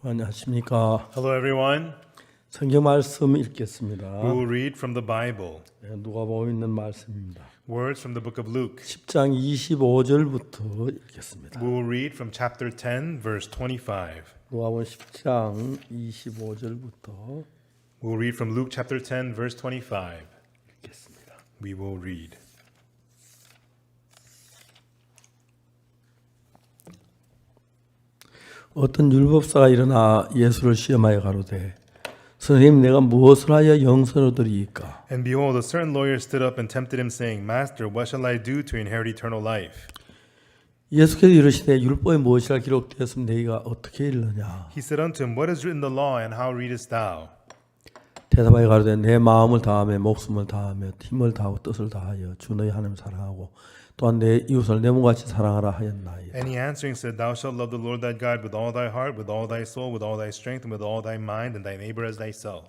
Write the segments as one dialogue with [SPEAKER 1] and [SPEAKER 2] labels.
[SPEAKER 1] 안녕하십니까.
[SPEAKER 2] Hello, everyone.
[SPEAKER 1] 성경 말씀 읽겠습니다.
[SPEAKER 2] We will read from the Bible,
[SPEAKER 1] 누가복음 있는 말씀입니다.
[SPEAKER 2] words from the book of Luke.
[SPEAKER 1] 10장 25절부터 읽겠습니다.
[SPEAKER 2] We will read from chapter 10, verse 25.
[SPEAKER 1] 누가복음 10장 25절부터
[SPEAKER 2] We will read from Luke chapter 10, verse 25.
[SPEAKER 1] 읽겠습니다.
[SPEAKER 2] We will read.
[SPEAKER 1] 어떤 율법사가 일어나 예수를 시험하여 가로되 선생님 내가 무엇을 하여 영생을 얻으리이까?
[SPEAKER 2] And behold, a certain lawyer stood up and tempted him, saying, Master, what shall I do to inherit eternal life?
[SPEAKER 1] 예수께서 이르시되 율법에 무엇이라 기록되었으면 너희가 어떻게 읽느냐?
[SPEAKER 2] He said unto him, What is written in the law, and how readest thou?
[SPEAKER 1] 대답하여 가로되 내 마음을 다하며 목숨을 다하며 힘을 다하고 뜻을 다하여 주 너희 하나님을 사랑하고 또한 내 이웃을 내 몸같이 사랑하라 하였나이다.
[SPEAKER 2] And he answering said, Thou shalt love the Lord thy God with all thy heart, with all thy soul, with all thy strength, and with all thy mind, and thy neighbor as thyself.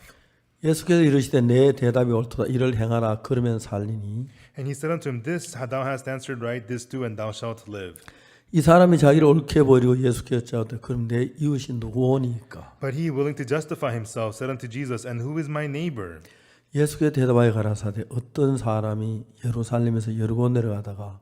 [SPEAKER 1] 예수께서 이르시되 내 대답이 옳도다 이를 행하라 그러면 살리니
[SPEAKER 2] And he said unto him, This thou hast answered right, this do, and thou shalt live.
[SPEAKER 1] 이 사람이 자기를 옳게 보이고 예수께서 여짜오되 그럼 내 이웃이 누구오니까?
[SPEAKER 2] But he, willing to justify himself, said unto Jesus, And who is my neighbor?
[SPEAKER 1] 예수께서 대답하여 가라사대 어떤 사람이 예루살렘에서 여러 곳 내려가다가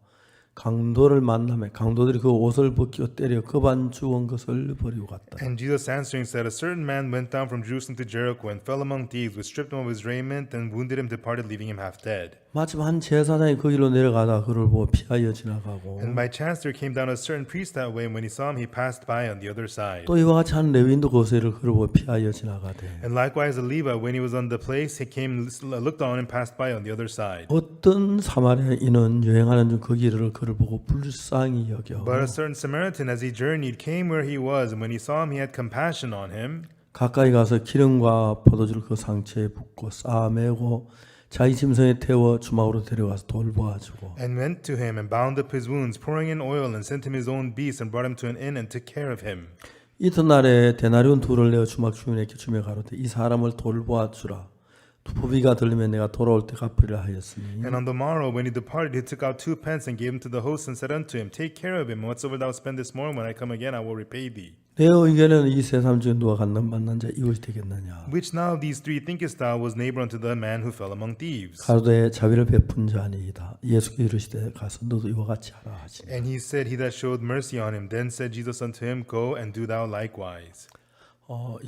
[SPEAKER 1] 강도를 만나매 강도들이 그 옷을 벗기고 때려 거반 죽은 것을 버리고 갔다.
[SPEAKER 2] And Jesus answering said, A certain man went down from Jerusalem to Jericho, and fell among thieves, which stripped him of his raiment, and wounded him, departed, leaving him half dead.
[SPEAKER 1] 마침 한 제사장이 거기로 내려가다 그를 보고 피하여 지나가고
[SPEAKER 2] And by chance there came down a certain priest that way, and when he saw him, he passed by on the other side.
[SPEAKER 1] 또 이와 같이 한 레위인도 거기를 그를 보고 피하여 지나가되
[SPEAKER 2] And likewise a Levite, when he was on the place, he came, looked on, and passed by on the other side.
[SPEAKER 1] 어떤 사마리아인은 여행하는 중 그 길을 그를 보고 불쌍히 여겨
[SPEAKER 2] But a certain Samaritan, as he journeyed, came where he was, and when he saw him, he had compassion on him.
[SPEAKER 1] 가까이 가서 기름과 포도주를 그 상처에 붓고 싸매고 자기 짐승에 태워 주막으로 데려가서 돌보아주고
[SPEAKER 2] And went to him, and bound up his wounds, pouring in oil, and sent him his own beast, and brought him to an inn, and took care of him.
[SPEAKER 1] 이튿날에 데나리온 둘을 내어 주막 주인에게 주며 가로되 이 사람을 돌보아주라 부비가 들리면 내가 돌아올 때 갚으리라 하였으니
[SPEAKER 2] And on the morrow, when he departed, he took out 2 pence, and gave them to the host, and said unto him, Take care of him, and whatsoever thou spend this morning, when I come again, I will repay thee.
[SPEAKER 1] 내 의견에는 이 세 사람 중에 누가 만난 자 이것이 되겠느냐
[SPEAKER 2] Which now of these 3 thinkest thou was neighbor unto the man who fell among thieves?
[SPEAKER 1] 가로되 자비를 베푼 자니이다 예수께서 이르시되 가서 너도 이와 같이 하라 하시니
[SPEAKER 2] And he said, He that showed mercy on him. Then said Jesus unto him, Go and do thou likewise.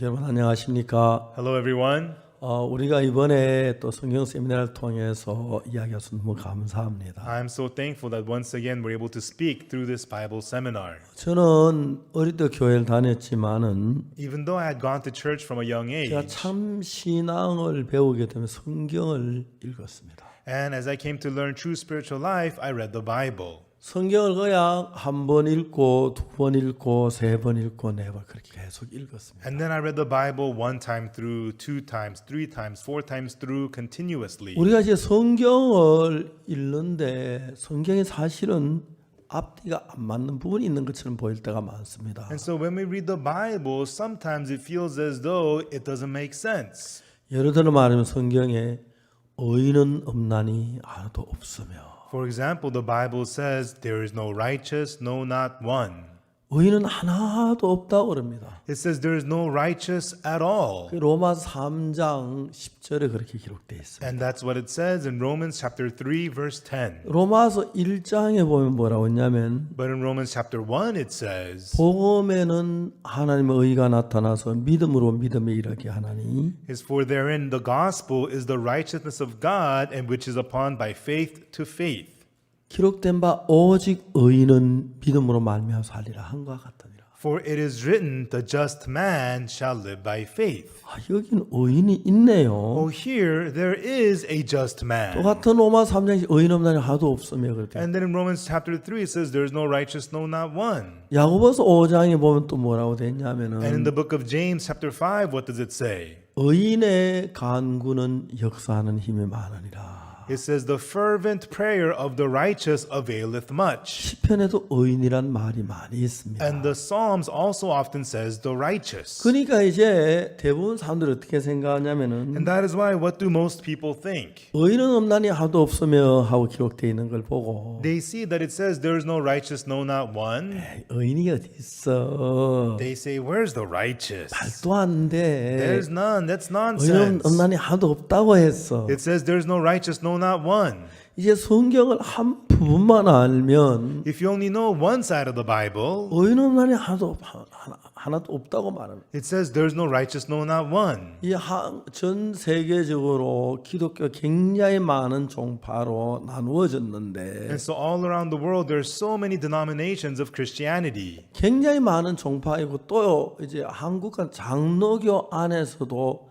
[SPEAKER 1] 여러분 안녕하십니까?
[SPEAKER 2] Hello, everyone.
[SPEAKER 1] 우리가 이번에 또 성경 세미나를 통해서 이야기해서 너무 감사합니다.
[SPEAKER 2] I'm so thankful that once again we're able to speak through this Bible seminar.
[SPEAKER 1] 저는 어릴 때 교회를 다녔지만은
[SPEAKER 2] Even though I had gone to church from a young
[SPEAKER 1] 제가
[SPEAKER 2] age,
[SPEAKER 1] 참 신앙을 배우게 되면 성경을 읽었습니다.
[SPEAKER 2] and as I came to learn true spiritual life, I read the Bible.
[SPEAKER 1] 성경을 그냥 한 번 읽고 두 번 읽고 세 번 읽고 네 번 그렇게 계속 읽었습니다.
[SPEAKER 2] And then I read the Bible 1 time through, 2 times, 3 times, 4 times through continuously.
[SPEAKER 1] 우리가 이제 성경을 읽는데 성경이 사실은 앞뒤가 안 맞는 부분이 있는 것처럼 보일 때가 많습니다.
[SPEAKER 2] And so when we read the Bible, sometimes it feels as though it doesn't make sense.
[SPEAKER 1] 예를 들어 말하면 성경에 의인은 없나니 하나도 없으며
[SPEAKER 2] For example, the Bible says, There is no righteous, no, not one.
[SPEAKER 1] 의인은 하나도 없다고 그럽니다.
[SPEAKER 2] It says there is no righteous at all.
[SPEAKER 1] 로마서 3장 10절에 그렇게 기록되어 있습니다.
[SPEAKER 2] And that's what it says in Romans chapter 3 verse 10.
[SPEAKER 1] 로마서 1장에 보면 뭐라고 했냐면
[SPEAKER 2] But in Romans chapter 1 it says,
[SPEAKER 1] 복음에는 하나님의 의가 나타나서 믿음으로 믿음에 이르게 하나니
[SPEAKER 2] is for therein the gospel is the righteousness of God, and which is upon by faith to faith.
[SPEAKER 1] 기록된 바 오직 의인은 믿음으로 말미암아 살리라 한과 같으니라.
[SPEAKER 2] For it is written, The just man shall live by faith.
[SPEAKER 1] 여기는 의인이 있네요.
[SPEAKER 2] Oh, here there is a just man.
[SPEAKER 1] 똑같은 로마 3장 의인 없나니 하도 없으며 그랬대.
[SPEAKER 2] And then in Romans chapter 3 it says, There is no righteous, no, not one.
[SPEAKER 1] 야고보서 5장에 보면 또 뭐라고
[SPEAKER 2] And in
[SPEAKER 1] 됐냐면은
[SPEAKER 2] the book of James chapter 5, what does it say?
[SPEAKER 1] 의인의 간구는 역사하는 힘이 많으니라.
[SPEAKER 2] It says the fervent prayer of the righteous availeth much.
[SPEAKER 1] 시편에도 의인이란 말이 많이 있습니다.
[SPEAKER 2] And the Psalms also often says the righteous.
[SPEAKER 1] 그러니까 이제 대부분 사람들이 어떻게 생각하냐면은
[SPEAKER 2] And that is why what do most people think?
[SPEAKER 1] 의인은 없나니 하도 없으며 하고 기록되어 있는 걸 보고
[SPEAKER 2] They see that it says there is no righteous, no not one.
[SPEAKER 1] 에이, 의인이 어디 있어?
[SPEAKER 2] They say, where's the righteous?
[SPEAKER 1] 말도 안 돼.
[SPEAKER 2] There's none. That's
[SPEAKER 1] 의인은
[SPEAKER 2] nonsense.
[SPEAKER 1] 없나니 하도 없다고 했어.
[SPEAKER 2] It says there's no righteous, no not one.
[SPEAKER 1] 이제 성경을 한 부분만 알면
[SPEAKER 2] If you only know one side of the Bible,
[SPEAKER 1] 의인 없나니 하나도 없다고 말하는.
[SPEAKER 2] it says there's no righteous, no not one.
[SPEAKER 1] 전 세계적으로 기독교 굉장히 많은 종파로 나누어졌는데
[SPEAKER 2] And so all around the world, there's so many denominations of Christianity.
[SPEAKER 1] 굉장히 많은 종파이고 또 이제 한국은 장로교 안에서도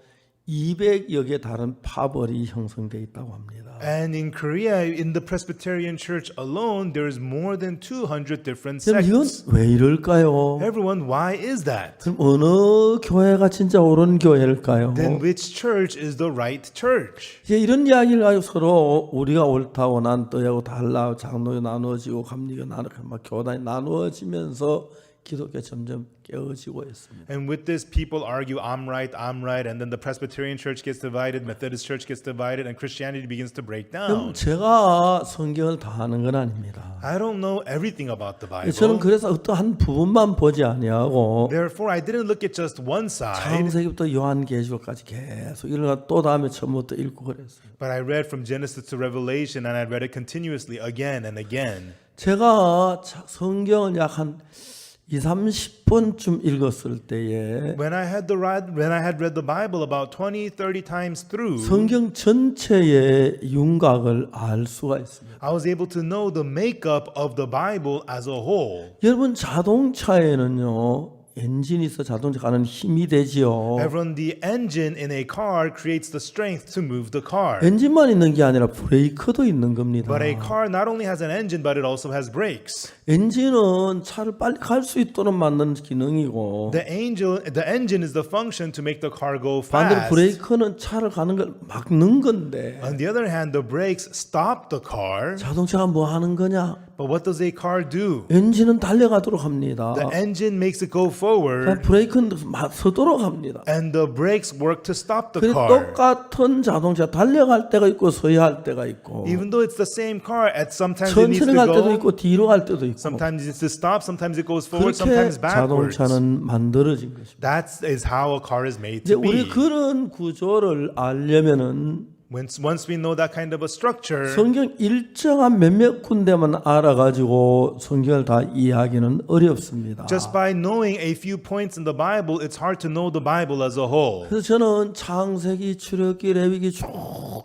[SPEAKER 1] 200여 개 다른 파벌이 형성되어 있다고 합니다.
[SPEAKER 2] And in Korea, in the Presbyterian Church alone, there is more than 200 different
[SPEAKER 1] 그럼 이건
[SPEAKER 2] sects.
[SPEAKER 1] 왜 이럴까요?
[SPEAKER 2] Everyone, why is that?
[SPEAKER 1] 그럼 어느 교회가 진짜 옳은 교회일까요?
[SPEAKER 2] Then which church is the right church?
[SPEAKER 1] 이제 이런 이야기를 가지고 서로 우리가 옳다고 난 너하고 달라 장로에 나누어지고 감리교 막 교단이 나누어지면서 기독교 점점 깨어지고 있습니다.
[SPEAKER 2] And with this, people argue, I'm right, and then the Presbyterian Church gets divided, Methodist Church gets divided, and Christianity begins to break
[SPEAKER 1] 그럼
[SPEAKER 2] down.
[SPEAKER 1] 제가 성경을 다 아는 건 아닙니다.
[SPEAKER 2] I don't know everything about the
[SPEAKER 1] 저는
[SPEAKER 2] Bible.
[SPEAKER 1] 그래서 어떤 한 부분만 보지 아니하고
[SPEAKER 2] Therefore, I didn't look at just one side,
[SPEAKER 1] 창세기부터 요한계시록까지 계속 읽어가 또 다음에 처음부터 읽고 그랬어요.
[SPEAKER 2] but I read from Genesis to Revelation, and I read it continuously again and again.
[SPEAKER 1] 제가 성경을 약 한 20-30번쯤 읽었을 때에
[SPEAKER 2] When I had read the Bible about 20, 30 times through,
[SPEAKER 1] 성경 전체의 윤곽을 알 수가 있습니다.
[SPEAKER 2] I was able to know the makeup of the Bible as a whole.
[SPEAKER 1] 여러분 자동차에는요 엔진이 있어 자동차 가는 힘이 되지요.
[SPEAKER 2] Everyone, the engine in a car creates the strength to move the car.
[SPEAKER 1] 엔진만 있는 게 아니라 브레이크도 있는 겁니다.
[SPEAKER 2] But a car not only has an engine, but it also has brakes.
[SPEAKER 1] 엔진은 차를 빨리 갈 수 있도록 만드는 기능이고
[SPEAKER 2] The engine is the function to make the car go
[SPEAKER 1] 반대로
[SPEAKER 2] fast.
[SPEAKER 1] 브레이크는 차를 가는 걸 막는 건데
[SPEAKER 2] On the other hand, the brakes stop the car.
[SPEAKER 1] 자동차가 뭐 하는 거냐?
[SPEAKER 2] But what does a car do?
[SPEAKER 1] 엔진은 달려가도록 합니다.
[SPEAKER 2] The engine makes it go forward,
[SPEAKER 1] 브레이크는 서도록 합니다.
[SPEAKER 2] and the brakes work to stop the
[SPEAKER 1] 그래
[SPEAKER 2] car.
[SPEAKER 1] 똑같은 자동차 달려갈 때가 있고 서야 할 때가 있고
[SPEAKER 2] Even though it's the same car, at sometimes it needs
[SPEAKER 1] 천천히
[SPEAKER 2] to
[SPEAKER 1] 갈 때도
[SPEAKER 2] go,
[SPEAKER 1] 있고 뒤로 갈 때도 있고
[SPEAKER 2] sometimes it needs to stop, sometimes it goes forward,
[SPEAKER 1] 그렇게
[SPEAKER 2] sometimes backwards.
[SPEAKER 1] 자동차는 만들어진 것입니다.
[SPEAKER 2] That is how a car is made
[SPEAKER 1] 이제
[SPEAKER 2] to
[SPEAKER 1] 우리
[SPEAKER 2] be.
[SPEAKER 1] 그런 구조를 알려면은
[SPEAKER 2] Once we know that kind of a structure,
[SPEAKER 1] 성경 일정한 몇몇 군데만 알아가지고 성경을 다 이해하기는 어렵습니다.
[SPEAKER 2] just by knowing a few points in the Bible, it's hard to know the Bible as a whole.
[SPEAKER 1] 그래서 저는 창세기, 출애굽기, 레위기 쭉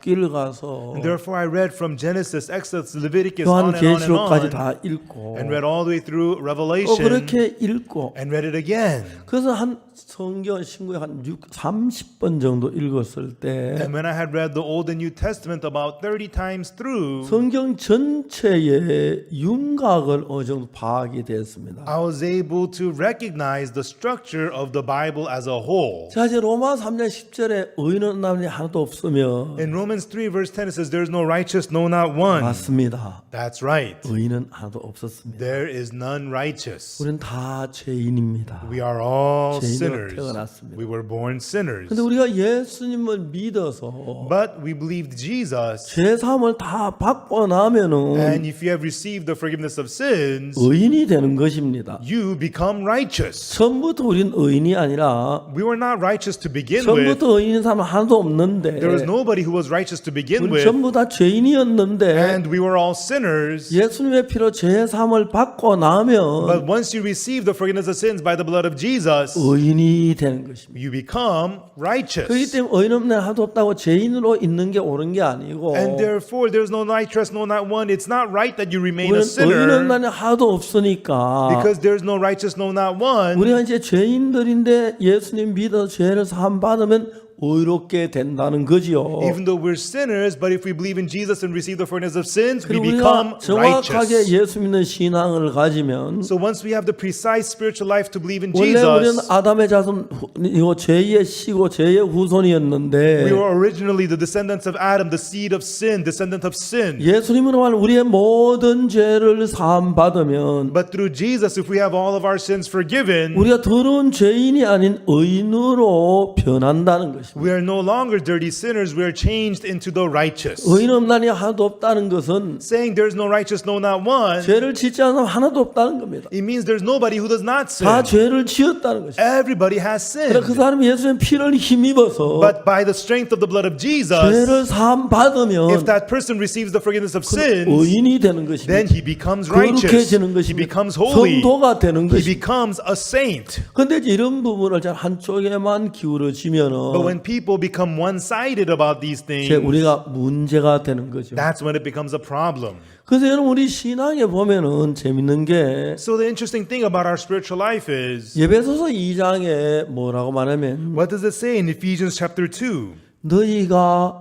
[SPEAKER 1] 읽어가서
[SPEAKER 2] And therefore, I read from Genesis, Exodus, Leviticus, on
[SPEAKER 1] 요한
[SPEAKER 2] and on and
[SPEAKER 1] 계시록까지
[SPEAKER 2] on,
[SPEAKER 1] 다 읽고
[SPEAKER 2] and read all the way through
[SPEAKER 1] 또
[SPEAKER 2] Revelation,
[SPEAKER 1] 그렇게 읽고
[SPEAKER 2] and read it again.
[SPEAKER 1] 그래서 한 성경 신구에 한 30번 정도 읽었을 때
[SPEAKER 2] And when I had read the Old and New Testament about 30 times through,
[SPEAKER 1] 성경 전체의 윤곽을 어느 정도 파악이 됐습니다.
[SPEAKER 2] I was able to recognize the structure of the Bible as a whole.
[SPEAKER 1] 자 이제 로마 3장 10절에 의인은 남이 하나도 없으며
[SPEAKER 2] In Romans 3 verse 10 it says there is no righteous, no not one.
[SPEAKER 1] 맞습니다.
[SPEAKER 2] That's right.
[SPEAKER 1] 의인은 하나도 없었습니다.
[SPEAKER 2] There is none righteous.
[SPEAKER 1] 우리는 다 죄인입니다.
[SPEAKER 2] We are all
[SPEAKER 1] 죄인으로
[SPEAKER 2] sinners.
[SPEAKER 1] 태어났습니다.
[SPEAKER 2] We were born sinners.
[SPEAKER 1] 근데 우리가 예수님을 믿어서
[SPEAKER 2] But we believed Jesus.
[SPEAKER 1] 죄 사함을 다 받고 나면은
[SPEAKER 2] And if you have received the forgiveness of sins,
[SPEAKER 1] 의인이 되는 것입니다.
[SPEAKER 2] you become righteous.
[SPEAKER 1] 처음부터 우리는 의인이 아니라
[SPEAKER 2] We were not righteous to begin with.
[SPEAKER 1] 처음부터 의인인 사람 하나도 없는데
[SPEAKER 2] There was nobody who was righteous to begin
[SPEAKER 1] 우리
[SPEAKER 2] with.
[SPEAKER 1] 전부 다 죄인이었는데
[SPEAKER 2] And we were all sinners.
[SPEAKER 1] 예수님의 피로 죄 사함을 받고 나면
[SPEAKER 2] But once you receive the forgiveness of sins by the blood of Jesus,
[SPEAKER 1] 의인이 되는 것입니다.
[SPEAKER 2] you become righteous.
[SPEAKER 1] 그렇기 때문에 의인 없는 하나도 없다고 죄인으로 있는 게 옳은 게 아니고
[SPEAKER 2] And therefore, there's no righteous, no not one. It's not right that you remain
[SPEAKER 1] 우리는
[SPEAKER 2] a
[SPEAKER 1] 의인
[SPEAKER 2] sinner
[SPEAKER 1] 없는 하나도 없으니까
[SPEAKER 2] because there's no righteous, no not one.
[SPEAKER 1] 우리가 이제 죄인들인데 예수님 믿어서 죄를 사함 받으면 의롭게 된다는 거지요.
[SPEAKER 2] Even though we're sinners, but if we believe in Jesus and receive the forgiveness of sins, we
[SPEAKER 1] 그리고
[SPEAKER 2] become
[SPEAKER 1] 우리가 정확하게
[SPEAKER 2] righteous.
[SPEAKER 1] 예수 믿는 신앙을 가지면
[SPEAKER 2] So once we have the precise spiritual life to believe in
[SPEAKER 1] 원래 우리는
[SPEAKER 2] Jesus,
[SPEAKER 1] 아담의 자손, 이거 죄의 씨고 죄의 후손이었는데
[SPEAKER 2] we were originally the descendants of Adam, the seed of sin, descendant of sin.
[SPEAKER 1] 예수님으로 말 우리의 모든 죄를 사함 받으면
[SPEAKER 2] But through Jesus, if we have all of our sins forgiven,
[SPEAKER 1] 우리가 더러운 죄인이 아닌 의인으로 변한다는 것입니다.
[SPEAKER 2] we are no longer dirty sinners, we are changed into the righteous.
[SPEAKER 1] 의인 없나니 하나도 없다는 것은
[SPEAKER 2] Saying there's no righteous, no, not one,
[SPEAKER 1] 죄를 짓지 않은 사람 하나도 없다는 겁니다.
[SPEAKER 2] it means there's nobody who does not sin.
[SPEAKER 1] 다 죄를 지었다는 것입니다.
[SPEAKER 2] Everybody has
[SPEAKER 1] 그러나 그
[SPEAKER 2] sinned.
[SPEAKER 1] 사람이 예수의 피를 힘입어서
[SPEAKER 2] But by the strength of the blood of Jesus,
[SPEAKER 1] 죄를 사함
[SPEAKER 2] if
[SPEAKER 1] 받으면
[SPEAKER 2] that person receives the forgiveness of sins,
[SPEAKER 1] 의인이 되는 것입니다.
[SPEAKER 2] then he becomes righteous.
[SPEAKER 1] 거룩해지는
[SPEAKER 2] He
[SPEAKER 1] 것입니다.
[SPEAKER 2] becomes holy.
[SPEAKER 1] 성도가 되는
[SPEAKER 2] He
[SPEAKER 1] 것입니다.
[SPEAKER 2] becomes a saint.
[SPEAKER 1] 그런데 이런 부분을 잘 한쪽에만 기울어지면은
[SPEAKER 2] But when people become one-sided about these
[SPEAKER 1] 이제
[SPEAKER 2] things,
[SPEAKER 1] 우리가 문제가 되는 거죠.
[SPEAKER 2] that's when it becomes a problem.
[SPEAKER 1] 그래서 여러분 우리 신앙에 보면은 재밌는 게
[SPEAKER 2] So the interesting thing about our spiritual life is,
[SPEAKER 1] 예배소서 2장에 뭐라고 말하면
[SPEAKER 2] what does it say in Ephesians chapter 2?
[SPEAKER 1] 너희가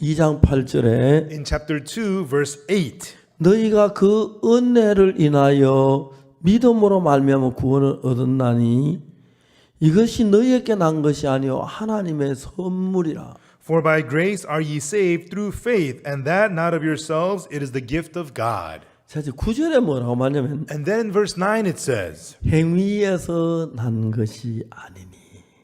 [SPEAKER 1] 2장 8절에
[SPEAKER 2] In chapter 2, verse 8.
[SPEAKER 1] 너희가 그 은혜를 인하여 믿음으로 말미암아 구원을 얻었나니 이것이 너희에게 난 것이 아니요 하나님의 선물이라.
[SPEAKER 2] For by grace are ye saved through faith, and that not of yourselves, it is the gift of God.
[SPEAKER 1] 자, 이제 9절에 뭐라고 말하냐면
[SPEAKER 2] And then in verse 9 it says,
[SPEAKER 1] 행위에서 난 것이 아니니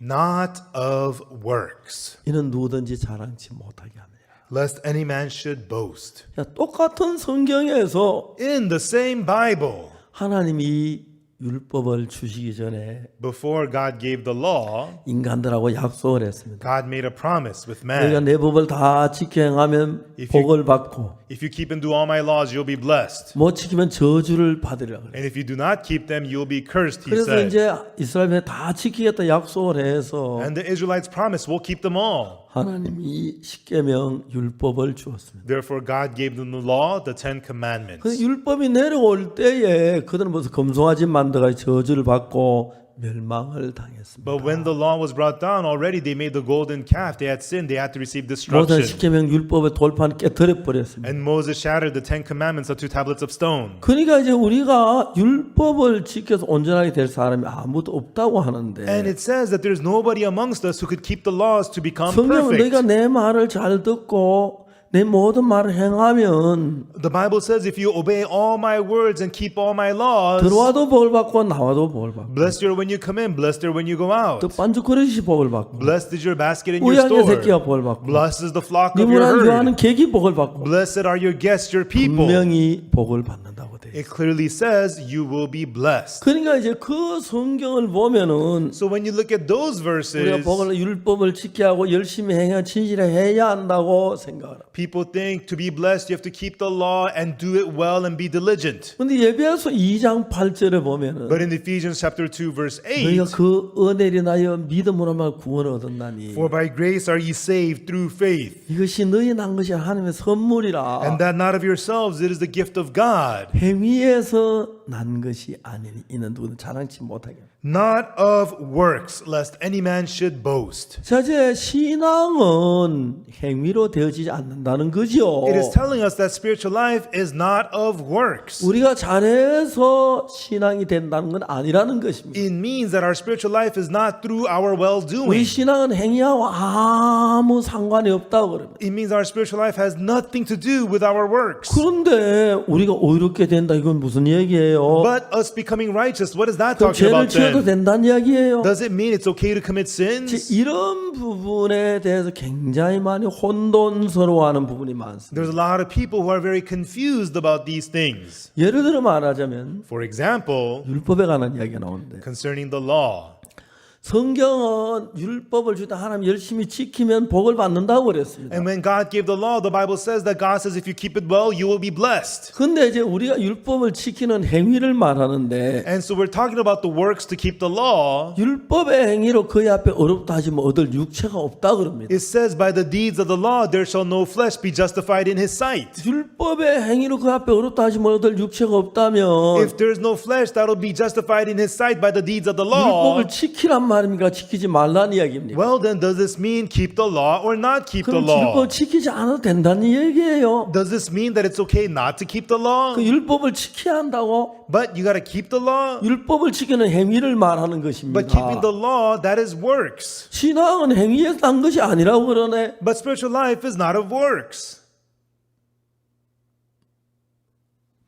[SPEAKER 2] not of works,
[SPEAKER 1] 이는 누구든지 자랑치 못하게 합니다.
[SPEAKER 2] lest any man should boast.
[SPEAKER 1] 자, 똑같은 성경에서
[SPEAKER 2] In the same Bible,
[SPEAKER 1] 하나님이 율법을 주시기 전에
[SPEAKER 2] before God gave the law,
[SPEAKER 1] 인간들하고 약속을 했습니다.
[SPEAKER 2] God made a promise with
[SPEAKER 1] 너희가
[SPEAKER 2] man.
[SPEAKER 1] 내 법을 다 지켜 행하면
[SPEAKER 2] If you-
[SPEAKER 1] 복을 받고
[SPEAKER 2] If you keep and do all my laws, you'll be blessed.
[SPEAKER 1] 못 지키면 저주를 받으리라 그래요.
[SPEAKER 2] And if you do not keep them, you'll be cursed, he
[SPEAKER 1] 그래서
[SPEAKER 2] said.
[SPEAKER 1] 이제 이스라엘에 다 지키겠다 약속을 해서
[SPEAKER 2] And the Israelites promised, we'll keep them all.
[SPEAKER 1] 하나님이 십계명 율법을 주었습니다.
[SPEAKER 2] Therefore, God gave them the law, the Ten Commandments.
[SPEAKER 1] 그 율법이 내려올 때에 그들은 무슨 검송아지 만들어 저주를 받고 멸망을 당했습니다.
[SPEAKER 2] But when the law was brought down, already they made the golden calf. They had sinned. They had to receive
[SPEAKER 1] 모든
[SPEAKER 2] destruction.
[SPEAKER 1] 십계명 율법의 돌판 깨뜨려 버렸습니다.
[SPEAKER 2] And Moses shattered the Ten Commandments of two tablets of stone.
[SPEAKER 1] 그러니까 이제 우리가 율법을 지켜서 온전하게 될 사람이 아무도 없다고 하는데
[SPEAKER 2] And it says that there's nobody amongst us who could keep the laws to become
[SPEAKER 1] 성경은 너희가
[SPEAKER 2] perfect.
[SPEAKER 1] 내 말을 잘 듣고 내 모든 말을 행하면
[SPEAKER 2] The Bible says if you obey all my words and keep all my laws,
[SPEAKER 1] 들어와도 복을 받고 나와도 복을 받고
[SPEAKER 2] blessed are when you come in, blessed are when you go out.
[SPEAKER 1] 또 반죽그릇이 복을 받고
[SPEAKER 2] Blessed is your basket in your
[SPEAKER 1] 우양의 새끼가
[SPEAKER 2] store.
[SPEAKER 1] 복을 받고
[SPEAKER 2] Blessed is the flock of your
[SPEAKER 1] 니무란 요하는
[SPEAKER 2] herd.
[SPEAKER 1] 객이 복을 받고
[SPEAKER 2] Blessed are your guests, your people.
[SPEAKER 1] 분명히 복을 받는다고 돼 있어요.
[SPEAKER 2] It clearly says you will be blessed.
[SPEAKER 1] 그러니까 이제 그 성경을 보면은
[SPEAKER 2] So when you look at those
[SPEAKER 1] 우리가
[SPEAKER 2] verses,
[SPEAKER 1] 복을 율법을 지켜야 하고 열심히 행해야 진실에 해야 한다고 생각을 합니다.
[SPEAKER 2] people think to be blessed you have to keep the law and do it well and be diligent.
[SPEAKER 1] 근데 예배서 2장 8절에 보면은
[SPEAKER 2] But in Ephesians chapter 2 verse 8,
[SPEAKER 1] 너희가 그 은혜를 인하여 믿음으로만 구원을 얻었나니
[SPEAKER 2] for by grace are ye saved through faith,
[SPEAKER 1] 이것이 너희 난 것이 하나님의 선물이라
[SPEAKER 2] and that not of yourselves, it is the gift of God,
[SPEAKER 1] 행위에서 난 것이 아니니 이는 누구든 자랑치 못하게.
[SPEAKER 2] not of works, lest any man should boast.
[SPEAKER 1] 자, 이제 신앙은 행위로 되어지지 않는다는 거죠.
[SPEAKER 2] It is telling us that spiritual life is not of works.
[SPEAKER 1] 우리가 잘해서 신앙이 된다는 건 아니라는 것입니다.
[SPEAKER 2] It means that our spiritual life is not through our
[SPEAKER 1] 우리
[SPEAKER 2] well-doing.
[SPEAKER 1] 신앙은 행위하고 아무 상관이 없다고 그럽니다.
[SPEAKER 2] It means our spiritual life has nothing to do with our works.
[SPEAKER 1] 그런데 우리가 의롭게 된다 이건 무슨 얘기예요?
[SPEAKER 2] But us becoming righteous, what is that
[SPEAKER 1] 그럼
[SPEAKER 2] talking
[SPEAKER 1] 죄를
[SPEAKER 2] about
[SPEAKER 1] 지어도
[SPEAKER 2] then?
[SPEAKER 1] 된다는 이야기예요.
[SPEAKER 2] Does it mean it's okay to commit sins?
[SPEAKER 1] 이런 부분에 대해서 굉장히 많이 혼돈스러워하는 부분이 많습니다.
[SPEAKER 2] There's a lot of people who are very confused about these things.
[SPEAKER 1] 예를 들어 말하자면
[SPEAKER 2] For example,
[SPEAKER 1] 율법에 관한 이야기가 나오는데
[SPEAKER 2] concerning the law.
[SPEAKER 1] 성경은 율법을 주다 하나님 열심히 지키면 복을 받는다고 그랬습니다.
[SPEAKER 2] And when God gave the law, the Bible says that God says if you keep it well, you will be blessed.
[SPEAKER 1] 근데 이제 우리가 율법을 지키는 행위를 말하는데
[SPEAKER 2] And so we're talking about the works to keep the law.
[SPEAKER 1] 율법의 행위로 그의 앞에 어렵다 하시면 얻을 육체가 없다 그럽니다.
[SPEAKER 2] It says by the deeds of the law, there shall no flesh be justified in his sight.
[SPEAKER 1] 율법의 행위로 그 앞에 어렵다 하시면 얻을 육체가 없다면
[SPEAKER 2] If there's no flesh that will be justified in his sight by the deeds of the law,
[SPEAKER 1] 율법을 지키란 말입니까? 지키지 말라는 이야기입니까?
[SPEAKER 2] Well, then does this mean keep the law or not keep the
[SPEAKER 1] 그럼
[SPEAKER 2] law?
[SPEAKER 1] 율법 지키지 않아도 된다는 얘기예요.
[SPEAKER 2] Does this mean that it's okay not to keep the law?
[SPEAKER 1] 그 율법을 지켜야 한다고?
[SPEAKER 2] But you got to keep the law.
[SPEAKER 1] 율법을 지키는 행위를 말하는 것입니다.
[SPEAKER 2] But keeping the law, that is works.
[SPEAKER 1] 신앙은 행위에서 난 것이 아니라고 그러네.
[SPEAKER 2] But spiritual life is not of works.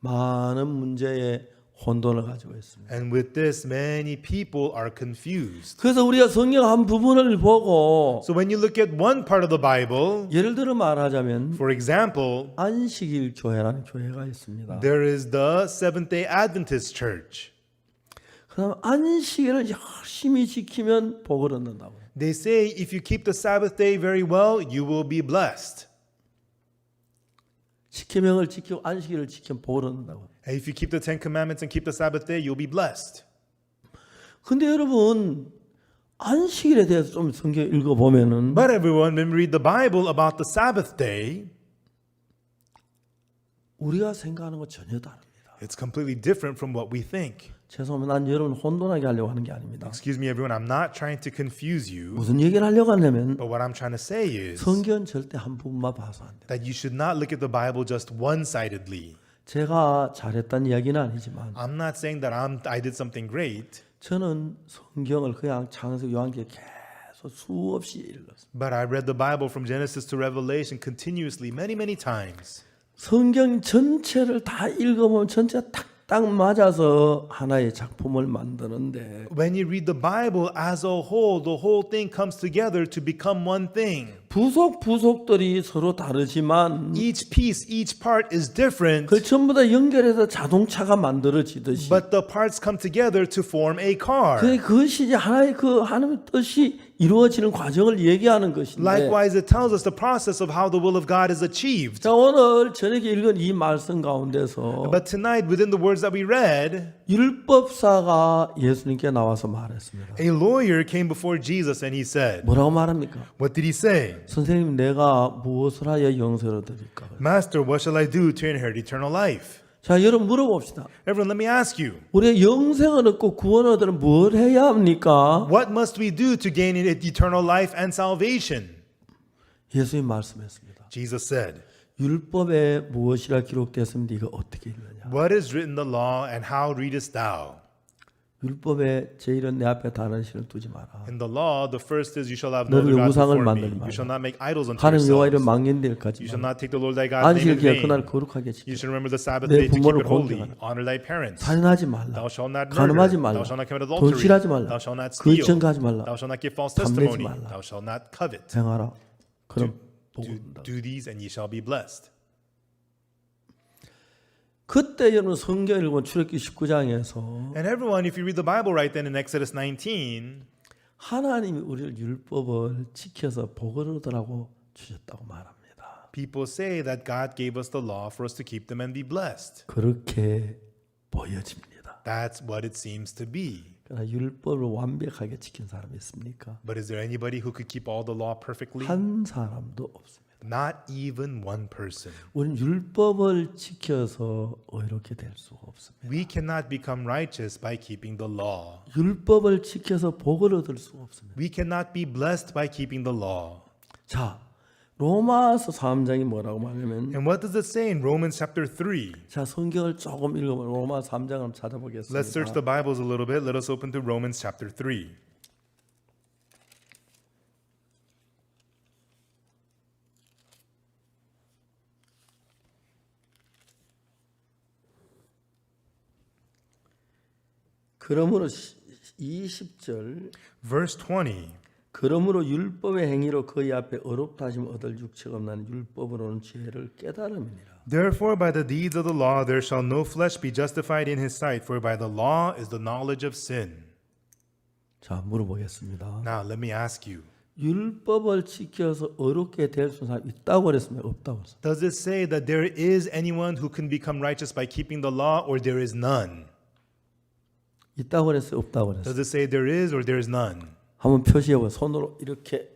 [SPEAKER 1] 많은 문제에 혼돈을 가지고 있습니다.
[SPEAKER 2] And with this, many people are confused.
[SPEAKER 1] 그래서 우리가 성경 한 부분을 보고
[SPEAKER 2] So when you look at one part of the Bible,
[SPEAKER 1] 예를 들어 말하자면
[SPEAKER 2] for example,
[SPEAKER 1] 안식일 교회라는 교회가 있습니다.
[SPEAKER 2] there is the Seventh-day Adventist Church.
[SPEAKER 1] 그다음 안식일을 열심히 지키면 복을 얻는다고.
[SPEAKER 2] They say if you keep the Sabbath day very well, you will be blessed.
[SPEAKER 1] 십계명을 지키고 안식일을 지키면 복을 얻는다고.
[SPEAKER 2] And if you keep the Ten Commandments and keep the Sabbath day, you'll be blessed.
[SPEAKER 1] 근데 여러분 안식일에 대해서 좀 성경 읽어 보면은
[SPEAKER 2] But everyone, when we read the Bible about the Sabbath day,
[SPEAKER 1] 우리가 생각하는 것 전혀 다릅니다.
[SPEAKER 2] it's completely different from what we think.
[SPEAKER 1] 죄송합니다. 난 여러분 혼돈하게 하려고 하는 게 아닙니다.
[SPEAKER 2] Excuse me, everyone, I'm not trying to confuse you,
[SPEAKER 1] 무슨 얘기를 하려고 하냐면
[SPEAKER 2] but what I'm trying to say is
[SPEAKER 1] 성경 절대 한 부분만 봐서 안 돼요.
[SPEAKER 2] that you should not look at the Bible just one-sidedly.
[SPEAKER 1] 제가 잘했다는 이야기는 아니지만
[SPEAKER 2] I'm not saying that I did something great,
[SPEAKER 1] 저는 성경을 그냥 창세기 요한계에 계속 수없이 읽었어요.
[SPEAKER 2] but I read the Bible from Genesis to Revelation continuously many times.
[SPEAKER 1] 성경 전체를 다 읽어보면 전체가 딱 맞아서 하나의 작품을 만드는데
[SPEAKER 2] When you read the Bible as a the whole thing comes together to become one thing.
[SPEAKER 1] 부속들이 서로 다르지만
[SPEAKER 2] Each piece, each part is different,
[SPEAKER 1] 그 전부 다 연결해서 자동차가 만들어지듯이
[SPEAKER 2] but the parts come together to form a car.
[SPEAKER 1] 그것이 이제 하나의 그 하나님의 뜻이 이루어지는 과정을 얘기하는 것인데
[SPEAKER 2] Likewise, it tells us the process of how the will of God is achieved.
[SPEAKER 1] 자 오늘 저녁에 읽은 이 말씀 가운데서
[SPEAKER 2] But tonight, within the words that we read,
[SPEAKER 1] 율법사가 예수님께 나와서 말했습니다.
[SPEAKER 2] a lawyer came before Jesus and he said,
[SPEAKER 1] 뭐라고 말합니까?
[SPEAKER 2] what did he say?
[SPEAKER 1] 선생님 내가 무엇을 하여 영생을 드릴까?
[SPEAKER 2] Master, what shall I do to inherit eternal life?
[SPEAKER 1] 자 여러분 물어봅시다.
[SPEAKER 2] Everyone, let me ask you,
[SPEAKER 1] 우리가 영생을 얻고 구원을 얻으려면 뭘 해야 합니까?
[SPEAKER 2] what must we do to gain eternal life and salvation?
[SPEAKER 1] 예수님 말씀했습니다.
[SPEAKER 2] Jesus said,
[SPEAKER 1] 율법에 무엇이라 기록되었으면 네가 어떻게 읽느냐?
[SPEAKER 2] what is written in the law and how readest thou?
[SPEAKER 1] 율법에 제일은 내 앞에 다른 신을 두지 마라.
[SPEAKER 2] In the law, the first is you shall have no
[SPEAKER 1] 너는
[SPEAKER 2] other gods
[SPEAKER 1] 우상을
[SPEAKER 2] before me.
[SPEAKER 1] 만들지 마라.
[SPEAKER 2] You shall not make idols unto
[SPEAKER 1] 하나님 여호와 이름
[SPEAKER 2] yourselves.
[SPEAKER 1] 망령될 가지
[SPEAKER 2] You shall
[SPEAKER 1] 마라.
[SPEAKER 2] not take the Lord thy God's name
[SPEAKER 1] 안식일
[SPEAKER 2] in
[SPEAKER 1] 기간
[SPEAKER 2] vain.
[SPEAKER 1] 그날 거룩하게 지켜.
[SPEAKER 2] You should remember the Sabbath
[SPEAKER 1] 내
[SPEAKER 2] day to keep
[SPEAKER 1] 부모를
[SPEAKER 2] it holy.
[SPEAKER 1] 공경하라.
[SPEAKER 2] Honor thy parents.
[SPEAKER 1] 살인하지 말라.
[SPEAKER 2] Thou shalt not
[SPEAKER 1] 간음하지
[SPEAKER 2] murder.
[SPEAKER 1] 말라.
[SPEAKER 2] Thou shalt not commit adultery.
[SPEAKER 1] 돌실하지 말라.
[SPEAKER 2] Thou shalt not steal.
[SPEAKER 1] 거짓증가하지 말라.
[SPEAKER 2] Thou shalt not give false
[SPEAKER 1] 탐내지
[SPEAKER 2] testimony.
[SPEAKER 1] 말라.
[SPEAKER 2] Thou shalt not covet.
[SPEAKER 1] 행하라. 그럼 복
[SPEAKER 2] Do,
[SPEAKER 1] 얻는다.
[SPEAKER 2] do these and ye shall be blessed.
[SPEAKER 1] 그때 여러분 성경 읽으면 출애굽기 19장에서
[SPEAKER 2] And everyone, if you read the Bible right then in Exodus 19,
[SPEAKER 1] 하나님이 우리를 율법을 지켜서 복을 얻으라고 주셨다고 말합니다.
[SPEAKER 2] people say that God gave us the law for us to keep them and be blessed.
[SPEAKER 1] 그렇게 보여집니다.
[SPEAKER 2] That's what it seems to be.
[SPEAKER 1] 그러나 율법을 완벽하게 지킨 사람이 있습니까?
[SPEAKER 2] But is there anybody who could keep all the law perfectly?
[SPEAKER 1] 한 사람도 없습니다.
[SPEAKER 2] Not even one person.
[SPEAKER 1] 우리는 율법을 지켜서 의롭게 될 수가 없습니다.
[SPEAKER 2] We cannot become righteous by keeping the law.
[SPEAKER 1] 율법을 지켜서 복을 얻을 수가 없습니다.
[SPEAKER 2] We cannot be blessed by keeping the law.
[SPEAKER 1] 자, 로마서 3장이 뭐라고 말하냐면
[SPEAKER 2] And what does it say in Romans chapter 3?
[SPEAKER 1] 자, 성경을 조금 읽어보면 로마 3장을 한번
[SPEAKER 2] Let's search
[SPEAKER 1] 찾아보겠습니다.
[SPEAKER 2] the Bibles a little bit. Let us open to Romans chapter 3.
[SPEAKER 1] 그러므로 20절
[SPEAKER 2] Verse 20.
[SPEAKER 1] 그러므로 율법의 행위로 그의 앞에 어렵다 하심을 얻을 육체가 없나니 율법으로는 죄를 깨달음이니라.
[SPEAKER 2] Therefore, by the deeds of the law, there shall no flesh be justified in his sight, for by the law is the knowledge of sin.
[SPEAKER 1] 자, 물어보겠습니다.
[SPEAKER 2] Now, let me ask you,
[SPEAKER 1] 율법을 지켜서 어렵게 될 수 있는 사람이 있다고 그랬습니까? 없다고 그랬습니까?
[SPEAKER 2] does it say that there is anyone who can become righteous by keeping the law, or there is none?
[SPEAKER 1] 있다고 그랬어요? 없다고 그랬어요?
[SPEAKER 2] Does it say there is or there is none?
[SPEAKER 1] 한번 표시해봐요. 손으로 이렇게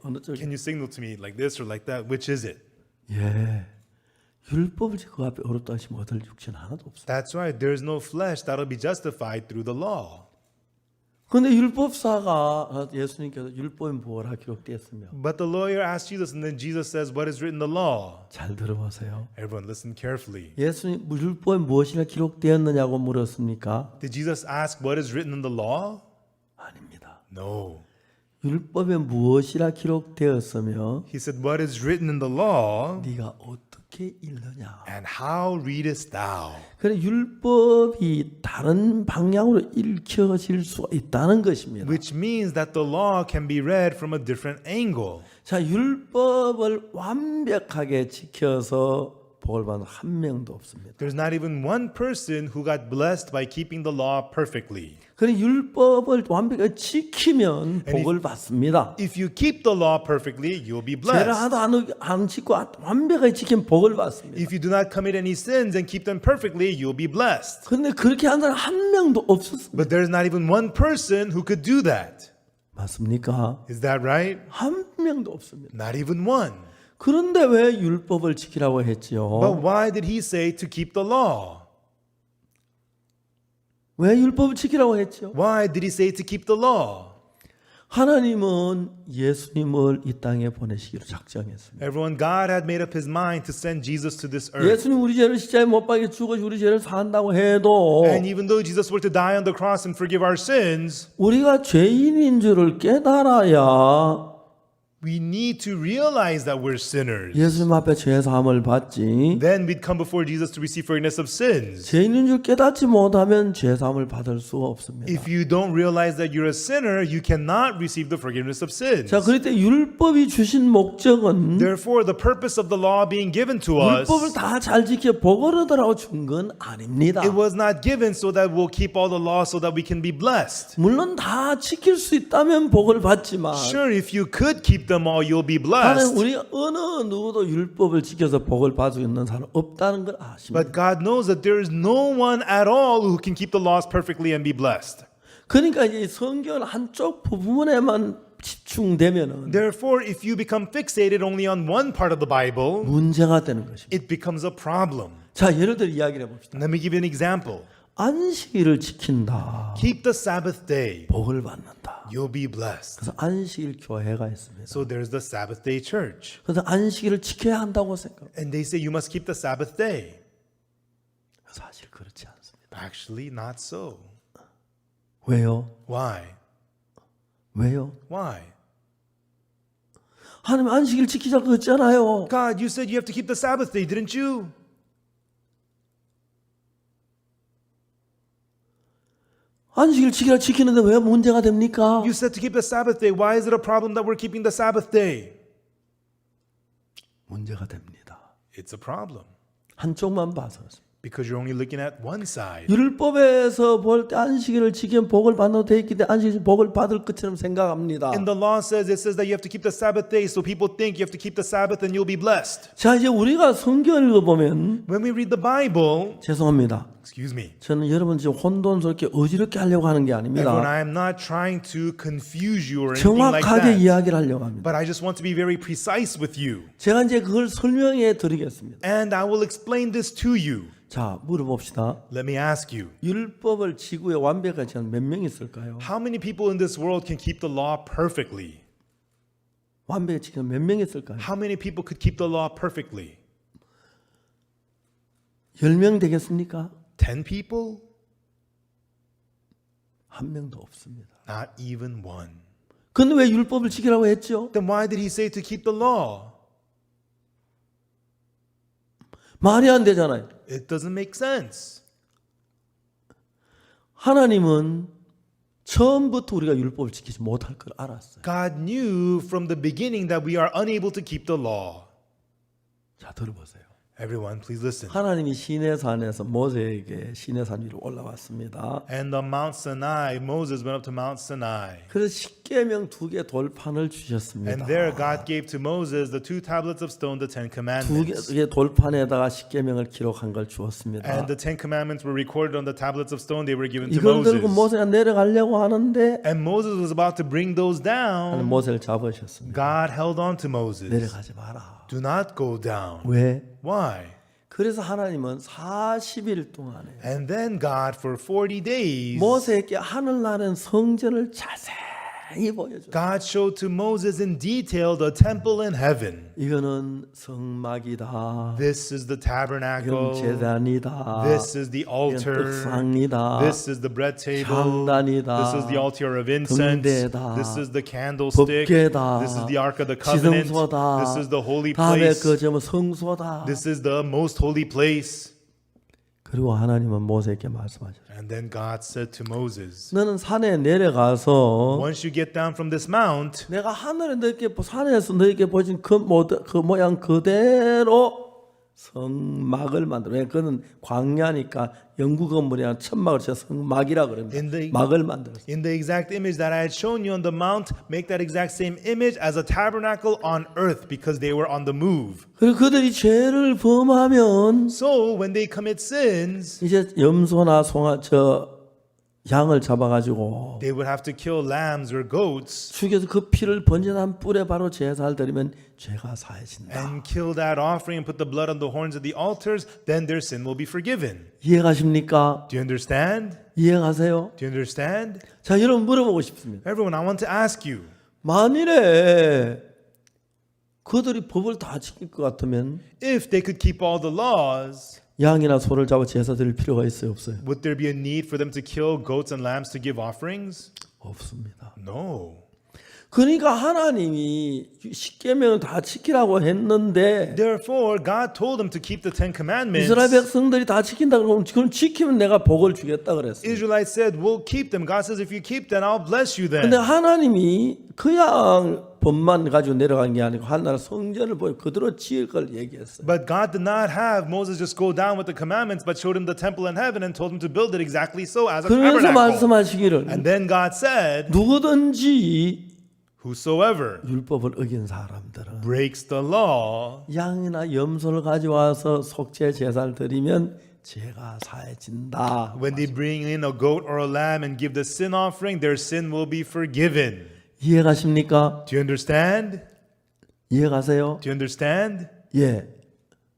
[SPEAKER 1] 어느 쪽에?
[SPEAKER 2] Can you signal to me like this or like that? Which is it?
[SPEAKER 1] 예, 율법을 그 앞에 어렵다 하시면 얻을 육체는 하나도 없어요.
[SPEAKER 2] That's right. There is no flesh that will be justified through the law.
[SPEAKER 1] 근데 율법사가 예수님께서 율법에 무엇라 기록되었으며
[SPEAKER 2] But the lawyer asked Jesus, and then Jesus says, what is written in the law?
[SPEAKER 1] 잘 들어보세요.
[SPEAKER 2] Everyone listen carefully.
[SPEAKER 1] 예수님 율법에 무엇이라 기록되었느냐고 물었습니까?
[SPEAKER 2] Did Jesus ask what is written in the law?
[SPEAKER 1] 아닙니다.
[SPEAKER 2] No.
[SPEAKER 1] 율법에 무엇이라 기록되었으며
[SPEAKER 2] He said, what is written in the law,
[SPEAKER 1] 네가 어떻게 읽느냐.
[SPEAKER 2] and how readest thou?
[SPEAKER 1] 그래 율법이 다른 방향으로 읽혀질 수가 있다는 것입니다.
[SPEAKER 2] Which means that the law can be read from a different angle.
[SPEAKER 1] 자, 율법을 완벽하게 지켜서 복을 받는 한 명도 없습니다.
[SPEAKER 2] There's not even one person who got blessed by keeping the law perfectly.
[SPEAKER 1] 그래 율법을 완벽하게 지키면 복을 받습니다.
[SPEAKER 2] If you keep the law perfectly, you'll be
[SPEAKER 1] 죄를
[SPEAKER 2] blessed.
[SPEAKER 1] 하나도 안 짓고 완벽하게 지키면 복을 받습니다.
[SPEAKER 2] If you do not commit any sins and keep them perfectly, you'll be blessed.
[SPEAKER 1] 근데 그렇게 한 사람 한 명도 없었습니다.
[SPEAKER 2] But there's not even one person who could do that.
[SPEAKER 1] 맞습니까?
[SPEAKER 2] Is that right?
[SPEAKER 1] 한 명도 없습니다.
[SPEAKER 2] Not even one.
[SPEAKER 1] 그런데 왜 율법을 지키라고 했지요?
[SPEAKER 2] But why did he say to keep the law?
[SPEAKER 1] 왜 율법을 지키라고 했죠?
[SPEAKER 2] Why did he say to keep the law?
[SPEAKER 1] 하나님은 예수님을 이 땅에 보내시기로 작정했습니다.
[SPEAKER 2] Everyone, God had made up his mind to send Jesus to this earth.
[SPEAKER 1] 예수님 우리 죄를 십자가에 못 박혀 죽어 우리 죄를 산다고 해도
[SPEAKER 2] And even though Jesus were to die on the cross and forgive our sins,
[SPEAKER 1] 우리가 죄인인 줄을 깨달아야
[SPEAKER 2] we need to realize that we're sinners.
[SPEAKER 1] 예수님 앞에 죄 사함을 받지.
[SPEAKER 2] Then we'd come before Jesus to receive forgiveness of sins.
[SPEAKER 1] 죄인인 줄 깨닫지 못하면 죄 사함을 받을 수가 없습니다.
[SPEAKER 2] If you don't realize that you're a sinner, you cannot receive the forgiveness of sins.
[SPEAKER 1] 자, 그럴 때 율법이 주신 목적은
[SPEAKER 2] Therefore, the purpose of the law being given to us,
[SPEAKER 1] 율법을 다 잘 지켜 복을 얻으라고 준 건 아닙니다.
[SPEAKER 2] it was not given so that we'll keep all the law so that we can be blessed.
[SPEAKER 1] 물론 다 지킬 수 있다면 복을 받지만
[SPEAKER 2] Sure, if you could keep them all, you'll be
[SPEAKER 1] 하나님
[SPEAKER 2] blessed.
[SPEAKER 1] 우리 어느 누구도 율법을 지켜서 복을 받을 수 있는 사람 없다는 걸 아십니다.
[SPEAKER 2] But God knows that there is no one at all who can keep the laws perfectly and be blessed.
[SPEAKER 1] 그러니까 이제 성경 한쪽 부분에만 집중되면은
[SPEAKER 2] Therefore, if you become fixated only on one part of the Bible,
[SPEAKER 1] 문제가 되는 것입니다.
[SPEAKER 2] it becomes a problem.
[SPEAKER 1] 자, 예를 들어 이야기를 해봅시다.
[SPEAKER 2] Let me give you an example.
[SPEAKER 1] 안식일을 지킨다.
[SPEAKER 2] Keep the Sabbath day,
[SPEAKER 1] 복을 받는다.
[SPEAKER 2] you'll be blessed.
[SPEAKER 1] 그래서 안식일 교회가 있습니다.
[SPEAKER 2] So there's the Sabbath day church.
[SPEAKER 1] 그래서 안식일을 지켜야 한다고 생각합니다.
[SPEAKER 2] And they say you must keep the Sabbath day.
[SPEAKER 1] 사실 그렇지 않습니다.
[SPEAKER 2] Actually, not so.
[SPEAKER 1] 왜요?
[SPEAKER 2] Why?
[SPEAKER 1] 왜요?
[SPEAKER 2] Why?
[SPEAKER 1] 하나님 안식일 지키자고 했잖아요.
[SPEAKER 2] God, you said you have to keep the Sabbath day, didn't you?
[SPEAKER 1] 안식일 지키는데 왜 문제가 됩니까?
[SPEAKER 2] You said to keep the Sabbath day. Why is it a problem that we're keeping the Sabbath day?
[SPEAKER 1] 문제가 됩니다.
[SPEAKER 2] It's a problem
[SPEAKER 1] 한쪽만 봐서.
[SPEAKER 2] because you're only looking at one side.
[SPEAKER 1] 율법에서 볼 때 안식일을 지키면 복을 받는 돼 있기 때문에 안식일 복을 받을 것처럼 생각합니다.
[SPEAKER 2] In the law says it says that you have to keep the Sabbath day, so people think you have to keep the Sabbath and you'll be blessed.
[SPEAKER 1] 자, 이제 우리가 성경을 읽어보면
[SPEAKER 2] When we read the Bible,
[SPEAKER 1] 죄송합니다.
[SPEAKER 2] excuse me,
[SPEAKER 1] 저는 여러분 지금 혼돈스럽게 어지럽게 하려고 하는 게
[SPEAKER 2] everyone,
[SPEAKER 1] 아닙니다.
[SPEAKER 2] I am not trying to confuse you or anything like
[SPEAKER 1] 정확하게
[SPEAKER 2] that.
[SPEAKER 1] 이야기를 하려고 합니다.
[SPEAKER 2] But I just want to be very precise with you.
[SPEAKER 1] 제가 이제 그걸 설명해 드리겠습니다.
[SPEAKER 2] And I will explain this to you.
[SPEAKER 1] 자, 물어봅시다.
[SPEAKER 2] Let me ask you.
[SPEAKER 1] 율법을 지구에 완벽하게 지키는 몇 명 있을까요?
[SPEAKER 2] How many people in this world can keep the law perfectly?
[SPEAKER 1] 완벽하게 지키는 몇 명 있을까요?
[SPEAKER 2] How many people could keep the law perfectly?
[SPEAKER 1] 10명 되겠습니까?
[SPEAKER 2] 10 people?
[SPEAKER 1] 한 명도 없습니다.
[SPEAKER 2] Not even one.
[SPEAKER 1] 근데 왜 율법을 지키라고 했죠?
[SPEAKER 2] Then why did he say to keep the law?
[SPEAKER 1] 말이 안 되잖아요.
[SPEAKER 2] It doesn't make sense.
[SPEAKER 1] 하나님은 처음부터 우리가 율법을 지키지 못할 걸 알았어요.
[SPEAKER 2] God knew from the beginning that we are unable to keep the law.
[SPEAKER 1] 자, 들어보세요.
[SPEAKER 2] Everyone, please listen.
[SPEAKER 1] 하나님이 시내산에서 모세에게 시내산 위로 올라왔습니다.
[SPEAKER 2] And on Mount Sinai, Moses went up to Mount Sinai.
[SPEAKER 1] 그래서 십계명 2개 돌판을 주셨습니다.
[SPEAKER 2] And there God gave to Moses the 2 tablets of stone, the 10 commandments.
[SPEAKER 1] 2개 돌판에다가 십계명을 기록한 걸 주었습니다.
[SPEAKER 2] And the 10 commandments were recorded on the tablets of stone. They were given to
[SPEAKER 1] 이걸 들고
[SPEAKER 2] Moses.
[SPEAKER 1] 모세가 내려가려고 하는데
[SPEAKER 2] And Moses was about to bring those
[SPEAKER 1] 하나님
[SPEAKER 2] down.
[SPEAKER 1] 모세를 잡으셨습니다.
[SPEAKER 2] God held on to Moses.
[SPEAKER 1] 내려가지 마라.
[SPEAKER 2] Do not go down.
[SPEAKER 1] 왜?
[SPEAKER 2] Why?
[SPEAKER 1] 그래서 하나님은 40일 동안에
[SPEAKER 2] And then God, for 40 days,
[SPEAKER 1] 모세에게 하늘나라는 성전을 자세히 보여줘.
[SPEAKER 2] God showed to Moses in detail the temple in heaven.
[SPEAKER 1] 이거는 성막이다.
[SPEAKER 2] This is the
[SPEAKER 1] 이건
[SPEAKER 2] tabernacle.
[SPEAKER 1] 제단이다.
[SPEAKER 2] This is the
[SPEAKER 1] 이건
[SPEAKER 2] altar.
[SPEAKER 1] 떡상이다.
[SPEAKER 2] This is the bread table.
[SPEAKER 1] 향단이다.
[SPEAKER 2] This is the altar of incense.
[SPEAKER 1] 등대다.
[SPEAKER 2] This is the candlestick.
[SPEAKER 1] 법궤다.
[SPEAKER 2] This is the ark of the covenant.
[SPEAKER 1] 지성소다.
[SPEAKER 2] This is the holy
[SPEAKER 1] 다음에
[SPEAKER 2] place.
[SPEAKER 1] 그 점은 성소다.
[SPEAKER 2] This is the most holy place.
[SPEAKER 1] 그리고 하나님은 모세에게 말씀하셨어요.
[SPEAKER 2] And then God said to Moses,
[SPEAKER 1] 너는 산에 내려가서
[SPEAKER 2] once you get down from this mount,
[SPEAKER 1] 내가 하늘에 너에게 산에서 너에게 보여준 그 모양 그대로 성막을 만들어. 왜? 그거는 광야니까 영구 건물이야 천막을 쳐 성막이라 그럽니다. 막을 만들었어.
[SPEAKER 2] in the exact image that I had shown you on the mount, make that exact same image as a tabernacle on earth, because they were on the move.
[SPEAKER 1] 그리고 그들이 죄를 범하면
[SPEAKER 2] So when they commit sins,
[SPEAKER 1] 이제 염소나 양을 잡아가지고
[SPEAKER 2] they would have to kill lambs or goats
[SPEAKER 1] 죽여서 그 피를 번제단 뿔에 바로 제사를 드리면 죄가 사해진다.
[SPEAKER 2] and kill that offering and put the blood on the horns of the altars, then their sin will be forgiven.
[SPEAKER 1] 이해가십니까?
[SPEAKER 2] Do you understand?
[SPEAKER 1] 이해가세요?
[SPEAKER 2] Do you understand?
[SPEAKER 1] 자, 여러분 물어보고 싶습니다.
[SPEAKER 2] Everyone, I want to ask you,
[SPEAKER 1] 만일에 그들이 법을 다 지킬 것 같으면
[SPEAKER 2] if they could keep all the laws,
[SPEAKER 1] 양이나 소를 잡아 제사 드릴 필요가 있어요, 없어요?
[SPEAKER 2] would there be a need for them to kill goats and lambs to give offerings?
[SPEAKER 1] 없습니다.
[SPEAKER 2] No.
[SPEAKER 1] 그러니까 하나님이 십계명을 다 지키라고 했는데
[SPEAKER 2] Therefore, God told them to keep the Ten Commandments.
[SPEAKER 1] 이스라엘 백성들이 다 지킨다 그러면 그럼 지키면 내가 복을 주겠다 그랬어요.
[SPEAKER 2] Israelites said, we'll keep them. God says, if you keep them, I'll bless you
[SPEAKER 1] 근데
[SPEAKER 2] then.
[SPEAKER 1] 하나님이 그냥 법만 가지고 내려간 게 아니고 하나님 성전을 보여 그대로 지을 걸 얘기했어요.
[SPEAKER 2] But God did not have Moses just go down with the commandments, but showed him the temple in heaven and told him to build it exactly so as a
[SPEAKER 1] 그래서
[SPEAKER 2] tabernacle.
[SPEAKER 1] 말씀하시기를
[SPEAKER 2] And then God said,
[SPEAKER 1] 누구든지
[SPEAKER 2] whosoever
[SPEAKER 1] 율법을 어긴 사람들은
[SPEAKER 2] breaks the law,
[SPEAKER 1] 양이나 염소를 가져와서 속죄 제사를 드리면 죄가 사해진다.
[SPEAKER 2] when they bring in a goat or a lamb and give the sin offering, their sin will be forgiven.
[SPEAKER 1] 이해가십니까?
[SPEAKER 2] Do you understand?
[SPEAKER 1] 이해가세요?
[SPEAKER 2] Do you understand?
[SPEAKER 1] 예.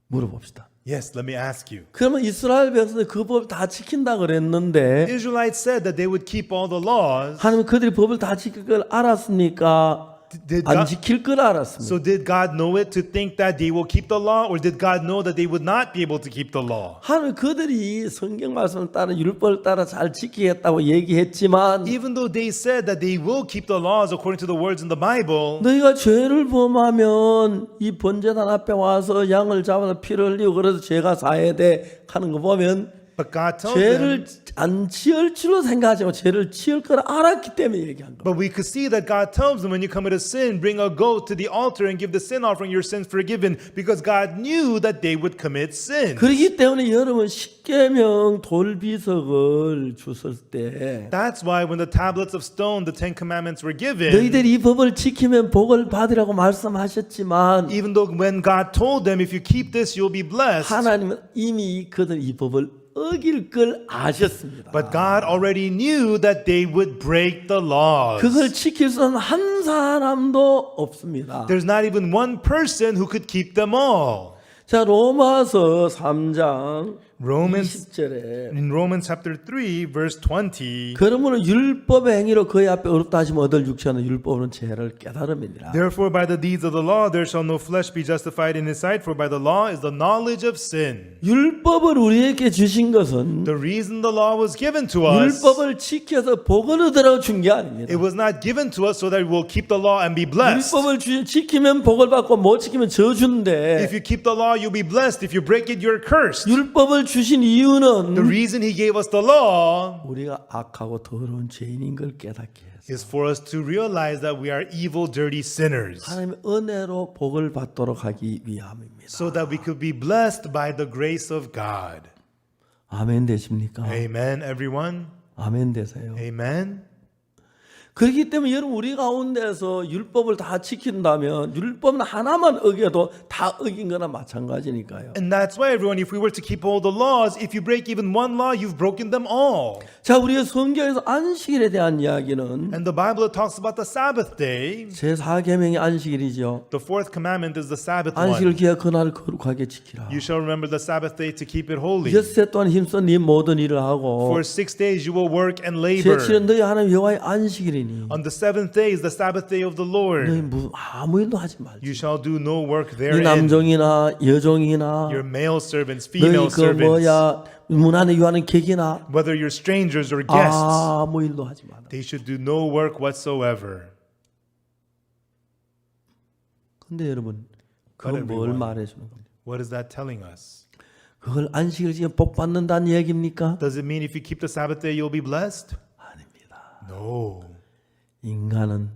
[SPEAKER 1] 물어봅시다.
[SPEAKER 2] Yes, let me ask you.
[SPEAKER 1] 그러면 이스라엘 백성들 그 법을 다 지킨다 그랬는데
[SPEAKER 2] Israelites said that they would keep all the laws.
[SPEAKER 1] 하나님 그들이 법을 다 지킬 걸 알았습니까?
[SPEAKER 2] Did
[SPEAKER 1] 안
[SPEAKER 2] God,
[SPEAKER 1] 지킬 걸 알았습니다.
[SPEAKER 2] so did God know it to think that they will keep the law, or did God know that they would not be able to keep the law?
[SPEAKER 1] 하나님 그들이 성경 말씀을 따라 율법을 따라 잘 지키겠다고 얘기했지만
[SPEAKER 2] Even though they said that they will keep the laws according to the words in the Bible,
[SPEAKER 1] 너희가 죄를 범하면 이 번제단 앞에 와서 양을 잡아서 피를 흘리고 그래서 죄가 사해돼 하는 거 보면
[SPEAKER 2] but God told them,
[SPEAKER 1] 죄를 안 지을 줄로 생각하지 않고 죄를 지을 걸 알았기 때문에 얘기한 거예요.
[SPEAKER 2] but we could see that God tells them when you commit a sin, bring a goat to the altar and give the sin offering, your sins forgiven, because God knew that they would commit sin.
[SPEAKER 1] 그렇기 때문에 여러분 십계명 돌비석을 줬을 때
[SPEAKER 2] That's why when the tablets of stone, the Ten Commandments were given,
[SPEAKER 1] 너희들이 이 법을 지키면 복을 받으라고 말씀하셨지만
[SPEAKER 2] even though when God told them, if you keep this, you'll be blessed,
[SPEAKER 1] 하나님은 이미 그들 이 법을 어길 걸 아셨습니다.
[SPEAKER 2] but God already knew that they would break the laws.
[SPEAKER 1] 그걸 지킬 수 있는 한 사람도 없습니다.
[SPEAKER 2] There's not even one person who could keep them all.
[SPEAKER 1] 자, 로마서 3장
[SPEAKER 2] Romans
[SPEAKER 1] 20절에
[SPEAKER 2] In Romans chapter 3, verse 20,
[SPEAKER 1] 그러므로 율법의 행위로 그의 앞에 어렵다 하시면 얻을 육체는 율법은 죄를 깨달음이니라.
[SPEAKER 2] therefore by the deeds of the law there shall no flesh be justified in his sight, for by the law is the knowledge of sin.
[SPEAKER 1] 율법을 우리에게 주신 것은
[SPEAKER 2] The reason the law was given to us,
[SPEAKER 1] 율법을 지켜서 복을 얻으라고 준 게 아닙니다.
[SPEAKER 2] it was not given to us so that we'll keep the law and be blessed.
[SPEAKER 1] 율법을 지키면 복을 받고 못 지키면 저주인데
[SPEAKER 2] If you keep the law, you'll be blessed. If you break it, you're cursed.
[SPEAKER 1] 율법을 주신 이유는
[SPEAKER 2] The reason he gave us the law
[SPEAKER 1] 우리가 악하고 더러운 죄인인 걸 깨닫게 해서
[SPEAKER 2] is for us to realize that we are evil, dirty sinners,
[SPEAKER 1] 하나님의 은혜로 복을 받도록 하기 위함입니다.
[SPEAKER 2] so that we could be blessed by the grace of God.
[SPEAKER 1] 아멘 되십니까?
[SPEAKER 2] Amen, everyone.
[SPEAKER 1] 아멘 되세요.
[SPEAKER 2] Amen.
[SPEAKER 1] 그렇기 때문에 여러분 우리 가운데서 율법을 다 지킨다면 율법 하나만 어겨도 다 어긴 거나 마찬가지니까요.
[SPEAKER 2] And that's why, everyone, if we were to keep all the laws, if you break even one law, you've broken them all.
[SPEAKER 1] 자, 우리가 성경에서 안식일에 대한 이야기는
[SPEAKER 2] And the Bible talks about the Sabbath day.
[SPEAKER 1] 제4계명의 안식일이죠.
[SPEAKER 2] The fourth commandment is the Sabbath
[SPEAKER 1] 안식일
[SPEAKER 2] one.
[SPEAKER 1] 기하 그날을 거룩하게 지키라.
[SPEAKER 2] You shall remember the Sabbath day to keep it holy.
[SPEAKER 1] 엿새 동안 힘써 네 모든 일을 하고
[SPEAKER 2] For 6 days you will work and labor.
[SPEAKER 1] 제7은 너희 하나님 여호와의 안식일이니
[SPEAKER 2] On the seventh day is the Sabbath day of the Lord.
[SPEAKER 1] 너희 아무 일도 하지 말지.
[SPEAKER 2] You shall do no work
[SPEAKER 1] 네
[SPEAKER 2] therein.
[SPEAKER 1] 남종이나 여종이나
[SPEAKER 2] Your male servants,
[SPEAKER 1] 너희
[SPEAKER 2] female
[SPEAKER 1] 그
[SPEAKER 2] servants,
[SPEAKER 1] 뭐야 문 안에 유하는 객이나
[SPEAKER 2] whether you're strangers or guests,
[SPEAKER 1] 아무 일도 하지 마라.
[SPEAKER 2] they should do no work whatsoever.
[SPEAKER 1] 근데 여러분 그건
[SPEAKER 2] But
[SPEAKER 1] 뭘
[SPEAKER 2] everyone-
[SPEAKER 1] 말해주는 겁니까?
[SPEAKER 2] What is that telling us?
[SPEAKER 1] 그걸 안식일 지금 복 받는다는 얘기입니까?
[SPEAKER 2] Does it mean if you keep the Sabbath day you'll be blessed?
[SPEAKER 1] 아닙니다.
[SPEAKER 2] No.
[SPEAKER 1] 인간은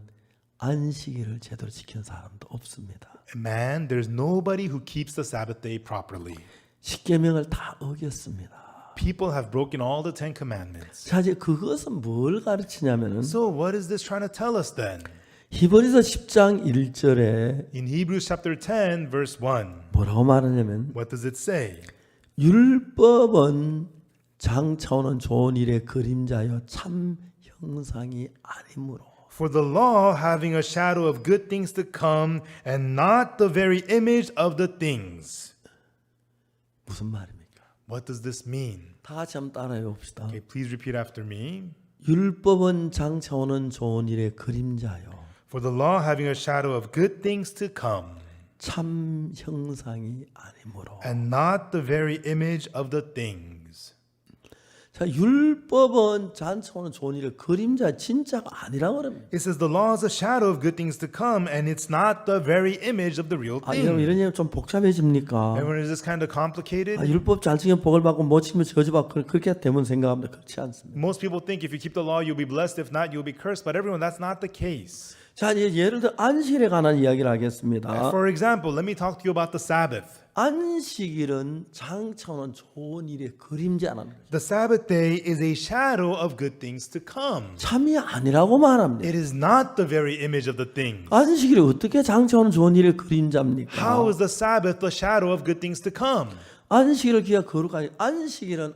[SPEAKER 1] 안식일을 제대로 지키는 사람도 없습니다.
[SPEAKER 2] Man, there's nobody who keeps the Sabbath day properly.
[SPEAKER 1] 십계명을 다 어겼습니다.
[SPEAKER 2] People have broken all the 10 commandments.
[SPEAKER 1] 자, 이제 그것은 뭘 가르치냐면은
[SPEAKER 2] So what is this trying to tell us then?
[SPEAKER 1] 히브리서 10장 1절에
[SPEAKER 2] In Hebrews chapter 10 verse 1,
[SPEAKER 1] 뭐라고 말하냐면
[SPEAKER 2] what does it say?
[SPEAKER 1] 율법은 장차오는 좋은 일의 그림자여 참 형상이 아니므로.
[SPEAKER 2] For the law having a shadow of good things to come and not the very image of the things.
[SPEAKER 1] 무슨 말입니까?
[SPEAKER 2] What does this mean?
[SPEAKER 1] 다 같이 한번 따라해 봅시다.
[SPEAKER 2] Okay, please repeat after me.
[SPEAKER 1] 율법은 장차오는 좋은 일의 그림자요
[SPEAKER 2] For the law having a shadow of good things to come
[SPEAKER 1] 참 형상이 아니므로.
[SPEAKER 2] and not the very image of the things.
[SPEAKER 1] 자, 율법은 장차오는 좋은 일의 그림자 진짜가 아니라고 그럽니다.
[SPEAKER 2] It says the law is a shadow of good things to come and it's not the very image of the real
[SPEAKER 1] 아, 여러분
[SPEAKER 2] thing.
[SPEAKER 1] 이런 얘기 좀 복잡해집니까?
[SPEAKER 2] Everyone, is this kind of complicated?
[SPEAKER 1] 아, 율법 잘 지키면 복을 받고 못 지키면 저주받고 그렇게 되면 생각합니다. 그렇지 않습니다.
[SPEAKER 2] Most people think if you keep the law you'll be blessed, if not you'll be cursed. But everyone, that's not the case.
[SPEAKER 1] 자, 이제 예를 들어 안식일에 관한 이야기를 하겠습니다.
[SPEAKER 2] For example, let me talk to you about the Sabbath.
[SPEAKER 1] 안식일은 장차오는 좋은 일의 그림자라는 거죠.
[SPEAKER 2] The Sabbath day is a shadow of good things to come.
[SPEAKER 1] 참이 아니라고 말합니다.
[SPEAKER 2] It is not the very image of the things.
[SPEAKER 1] 안식일이 어떻게 장차오는 좋은 일의 그림자입니까?
[SPEAKER 2] How is the Sabbath the shadow of good things to come?
[SPEAKER 1] 안식일을 기가 거룩하게. 안식일은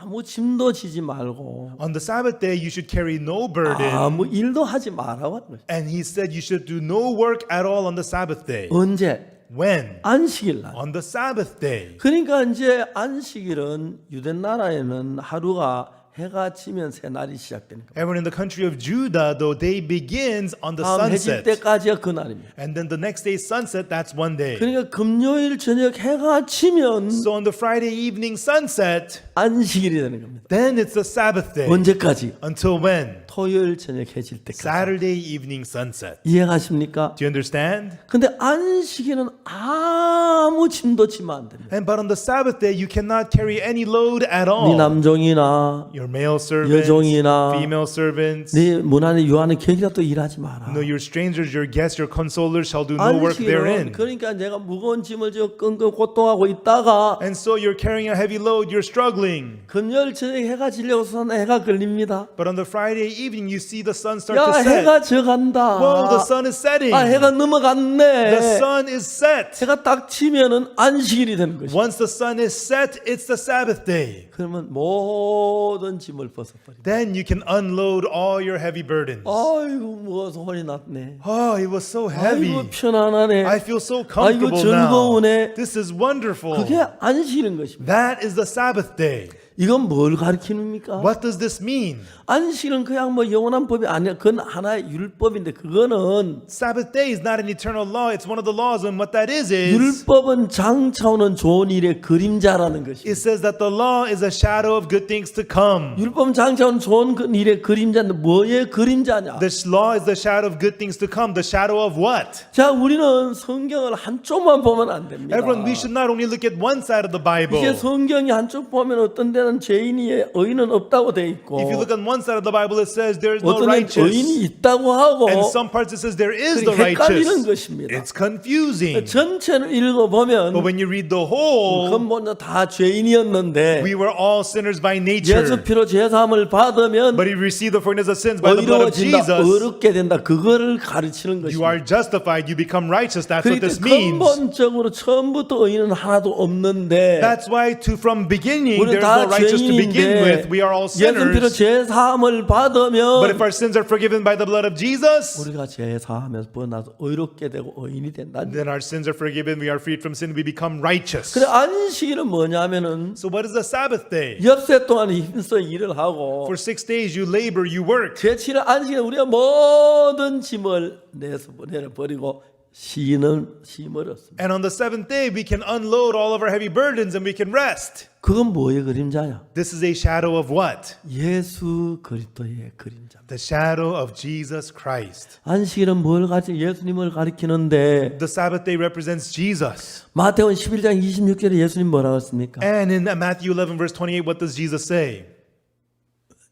[SPEAKER 1] 아무 짐도 지지 말고
[SPEAKER 2] On the Sabbath day, you should carry no burden.
[SPEAKER 1] 아무 일도 하지 말라고 하는 거죠.
[SPEAKER 2] And he said you should do no work at all on the Sabbath day.
[SPEAKER 1] 언제?
[SPEAKER 2] When?
[SPEAKER 1] 안식일 날.
[SPEAKER 2] On the Sabbath day.
[SPEAKER 1] 그러니까 이제 안식일은 유대 나라에는 하루가 해가 지면 새 날이 시작되는 거예요.
[SPEAKER 2] Everyone, in the country of Judah, the day begins on the
[SPEAKER 1] 다음 해질
[SPEAKER 2] sunset.
[SPEAKER 1] 때까지가 그 날입니다.
[SPEAKER 2] And then the next day sunset, that's one day.
[SPEAKER 1] 그러니까 금요일 저녁 해가 지면
[SPEAKER 2] So on the Friday evening sunset,
[SPEAKER 1] 안식일이 되는 겁니다.
[SPEAKER 2] then it's the Sabbath day.
[SPEAKER 1] 언제까지?
[SPEAKER 2] Until when?
[SPEAKER 1] 토요일 저녁 해질 때까지.
[SPEAKER 2] Saturday evening sunset.
[SPEAKER 1] 이해가십니까?
[SPEAKER 2] Do you understand?
[SPEAKER 1] 근데 안식일은 아무 짐도 지면 안 됩니다.
[SPEAKER 2] And but on the Sabbath day, you cannot carry any load at
[SPEAKER 1] 네
[SPEAKER 2] all.
[SPEAKER 1] 남종이나
[SPEAKER 2] Your male servants,
[SPEAKER 1] 여종이나
[SPEAKER 2] female servants,
[SPEAKER 1] 네 문 안에 유하는 객이라도 일하지 마라.
[SPEAKER 2] no, your strangers, your guests, your consolers shall do no work
[SPEAKER 1] 안식일은
[SPEAKER 2] therein.
[SPEAKER 1] 그러니까 내가 무거운 짐을 지어 끙끙 고통하고 있다가
[SPEAKER 2] And so you're carrying a heavy load, you're struggling.
[SPEAKER 1] 금요일 저녁 해가 지려고서 해가 걸립니다.
[SPEAKER 2] But on the Friday evening, you see the sun start
[SPEAKER 1] 야
[SPEAKER 2] to set.
[SPEAKER 1] 해가 져간다.
[SPEAKER 2] Whoa, the sun is setting.
[SPEAKER 1] 아 해가 넘어갔네.
[SPEAKER 2] The sun is set.
[SPEAKER 1] 해가 딱 치면은 안식일이 되는 것이.
[SPEAKER 2] Once the sun is set, it's the Sabbath day.
[SPEAKER 1] 그러면 모든 짐을 벗어버립니다.
[SPEAKER 2] Then you can unload all your heavy burdens.
[SPEAKER 1] 아이고 뭐 소리 났네.
[SPEAKER 2] Oh, it was so heavy.
[SPEAKER 1] 아이고 편안하네.
[SPEAKER 2] I feel so
[SPEAKER 1] 아이고
[SPEAKER 2] comfortable now.
[SPEAKER 1] 즐거우네.
[SPEAKER 2] This is wonderful.
[SPEAKER 1] 그게 안식일인 것입니다.
[SPEAKER 2] That is the Sabbath day.
[SPEAKER 1] 이건 뭘 가르치는입니까?
[SPEAKER 2] What does this mean?
[SPEAKER 1] 안식일은 그냥 뭐 영원한 법이 아니야. 그건 하나의 율법인데 그거는
[SPEAKER 2] Sabbath day is not an eternal law. It's one of the laws. And what that is
[SPEAKER 1] 율법은 장차오는 좋은 일의 그림자라는 것이.
[SPEAKER 2] it says that the law is a shadow of good things to come.
[SPEAKER 1] 율법은 장차오는 좋은 일의 그림자인데 뭐의 그림자냐?
[SPEAKER 2] This law is the shadow of good things to come. The shadow of what?
[SPEAKER 1] 자, 우리는 성경을 한쪽만 보면 안 됩니다.
[SPEAKER 2] Everyone, we should not only look at one side of the Bible.
[SPEAKER 1] 이제 성경이 한쪽 보면 어떤 데는 한편에는 죄인이 의인은 없다고 돼 있고
[SPEAKER 2] If you look on one side of the Bible, it says there is no
[SPEAKER 1] 어떤 의인이
[SPEAKER 2] righteous.
[SPEAKER 1] 있다고 하고
[SPEAKER 2] And some parts it says there is the
[SPEAKER 1] 그게 헷갈리는
[SPEAKER 2] righteous.
[SPEAKER 1] 것입니다.
[SPEAKER 2] It's confusing.
[SPEAKER 1] 전체를 읽어보면
[SPEAKER 2] But when you read the whole,
[SPEAKER 1] 근본은 다 죄인이었는데
[SPEAKER 2] we were all sinners by nature.
[SPEAKER 1] 예수 피로 죄사함을 받으면
[SPEAKER 2] But if you receive the forgiveness of sins by the blood of
[SPEAKER 1] 의로워진다,
[SPEAKER 2] Jesus,
[SPEAKER 1] 의롭게 된다. 그거를 가르치는
[SPEAKER 2] you are
[SPEAKER 1] 것입니다.
[SPEAKER 2] justified, you become righteous. That's what
[SPEAKER 1] 그러니까
[SPEAKER 2] this means.
[SPEAKER 1] 근본적으로 처음부터 의인은 하나도 없는데
[SPEAKER 2] That's why from beginning
[SPEAKER 1] 우리는
[SPEAKER 2] there's no
[SPEAKER 1] 다
[SPEAKER 2] righteous to begin with.
[SPEAKER 1] 죄인인데
[SPEAKER 2] We are all
[SPEAKER 1] 예수 피로
[SPEAKER 2] sinners.
[SPEAKER 1] 죄사함을 받으면
[SPEAKER 2] But if our sins are forgiven by the blood of Jesus,
[SPEAKER 1] 우리가 죄사하면서 번나서 의롭게 되고 의인이 된다.
[SPEAKER 2] then our sins are forgiven. We are freed from sin. We become righteous.
[SPEAKER 1] 그래 안식일은 뭐냐면은
[SPEAKER 2] So what is the Sabbath day?
[SPEAKER 1] 엿새 동안 힘써 일을 하고
[SPEAKER 2] For 6 days you labor, you work.
[SPEAKER 1] 제7일 안식일은 우리가 모든 짐을 내려버리고 쉼을 얻습니다.
[SPEAKER 2] And on the 7th day we can unload all of our heavy burdens and we can rest.
[SPEAKER 1] 그건 뭐의 그림자야?
[SPEAKER 2] This is a shadow of what?
[SPEAKER 1] 예수 그리스도의 그림자.
[SPEAKER 2] The shadow of Jesus Christ.
[SPEAKER 1] 안식일은 뭘 가르치? 예수님을 가리키는데
[SPEAKER 2] The Sabbath day represents Jesus.
[SPEAKER 1] 마태복음 11장 26절에 예수님 뭐라고 했습니까?
[SPEAKER 2] And in Matthew 11 verse 28, what does Jesus say?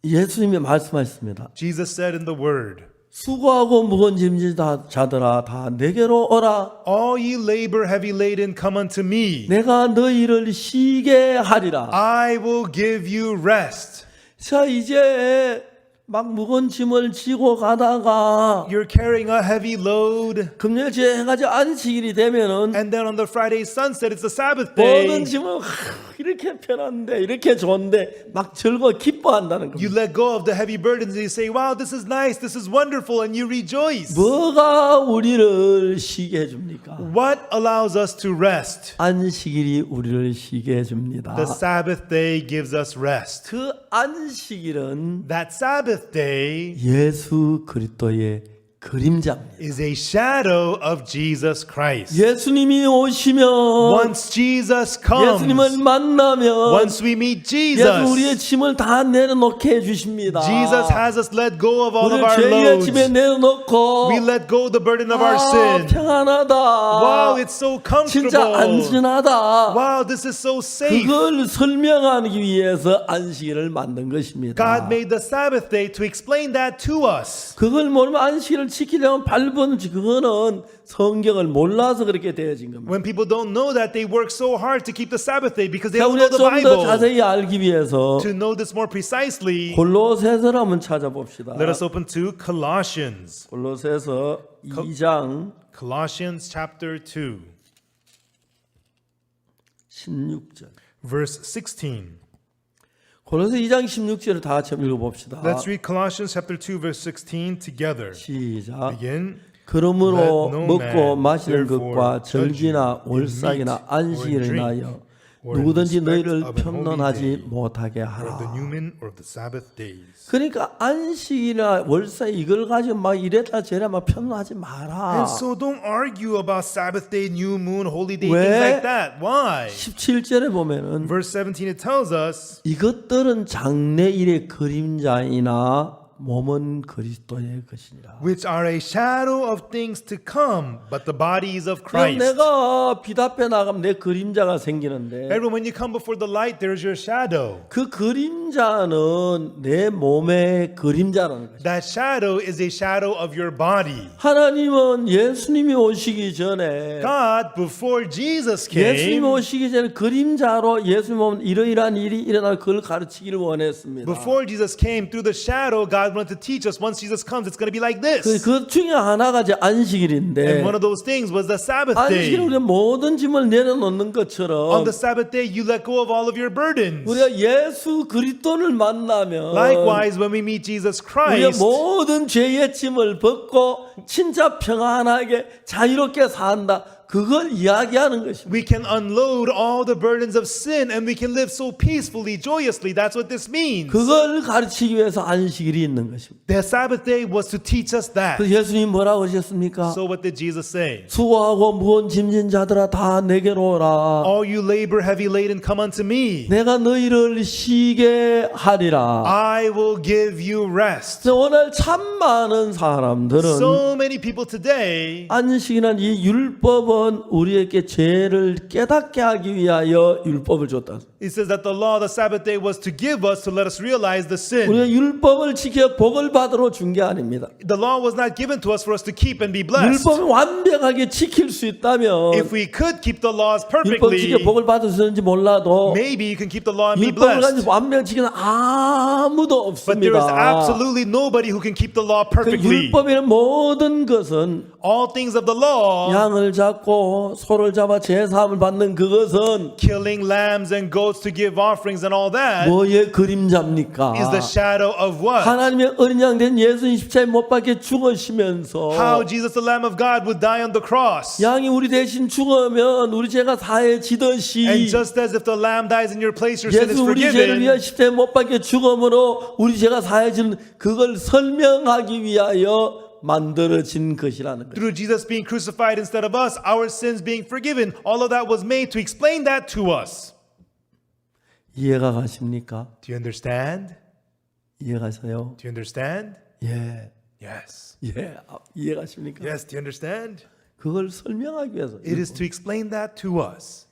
[SPEAKER 1] 예수님이 말씀하셨습니다.
[SPEAKER 2] Jesus said in the word,
[SPEAKER 1] 수고하고 무거운 짐진 자들아 다 내게로 오라.
[SPEAKER 2] all ye labor heavy laden, come unto me.
[SPEAKER 1] 내가 너희를 쉬게 하리라.
[SPEAKER 2] I will give you rest.
[SPEAKER 1] 자 이제 막 무거운 짐을 지고 가다가
[SPEAKER 2] You're carrying a heavy load.
[SPEAKER 1] 금요일째 해가지고 안식일이 되면은
[SPEAKER 2] And then on the Friday sunset, it's the Sabbath
[SPEAKER 1] 모든
[SPEAKER 2] day.
[SPEAKER 1] 짐은 이렇게 편한데 이렇게 좋은데 막 즐거워 기뻐한다는
[SPEAKER 2] You
[SPEAKER 1] 겁니다.
[SPEAKER 2] let go of the heavy burdens and you say, wow, this is nice, this is wonderful, and you rejoice.
[SPEAKER 1] 뭐가 우리를 쉬게 해줍니까?
[SPEAKER 2] What allows us to rest?
[SPEAKER 1] 안식일이 우리를 쉬게 해줍니다.
[SPEAKER 2] The Sabbath day gives us rest.
[SPEAKER 1] 그 안식일은
[SPEAKER 2] That Sabbath day
[SPEAKER 1] 예수 그리스도의 그림자입니다.
[SPEAKER 2] is a shadow of Jesus Christ.
[SPEAKER 1] 예수님이 오시면
[SPEAKER 2] Once Jesus comes,
[SPEAKER 1] 예수님을 만나면
[SPEAKER 2] once we meet
[SPEAKER 1] 예수
[SPEAKER 2] Jesus,
[SPEAKER 1] 우리의 짐을 다 내려놓게 해주십니다.
[SPEAKER 2] Jesus has us let go of all of
[SPEAKER 1] 우리를
[SPEAKER 2] our
[SPEAKER 1] 죄의
[SPEAKER 2] loads.
[SPEAKER 1] 짐에 내려놓고
[SPEAKER 2] We let go the burden of our sin.
[SPEAKER 1] 평안하다.
[SPEAKER 2] Wow, it's so
[SPEAKER 1] 진짜
[SPEAKER 2] comfortable.
[SPEAKER 1] 안전하다.
[SPEAKER 2] Wow, this is so safe.
[SPEAKER 1] 그걸 설명하기 위해서 안식일을 만든 것입니다.
[SPEAKER 2] God made the Sabbath day to explain that to us.
[SPEAKER 1] 그걸 모르면 안식일을 지키려면 발버둥치 그거는 성경을 몰라서 그렇게 되어진 겁니다.
[SPEAKER 2] When people don't know that, they work so hard to keep the Sabbath day because they
[SPEAKER 1] 자,
[SPEAKER 2] don't know
[SPEAKER 1] 우리가
[SPEAKER 2] the
[SPEAKER 1] 좀 더
[SPEAKER 2] Bible.
[SPEAKER 1] 자세히 알기 위해서
[SPEAKER 2] To know this more precisely,
[SPEAKER 1] 골로새서를 한번 찾아봅시다.
[SPEAKER 2] let us open to Colossians.
[SPEAKER 1] 골로새서 2장
[SPEAKER 2] Colossians chapter 2,
[SPEAKER 1] 16절.
[SPEAKER 2] verse 16.
[SPEAKER 1] 골로새 2장 16절을 다 같이 한번 읽어봅시다.
[SPEAKER 2] Let's read Colossians chapter 2, verse 16 together.
[SPEAKER 1] 시작.
[SPEAKER 2] Begin.
[SPEAKER 1] 그러므로
[SPEAKER 2] Let no
[SPEAKER 1] 먹고
[SPEAKER 2] man
[SPEAKER 1] 마시는
[SPEAKER 2] therefore
[SPEAKER 1] 것과
[SPEAKER 2] judge you
[SPEAKER 1] 절기나
[SPEAKER 2] in
[SPEAKER 1] 월삭이나
[SPEAKER 2] meat or in
[SPEAKER 1] 안식일을
[SPEAKER 2] drink,
[SPEAKER 1] 인하여
[SPEAKER 2] or in
[SPEAKER 1] 누구든지
[SPEAKER 2] respect
[SPEAKER 1] 너희를
[SPEAKER 2] of an holy
[SPEAKER 1] 편론하지
[SPEAKER 2] day,
[SPEAKER 1] 못하게
[SPEAKER 2] or of the
[SPEAKER 1] 하라.
[SPEAKER 2] new moon, or of the Sabbath days.
[SPEAKER 1] 그러니까 안식이나 월삭 이걸 가지고 막 이랬다 저랬다 막 편론하지 마라.
[SPEAKER 2] And so don't argue about Sabbath day, new moon, holy day,
[SPEAKER 1] 왜?
[SPEAKER 2] things like that. Why?
[SPEAKER 1] 17절에 보면은
[SPEAKER 2] Verse 17 it tells us,
[SPEAKER 1] 이것들은 장래일의 그림자이나 몸은 그리스도의 것이니라.
[SPEAKER 2] which are a shadow of things to come, but the bodies of
[SPEAKER 1] 그럼
[SPEAKER 2] Christ.
[SPEAKER 1] 내가 빛 앞에 나가면 내 그림자가 생기는데
[SPEAKER 2] Everyone, when you come before the light, there's your shadow.
[SPEAKER 1] 그 그림자는 내 몸의 그림자라는 거죠.
[SPEAKER 2] That shadow is a shadow of your body.
[SPEAKER 1] 하나님은 예수님이 오시기 전에
[SPEAKER 2] God, before Jesus
[SPEAKER 1] 예수님이
[SPEAKER 2] came,
[SPEAKER 1] 오시기 전에 그림자로 예수님 오면 이러이러한 일이 일어날 그걸 가르치기를 원했습니다.
[SPEAKER 2] before Jesus came, through the shadow, God wanted to teach us once Jesus comes, it's going to be like this.
[SPEAKER 1] 그 중에 하나가 이제
[SPEAKER 2] And
[SPEAKER 1] 안식일인데
[SPEAKER 2] one of those things was the Sabbath
[SPEAKER 1] 안식일
[SPEAKER 2] day.
[SPEAKER 1] 우리가 모든 짐을 내려놓는
[SPEAKER 2] On
[SPEAKER 1] 것처럼
[SPEAKER 2] the Sabbath day, you let go of all of your burdens.
[SPEAKER 1] 우리가 예수 그리스도를 만나면
[SPEAKER 2] Likewise, when we meet Jesus
[SPEAKER 1] 우리가
[SPEAKER 2] Christ,
[SPEAKER 1] 모든 죄의 짐을 벗고 진짜 평안하게 자유롭게 산다. 그걸 이야기하는 것입니다.
[SPEAKER 2] we can unload all the burdens of sin and we can live so peacefully, joyously. That's what this means.
[SPEAKER 1] 그걸 가르치기 위해서 안식일이 있는 것입니다.
[SPEAKER 2] The Sabbath day was to teach us that.
[SPEAKER 1] 그래서 예수님 뭐라고 하셨습니까?
[SPEAKER 2] So what did Jesus say?
[SPEAKER 1] 수고하고 무거운 짐진 자들아 다 내게로 오라.
[SPEAKER 2] All you labor heavy laden, come unto me.
[SPEAKER 1] 내가 너희를 쉬게 하리라.
[SPEAKER 2] I will give you rest.
[SPEAKER 1] 오늘 참 많은 사람들은
[SPEAKER 2] So many people today,
[SPEAKER 1] 안식이란 이 율법을 율법은 우리에게 죄를 깨닫게 하기 위하여 율법을 줬다.
[SPEAKER 2] It says that the law of the Sabbath day was to give us, to let us realize the sin.
[SPEAKER 1] 우리가 율법을 지켜 복을 받으러 준 게 아닙니다.
[SPEAKER 2] The law was not given to us for us to keep and be blessed.
[SPEAKER 1] 율법을 완벽하게 지킬 수 있다면
[SPEAKER 2] If we could keep the laws
[SPEAKER 1] 율법 지켜
[SPEAKER 2] perfectly,
[SPEAKER 1] 복을 받을 수 있는지 몰라도
[SPEAKER 2] maybe you can keep the law and be
[SPEAKER 1] 율법을
[SPEAKER 2] blessed.
[SPEAKER 1] 가지고 완벽히 지키는 아무도
[SPEAKER 2] But there is
[SPEAKER 1] 없습니다.
[SPEAKER 2] absolutely nobody who can keep the law
[SPEAKER 1] 그
[SPEAKER 2] perfectly.
[SPEAKER 1] 율법의 모든 것은
[SPEAKER 2] All things of the law,
[SPEAKER 1] 양을 잡고 소를 잡아 제사함을 받는 그것은
[SPEAKER 2] killing lambs and goats to give offerings and all that,
[SPEAKER 1] 뭐의 그림자입니까?
[SPEAKER 2] is the shadow of what?
[SPEAKER 1] 하나님의 어린 양 된 예수님 십자가에 못 박혀 죽으시면서
[SPEAKER 2] How Jesus, the Lamb of God, would die on the cross.
[SPEAKER 1] 양이 우리 대신 죽으면 우리 죄가 사해지듯이
[SPEAKER 2] And just as if the lamb dies in your place, your sin is
[SPEAKER 1] 예수 우리 죄를 위하여
[SPEAKER 2] forgiven.
[SPEAKER 1] 십자가에 못 박혀 죽음으로 우리 죄가 사해지는 그걸 설명하기 위하여 만들어진 것이라는 거예요.
[SPEAKER 2] Through Jesus being crucified instead of us, our sins being forgiven, all of that was made to explain that to us.
[SPEAKER 1] 이해가 가십니까?
[SPEAKER 2] Do you understand?
[SPEAKER 1] 이해가세요?
[SPEAKER 2] Do you understand?
[SPEAKER 1] 예.
[SPEAKER 2] Yes.
[SPEAKER 1] 예. 이해가십니까?
[SPEAKER 2] Yes, do you understand?
[SPEAKER 1] 그걸 설명하기 위해서.
[SPEAKER 2] It is to explain that to us.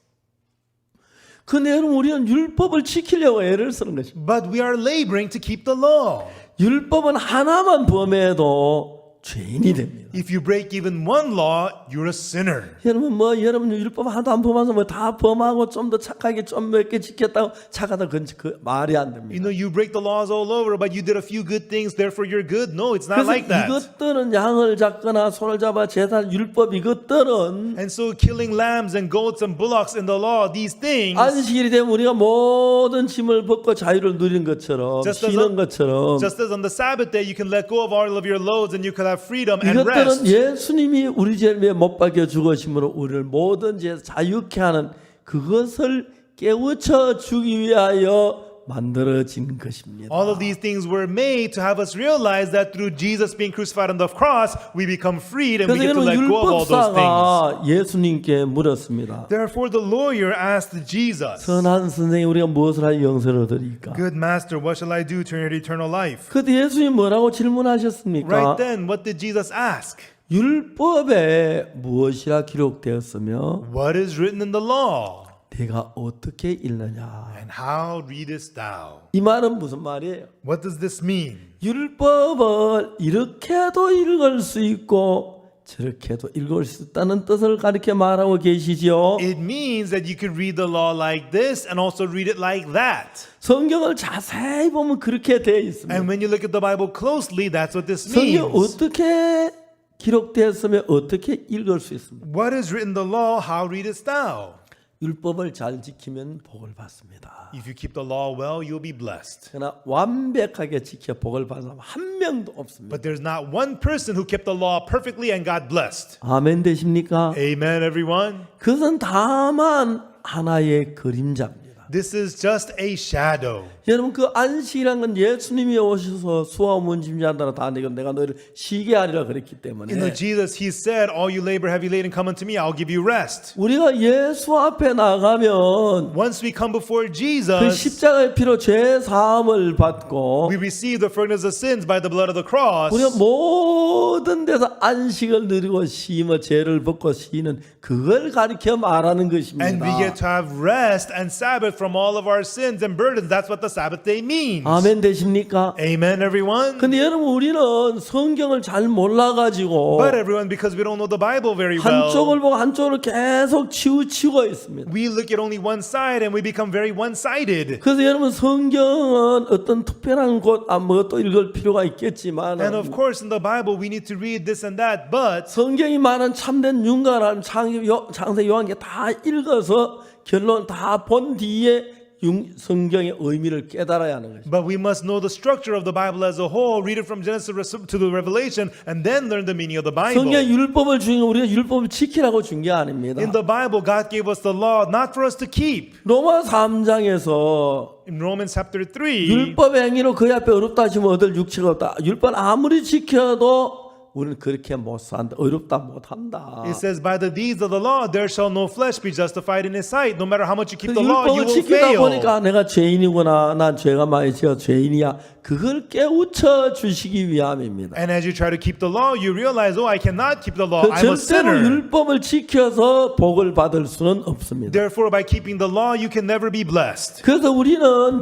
[SPEAKER 1] 그 내용 우리는 율법을 지키려고 애를 쓰는 것입니다.
[SPEAKER 2] But we are laboring to keep the law.
[SPEAKER 1] 율법은 하나만 범해도 죄인이 됩니다.
[SPEAKER 2] If you break even one law, you're a sinner.
[SPEAKER 1] 여러분 율법 하나도 안 범해서 다 범하고 좀 더 착하게 좀 몇 개 지켰다고 착하다 그 말이 안
[SPEAKER 2] You
[SPEAKER 1] 됩니다.
[SPEAKER 2] know, you break the laws all over, but you did a few good things, therefore you're good. No, it's not
[SPEAKER 1] 그래서
[SPEAKER 2] like that.
[SPEAKER 1] 이것들은 양을 잡거나 손을 잡아 제단 율법 이것들은
[SPEAKER 2] And so killing lambs and goats and bullocks in the law, these things,
[SPEAKER 1] 안식일이 되면 우리가 모든 짐을 벗고 자유를 누리는 것처럼
[SPEAKER 2] Just as
[SPEAKER 1] 쉬는 것처럼
[SPEAKER 2] just as on the Sabbath day you can let go of all of your loads and you can have freedom and
[SPEAKER 1] 이것들은
[SPEAKER 2] rest.
[SPEAKER 1] 예수님이 우리 죄를 위해 못 박혀 죽으심으로 우리를 모든 죄에서 자유케 하는 그것을 깨우쳐 주기 위하여 만들어진 것입니다.
[SPEAKER 2] All of these things were made to have us realize that through Jesus being crucified on the cross, we become freed and we
[SPEAKER 1] 그래서
[SPEAKER 2] get to let
[SPEAKER 1] 이는
[SPEAKER 2] go of all those things.
[SPEAKER 1] 율법사가 예수님께 물었습니다.
[SPEAKER 2] Therefore the lawyer asked Jesus,
[SPEAKER 1] 선한 선생님 우리가 무엇을 하여 영생을 얻으리까?
[SPEAKER 2] Good master, what shall I do to inherit eternal life?
[SPEAKER 1] 그때 예수님이 뭐라고 질문하셨습니까?
[SPEAKER 2] Right then, what did Jesus ask?
[SPEAKER 1] 율법에 무엇이라 기록되었으며
[SPEAKER 2] What is written in the law?
[SPEAKER 1] 내가 어떻게 읽느냐?
[SPEAKER 2] And how readest thou?
[SPEAKER 1] 이 말은 무슨 말이에요?
[SPEAKER 2] What does this mean?
[SPEAKER 1] 율법을 이렇게도 읽을 수 있고 저렇게도 읽을 수 있다는 뜻을 가르쳐 말하고 계시죠.
[SPEAKER 2] It means that you could read the law like this and also read it like that.
[SPEAKER 1] 성경을 자세히 보면 그렇게 되어 있습니다.
[SPEAKER 2] And when you look at the Bible closely, that's what this
[SPEAKER 1] 성경
[SPEAKER 2] means.
[SPEAKER 1] 어떻게 기록되었으면 어떻게 읽을 수 있습니다.
[SPEAKER 2] What is written in the law, how readest thou?
[SPEAKER 1] 율법을 잘 지키면 복을 받습니다.
[SPEAKER 2] If you keep the law well, you'll be blessed.
[SPEAKER 1] 그러나 완벽하게 지켜 복을 받는 사람 한 명도 없습니다.
[SPEAKER 2] But there's not one person who kept the law perfectly and got blessed.
[SPEAKER 1] 아멘 되십니까?
[SPEAKER 2] Amen, everyone?
[SPEAKER 1] 그것은 다만 하나의 그림자입니다.
[SPEAKER 2] This is just a shadow.
[SPEAKER 1] 여러분 그 안식이란 건 예수님이 오셔서 수와 문짐자들아 다 내가 너희를 쉬게 하리라 그랬기 때문에
[SPEAKER 2] You know, Jesus, he said, all you labor heavy laden, come unto me, I'll give you rest.
[SPEAKER 1] 우리가 예수 앞에 나가면
[SPEAKER 2] Once we come before
[SPEAKER 1] 그
[SPEAKER 2] Jesus,
[SPEAKER 1] 십자가의 피로 죄 사함을 받고
[SPEAKER 2] we receive the forgiveness of sins by the blood of the cross.
[SPEAKER 1] 우리가 모든 데서 안식을 누리고 쉬며 죄를 벗고 쉬는 그걸 가리켜 말하는 것입니다.
[SPEAKER 2] And we get to have rest and Sabbath from all of our sins and burdens. That's what the Sabbath day means.
[SPEAKER 1] 아멘 되십니까?
[SPEAKER 2] Amen, everyone?
[SPEAKER 1] 근데 여러분 우리는 성경을 잘 몰라가지고
[SPEAKER 2] But everyone, because we don't know the Bible very
[SPEAKER 1] 한쪽을
[SPEAKER 2] well,
[SPEAKER 1] 보고 한쪽으로 계속 치우치고 있습니다.
[SPEAKER 2] we look at only one side and we become very one-sided.
[SPEAKER 1] 그래서 여러분 성경은 어떤 특별한 곳 아무것도 읽을 필요가 있겠지만
[SPEAKER 2] And of course, in the Bible, we need to read this and that, but
[SPEAKER 1] 성경이 말한 참된 윤가라는 창세 요한계 다 읽어서 결론 다 본 뒤에 성경의 의미를 깨달아야 하는 것입니다.
[SPEAKER 2] we must know the structure of the Bible as a whole, read it from Genesis to the Revelation, and then learn the meaning of the Bible.
[SPEAKER 1] 성경의 율법을 주인 우리가 율법을 지키라고 준 게 아닙니다.
[SPEAKER 2] In the Bible, God gave us the law not for us to keep.
[SPEAKER 1] 로마 3장에서
[SPEAKER 2] In Romans chapter 3,
[SPEAKER 1] 율법의 행위로 그의 앞에 어렵다 하시면 얻을 육체가 없다. 율법 아무리 지켜도 우리는 그렇게 못 산다. 의롭다 못한다.
[SPEAKER 2] It says, by the deeds of the law, there shall no flesh be justified in his sight. No matter how much you keep
[SPEAKER 1] 그
[SPEAKER 2] the law, you
[SPEAKER 1] 율법을
[SPEAKER 2] will
[SPEAKER 1] 지키다
[SPEAKER 2] fail.
[SPEAKER 1] 보니까 내가 죄인이구나. 난 죄가 많이 지어 죄인이야. 그걸 깨우쳐 주시기 위함입니다.
[SPEAKER 2] And as you try to keep the law, you realize, oh, I cannot keep the law.
[SPEAKER 1] 그
[SPEAKER 2] I'm a
[SPEAKER 1] 절대로
[SPEAKER 2] sinner.
[SPEAKER 1] 율법을 지켜서 복을 받을 수는 없습니다.
[SPEAKER 2] Therefore, by keeping the law, you can never be blessed.
[SPEAKER 1] 그래서 우리는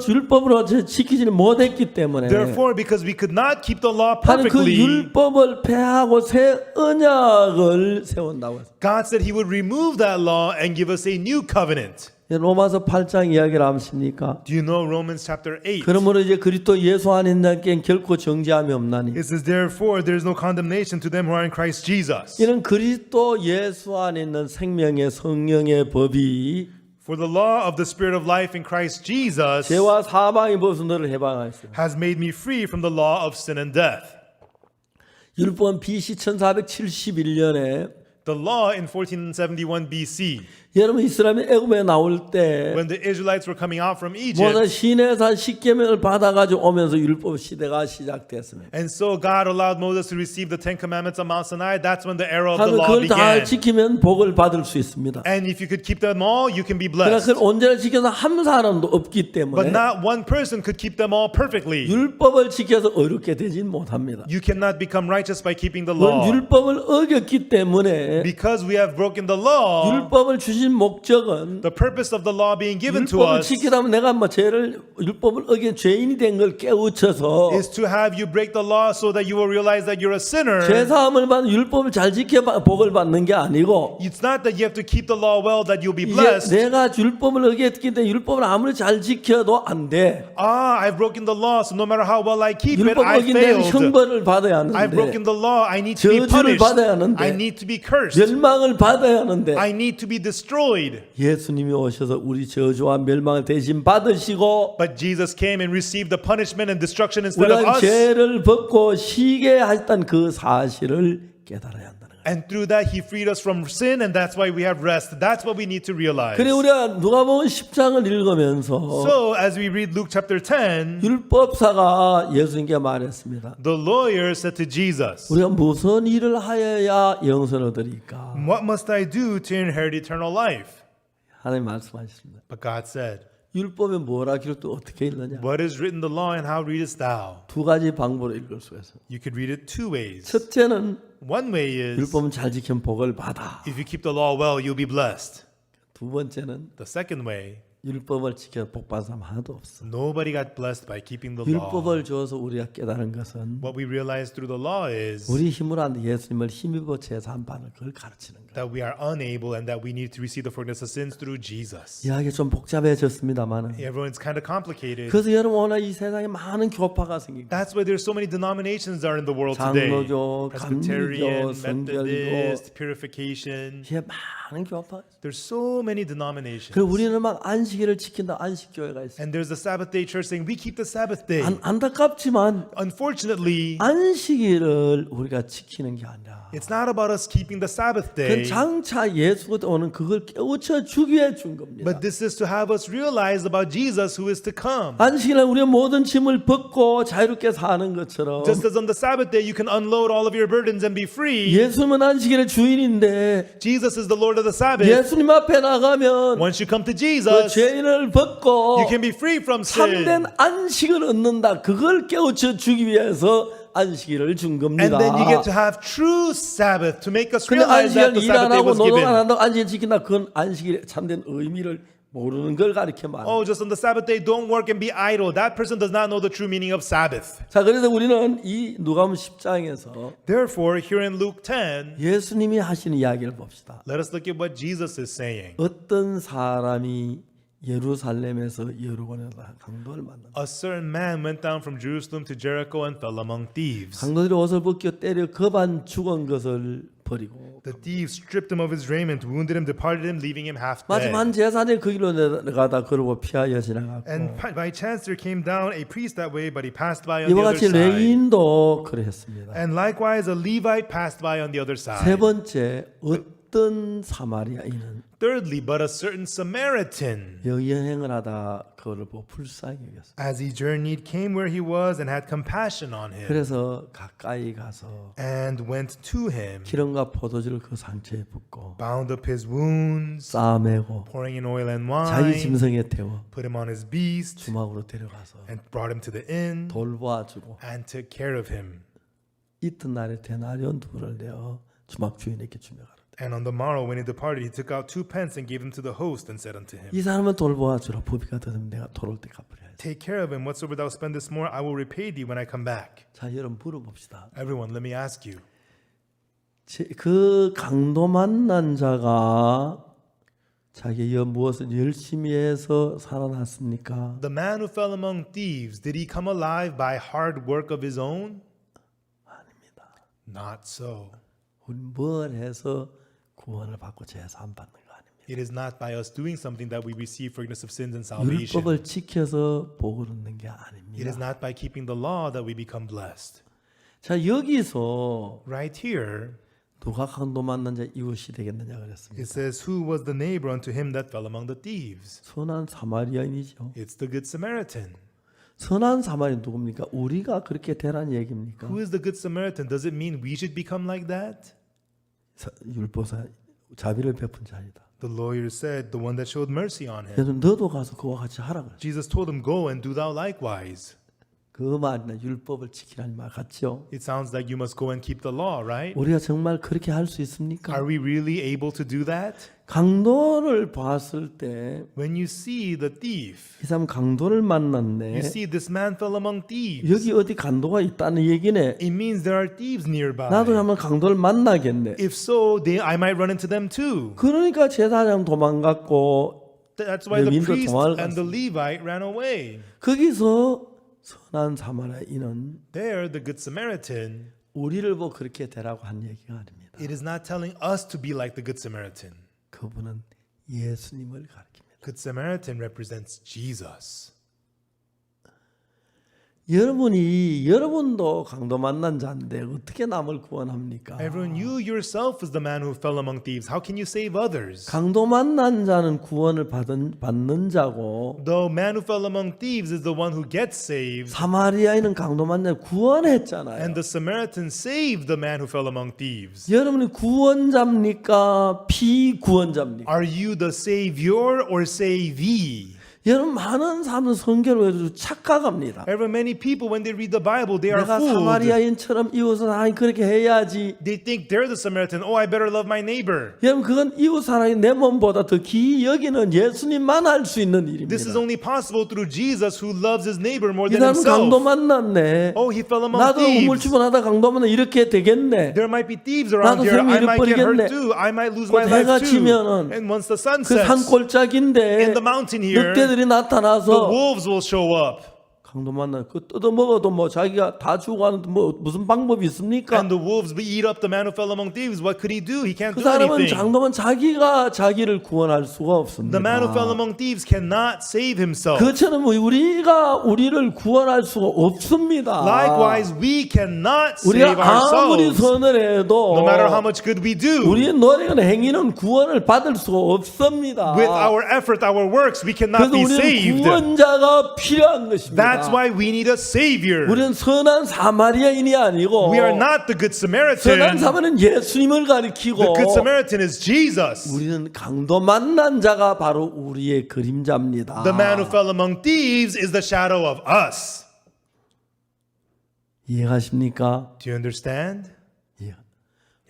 [SPEAKER 1] 율법으로 지키지는 못했기 때문에
[SPEAKER 2] Therefore, because we could not keep the law
[SPEAKER 1] 하나님 그
[SPEAKER 2] perfectly,
[SPEAKER 1] 율법을 폐하고 새 언약을 세운다고 했어요.
[SPEAKER 2] God said He would remove that law and give us a new covenant.
[SPEAKER 1] 로마서 8장 이야기를 아십니까?
[SPEAKER 2] Do you know Romans chapter 8?
[SPEAKER 1] 그러므로 이제 그리스도 예수 안에 있는 자에겐 결코 정죄함이 없나니
[SPEAKER 2] It says, therefore, there is no condemnation to them who are in Christ Jesus.
[SPEAKER 1] 이는 그리스도 예수 안에 있는 생명의 성령의 법이
[SPEAKER 2] For the law of the Spirit of life in Christ Jesus
[SPEAKER 1] 죄와 사망의 법에서 너를 해방하였어요.
[SPEAKER 2] has made me free from the law of sin and death.
[SPEAKER 1] 율법은 BC 1471년에
[SPEAKER 2] The law in 1471 BC,
[SPEAKER 1] 여러분 이스라엘이 애굽에 나올 때
[SPEAKER 2] when the Israelites were coming out from
[SPEAKER 1] 모세
[SPEAKER 2] Egypt,
[SPEAKER 1] 시내산 십계명을 받아가지고 오면서 율법 시대가 시작됐습니다.
[SPEAKER 2] and so God allowed Moses to receive the Ten Commandments on Mount Sinai. That's when the era of the
[SPEAKER 1] 하면
[SPEAKER 2] law
[SPEAKER 1] 그걸 다
[SPEAKER 2] began.
[SPEAKER 1] 지키면 복을 받을 수 있습니다.
[SPEAKER 2] And if you could keep them all, you can be
[SPEAKER 1] 그러나
[SPEAKER 2] blessed.
[SPEAKER 1] 그걸 온전히 지켜서 한 사람도 없기
[SPEAKER 2] But
[SPEAKER 1] 때문에
[SPEAKER 2] not one person could keep them all perfectly.
[SPEAKER 1] 율법을 지켜서 어렵게 되진 못합니다.
[SPEAKER 2] You cannot become righteous by keeping the
[SPEAKER 1] 그건
[SPEAKER 2] law.
[SPEAKER 1] 율법을 어겼기 때문에
[SPEAKER 2] Because we have broken the law,
[SPEAKER 1] 율법을 주신 목적은
[SPEAKER 2] the purpose of the law being given to
[SPEAKER 1] 율법을
[SPEAKER 2] us
[SPEAKER 1] 지키다면 내가 뭐 죄를 율법을 어긴 죄인이 된 걸 깨우쳐서
[SPEAKER 2] is to have you break the law so that you will realize that you're a sinner.
[SPEAKER 1] 죄 사함을 받는 율법을 잘 지켜 복을 받는 게 아니고
[SPEAKER 2] It's not that you have to keep the law well that you'll be
[SPEAKER 1] 이제
[SPEAKER 2] blessed.
[SPEAKER 1] 내가 율법을 어겼기 때문에 율법을 아무리 잘 지켜도 안 돼.
[SPEAKER 2] I've broken the law, so no matter how well I keep it,
[SPEAKER 1] 율법
[SPEAKER 2] I
[SPEAKER 1] 어긴 데는
[SPEAKER 2] failed.
[SPEAKER 1] 형벌을 받아야
[SPEAKER 2] I've broken
[SPEAKER 1] 하는데
[SPEAKER 2] the law, I need to be
[SPEAKER 1] 저주를
[SPEAKER 2] punished.
[SPEAKER 1] 받아야 하는데
[SPEAKER 2] I need to be cursed.
[SPEAKER 1] 멸망을 받아야 하는데
[SPEAKER 2] I need to be destroyed.
[SPEAKER 1] 예수님이 오셔서 우리 저주와 멸망을 대신 받으시고
[SPEAKER 2] But Jesus came and received the punishment and destruction instead of
[SPEAKER 1] 우리가
[SPEAKER 2] us.
[SPEAKER 1] 죄를 벗고 쉬게 했던 그 사실을 깨달아야 한다는 거예요.
[SPEAKER 2] And through that, He freed us from sin, and that's why we have rest. That's what we need to realize.
[SPEAKER 1] 그래 우리가 누가복음 10장을 읽으면서
[SPEAKER 2] So, as we read Luke chapter 10,
[SPEAKER 1] 율법사가 예수님께 말했습니다.
[SPEAKER 2] the lawyer said to Jesus,
[SPEAKER 1] 우리가 무슨 일을 하여야 영생을 얻으리까?
[SPEAKER 2] what must I do to inherit eternal life?
[SPEAKER 1] 하나님 말씀하셨습니다.
[SPEAKER 2] But God said,
[SPEAKER 1] 율법에 뭐라 기록도 어떻게 읽느냐?
[SPEAKER 2] what is written in the law and how readest thou?
[SPEAKER 1] 두 가지 방법으로 읽을 수가 있어요.
[SPEAKER 2] You could read it two ways.
[SPEAKER 1] 첫째는
[SPEAKER 2] One way is,
[SPEAKER 1] 율법은 잘 지키면 복을 받아.
[SPEAKER 2] if you keep the law well, you'll be blessed.
[SPEAKER 1] 두 번째는
[SPEAKER 2] The second way,
[SPEAKER 1] 율법을 지켜 복 받은 사람 하나도 없어.
[SPEAKER 2] nobody got blessed by keeping the law.
[SPEAKER 1] 율법을 주어서 우리가 깨달은 것은
[SPEAKER 2] What we realize through the law is
[SPEAKER 1] 우리 힘으로 안 돼. 예수님을 힘입어 제사한 바는 그걸 가르치는 거예요.
[SPEAKER 2] that we are unable and that we need to receive the forgiveness of sins through Jesus.
[SPEAKER 1] 이야기 좀 복잡해졌습니다만.
[SPEAKER 2] Everyone's kind of complicated.
[SPEAKER 1] 그래서 여러분 오늘 이 세상에 많은 교파가 생기고
[SPEAKER 2] That's why there's so many denominations are in the world today.
[SPEAKER 1] 장로교,
[SPEAKER 2] Presbyterian,
[SPEAKER 1] 감리교, 성결교.
[SPEAKER 2] Methodist, Purification.
[SPEAKER 1] 이게 많은 교파.
[SPEAKER 2] There's so many denominations.
[SPEAKER 1] 그리고 우리는 막 안식일을 지킨다 안식교회가 있어요.
[SPEAKER 2] And there's the Sabbath day church saying we keep the Sabbath day.
[SPEAKER 1] 안타깝지만
[SPEAKER 2] Unfortunately,
[SPEAKER 1] 안식일을 우리가 지키는 게 아니라
[SPEAKER 2] it's not about us keeping the Sabbath
[SPEAKER 1] 그
[SPEAKER 2] day.
[SPEAKER 1] 장차 예수가 오는 그걸 깨우쳐 주기 위해 준 겁니다.
[SPEAKER 2] But this is to have us realize about Jesus who is to come.
[SPEAKER 1] 안식일에 우리가 모든 짐을 벗고 자유롭게 사는 것처럼
[SPEAKER 2] Just as on the Sabbath day you can unload all of your burdens and be free,
[SPEAKER 1] 예수님은 안식일의 주인인데
[SPEAKER 2] Jesus is the Lord of the Sabbath.
[SPEAKER 1] 예수님 앞에 나가면
[SPEAKER 2] Once you come to
[SPEAKER 1] 그
[SPEAKER 2] Jesus,
[SPEAKER 1] 죄인을 벗고
[SPEAKER 2] you can be free from sin.
[SPEAKER 1] 참된 안식을 얻는다. 그걸 깨우쳐 주기 위해서 안식일을 준
[SPEAKER 2] And
[SPEAKER 1] 겁니다.
[SPEAKER 2] then you get to have true Sabbath to make us
[SPEAKER 1] 근데
[SPEAKER 2] realize that
[SPEAKER 1] 안식일
[SPEAKER 2] the
[SPEAKER 1] 일 안
[SPEAKER 2] Sabbath day
[SPEAKER 1] 하고
[SPEAKER 2] was
[SPEAKER 1] 노동 안
[SPEAKER 2] given.
[SPEAKER 1] 한다고 안식일 지킨다. 그건 안식일의 참된 의미를 모르는 걸 가르쳐 말합니다.
[SPEAKER 2] Oh, just on the Sabbath day, don't work and be idle. That person does not know the true meaning of Sabbath.
[SPEAKER 1] 자, 그래서 우리는 이 누가복음 10장에서
[SPEAKER 2] Therefore, here in Luke 10,
[SPEAKER 1] 예수님이 하시는 이야기를 봅시다.
[SPEAKER 2] let us look at what Jesus is saying.
[SPEAKER 1] 어떤 사람이 예루살렘에서 여리고에서 강도를 만난다.
[SPEAKER 2] A certain man went down from Jerusalem to Jericho and fell among thieves.
[SPEAKER 1] 강도들이 옷을 벗겨 때려 겁안 죽은 것을 버리고
[SPEAKER 2] The thieves stripped him of his raiment, wounded him, departed him, leaving him half
[SPEAKER 1] 마침
[SPEAKER 2] dead.
[SPEAKER 1] 한 제사장이 그 길로 내려가다 그러고 피하여 지나갔고
[SPEAKER 2] And by chance there came down a priest that way, but he passed by on the
[SPEAKER 1] 이와
[SPEAKER 2] other
[SPEAKER 1] 같이
[SPEAKER 2] side.
[SPEAKER 1] 레위인도 그러했습니다.
[SPEAKER 2] And likewise a Levite passed by on the other
[SPEAKER 1] 세
[SPEAKER 2] side.
[SPEAKER 1] 번째 어떤 사마리아인은
[SPEAKER 2] Thirdly, but a certain Samaritan,
[SPEAKER 1] 여행을 하다 그거를 보고 불쌍히 여겼어요.
[SPEAKER 2] as he journeyed, came where he was and had compassion on him,
[SPEAKER 1] 그래서 가까이 가서
[SPEAKER 2] and went to him,
[SPEAKER 1] 기름과 포도주를 그 상처에 붓고
[SPEAKER 2] bound up his wounds,
[SPEAKER 1] 싸매고
[SPEAKER 2] pouring in oil and
[SPEAKER 1] 자기
[SPEAKER 2] wine,
[SPEAKER 1] 짐승에 태워
[SPEAKER 2] put him on his beast,
[SPEAKER 1] 주막으로 데려가서
[SPEAKER 2] and brought him to the inn,
[SPEAKER 1] 돌보아주고
[SPEAKER 2] and took care of him.
[SPEAKER 1] 이튿날에 데나리온 2를 내어 주막 주인에게 주며 가라.
[SPEAKER 2] And on the morrow, when he departed, he took out 2 pence and gave them to the host, and said unto him,
[SPEAKER 1] 이 사람은 돌보아주라. 법이가 더듬 내가 돌아올 때 갚으려 하지.
[SPEAKER 2] Take care of him. Whatsoever thou spendest more, I will repay thee when I come back.
[SPEAKER 1] 자, 여러분 물어봅시다.
[SPEAKER 2] Everyone, let me ask you.
[SPEAKER 1] 그 강도 만난 자가 자기의 무엇을 열심히 해서 살아났습니까?
[SPEAKER 2] The man who fell among thieves, did he come alive by hard work of his own?
[SPEAKER 1] 아닙니다.
[SPEAKER 2] Not so.
[SPEAKER 1] 우리 뭘 해서 구원을 받고 제사함 받는 거 아닙니다.
[SPEAKER 2] It is not by us doing something that we receive forgiveness of sins and salvation.
[SPEAKER 1] 율법을 지켜서 복을 얻는 게
[SPEAKER 2] It is
[SPEAKER 1] 아닙니다.
[SPEAKER 2] not by keeping the law that we become blessed.
[SPEAKER 1] 자, 여기서
[SPEAKER 2] Right here,
[SPEAKER 1] 누가 강도 만난 자 이웃이 되겠느냐 그랬습니다.
[SPEAKER 2] it says, Who was the neighbor unto him that fell among the thieves?
[SPEAKER 1] 선한 사마리아인이죠.
[SPEAKER 2] It's the good Samaritan.
[SPEAKER 1] 선한 사마리아인 누굽니까? 우리가 그렇게 되란 얘기입니까?
[SPEAKER 2] Who is the good Samaritan? Does it mean we should become like that?
[SPEAKER 1] 율법사 자비를 베푼 자이다.
[SPEAKER 2] The lawyer said, the one that showed mercy on him.
[SPEAKER 1] 그래서 너도 가서 그와 같이 하라 그랬어요.
[SPEAKER 2] Jesus told him, Go and do thou likewise.
[SPEAKER 1] 그 말이나 율법을 지키라는 말 같죠?
[SPEAKER 2] It sounds like you must go and keep the law, right?
[SPEAKER 1] 우리가 정말 그렇게 할 수 있습니까?
[SPEAKER 2] Are we really able to do that?
[SPEAKER 1] 강도를 봤을 때 이
[SPEAKER 2] When you see the thief,
[SPEAKER 1] 사람 강도를 만났네.
[SPEAKER 2] you see this man fell among thieves.
[SPEAKER 1] 여기 어디 강도가 있다는 얘기네.
[SPEAKER 2] It means there are thieves nearby.
[SPEAKER 1] 나도 한번 강도를 만나겠네.
[SPEAKER 2] If so, I might run into them too.
[SPEAKER 1] 그러니까 제사장 도망갔고
[SPEAKER 2] That's why the
[SPEAKER 1] 레위인도
[SPEAKER 2] priest
[SPEAKER 1] 도망을
[SPEAKER 2] and the
[SPEAKER 1] 갔어.
[SPEAKER 2] Levite ran away.
[SPEAKER 1] 거기서 선한 사마리아인은
[SPEAKER 2] There, the good Samaritan,
[SPEAKER 1] 우리를 보고 그렇게 되라고 한 얘기가 아닙니다.
[SPEAKER 2] it is not telling us to be like the good Samaritan.
[SPEAKER 1] 그분은 예수님을 가리킵니다.
[SPEAKER 2] Good Samaritan represents Jesus.
[SPEAKER 1] 여러분도 강도 만난 자인데 어떻게 남을 구원합니까?
[SPEAKER 2] Everyone, you yourself is the man who fell among thieves. How can you save others?
[SPEAKER 1] 강도 만난 자는 구원을 받는 자고
[SPEAKER 2] The man who fell among thieves is the one who gets saved.
[SPEAKER 1] 사마리아인은 강도 만난 자 구원했잖아요.
[SPEAKER 2] And the Samaritan saved the man who fell among thieves.
[SPEAKER 1] 여러분이 구원자입니까? 피구원자입니까?
[SPEAKER 2] Are you the savior or savee?
[SPEAKER 1] 여러분 많은 사람은 성경을 외우고 착각합니다.
[SPEAKER 2] Everyone, many people, when they read the Bible, they are
[SPEAKER 1] 내가
[SPEAKER 2] fooled.
[SPEAKER 1] 사마리아인처럼 이웃을 하니 그렇게 해야지.
[SPEAKER 2] They think they're the Samaritan. Oh, I better love my neighbor.
[SPEAKER 1] 여러분 그건 이웃 사랑이 내 몸보다 더 귀히 여기는 예수님만 할 수 있는 일입니다.
[SPEAKER 2] This is only possible through Jesus who loves his neighbor more
[SPEAKER 1] 이
[SPEAKER 2] than
[SPEAKER 1] 사람 강도
[SPEAKER 2] himself.
[SPEAKER 1] 만났네.
[SPEAKER 2] Oh, he fell among
[SPEAKER 1] 나도
[SPEAKER 2] thieves.
[SPEAKER 1] 우물쭈물하다 강도 만나 이렇게 되겠네.
[SPEAKER 2] There might be thieves around
[SPEAKER 1] 나도
[SPEAKER 2] here. I
[SPEAKER 1] 생명을
[SPEAKER 2] might get hurt
[SPEAKER 1] 잃어버리겠네.
[SPEAKER 2] too. I might lose
[SPEAKER 1] 곧
[SPEAKER 2] my
[SPEAKER 1] 해가
[SPEAKER 2] life too.
[SPEAKER 1] 지면은
[SPEAKER 2] And once the sun
[SPEAKER 1] 그 산
[SPEAKER 2] sets,
[SPEAKER 1] 골짜기인데
[SPEAKER 2] in the mountain here,
[SPEAKER 1] 늑대들이
[SPEAKER 2] the
[SPEAKER 1] 나타나서
[SPEAKER 2] wolves will show up.
[SPEAKER 1] 강도 만나 그 뜯어 먹어도 뭐 자기가 다 죽어가는데 뭐 무슨 방법이 있습니까?
[SPEAKER 2] And the wolves will eat up the man who fell among thieves. What could he do? He can't
[SPEAKER 1] 그
[SPEAKER 2] do
[SPEAKER 1] 사람은
[SPEAKER 2] anything.
[SPEAKER 1] 장도만 자기가 자기를 구원할 수가 없습니다.
[SPEAKER 2] The man who fell among thieves cannot save himself.
[SPEAKER 1] 그처럼 우리가 우리를 구원할 수가 없습니다.
[SPEAKER 2] Likewise, we cannot save
[SPEAKER 1] 우리가 아무리
[SPEAKER 2] ourselves.
[SPEAKER 1] 선을 해도
[SPEAKER 2] No matter how much good we do,
[SPEAKER 1] 우리의 노력은 행위는 구원을 받을 수가 없습니다.
[SPEAKER 2] with our effort, our works, we cannot
[SPEAKER 1] 그래서
[SPEAKER 2] be
[SPEAKER 1] 우리는
[SPEAKER 2] saved.
[SPEAKER 1] 구원자가 필요한 것입니다.
[SPEAKER 2] That's why we need a savior.
[SPEAKER 1] 우리는 선한 사마리아인이 아니고
[SPEAKER 2] We are not the good
[SPEAKER 1] 선한
[SPEAKER 2] Samaritan.
[SPEAKER 1] 사마리아는 예수님을 가리키고
[SPEAKER 2] The good Samaritan is Jesus.
[SPEAKER 1] 우리는 강도 만난 자가 바로 우리의 그림자입니다.
[SPEAKER 2] The man who fell among thieves is the shadow of us.
[SPEAKER 1] 이해하십니까?
[SPEAKER 2] Do you understand?
[SPEAKER 1] 예.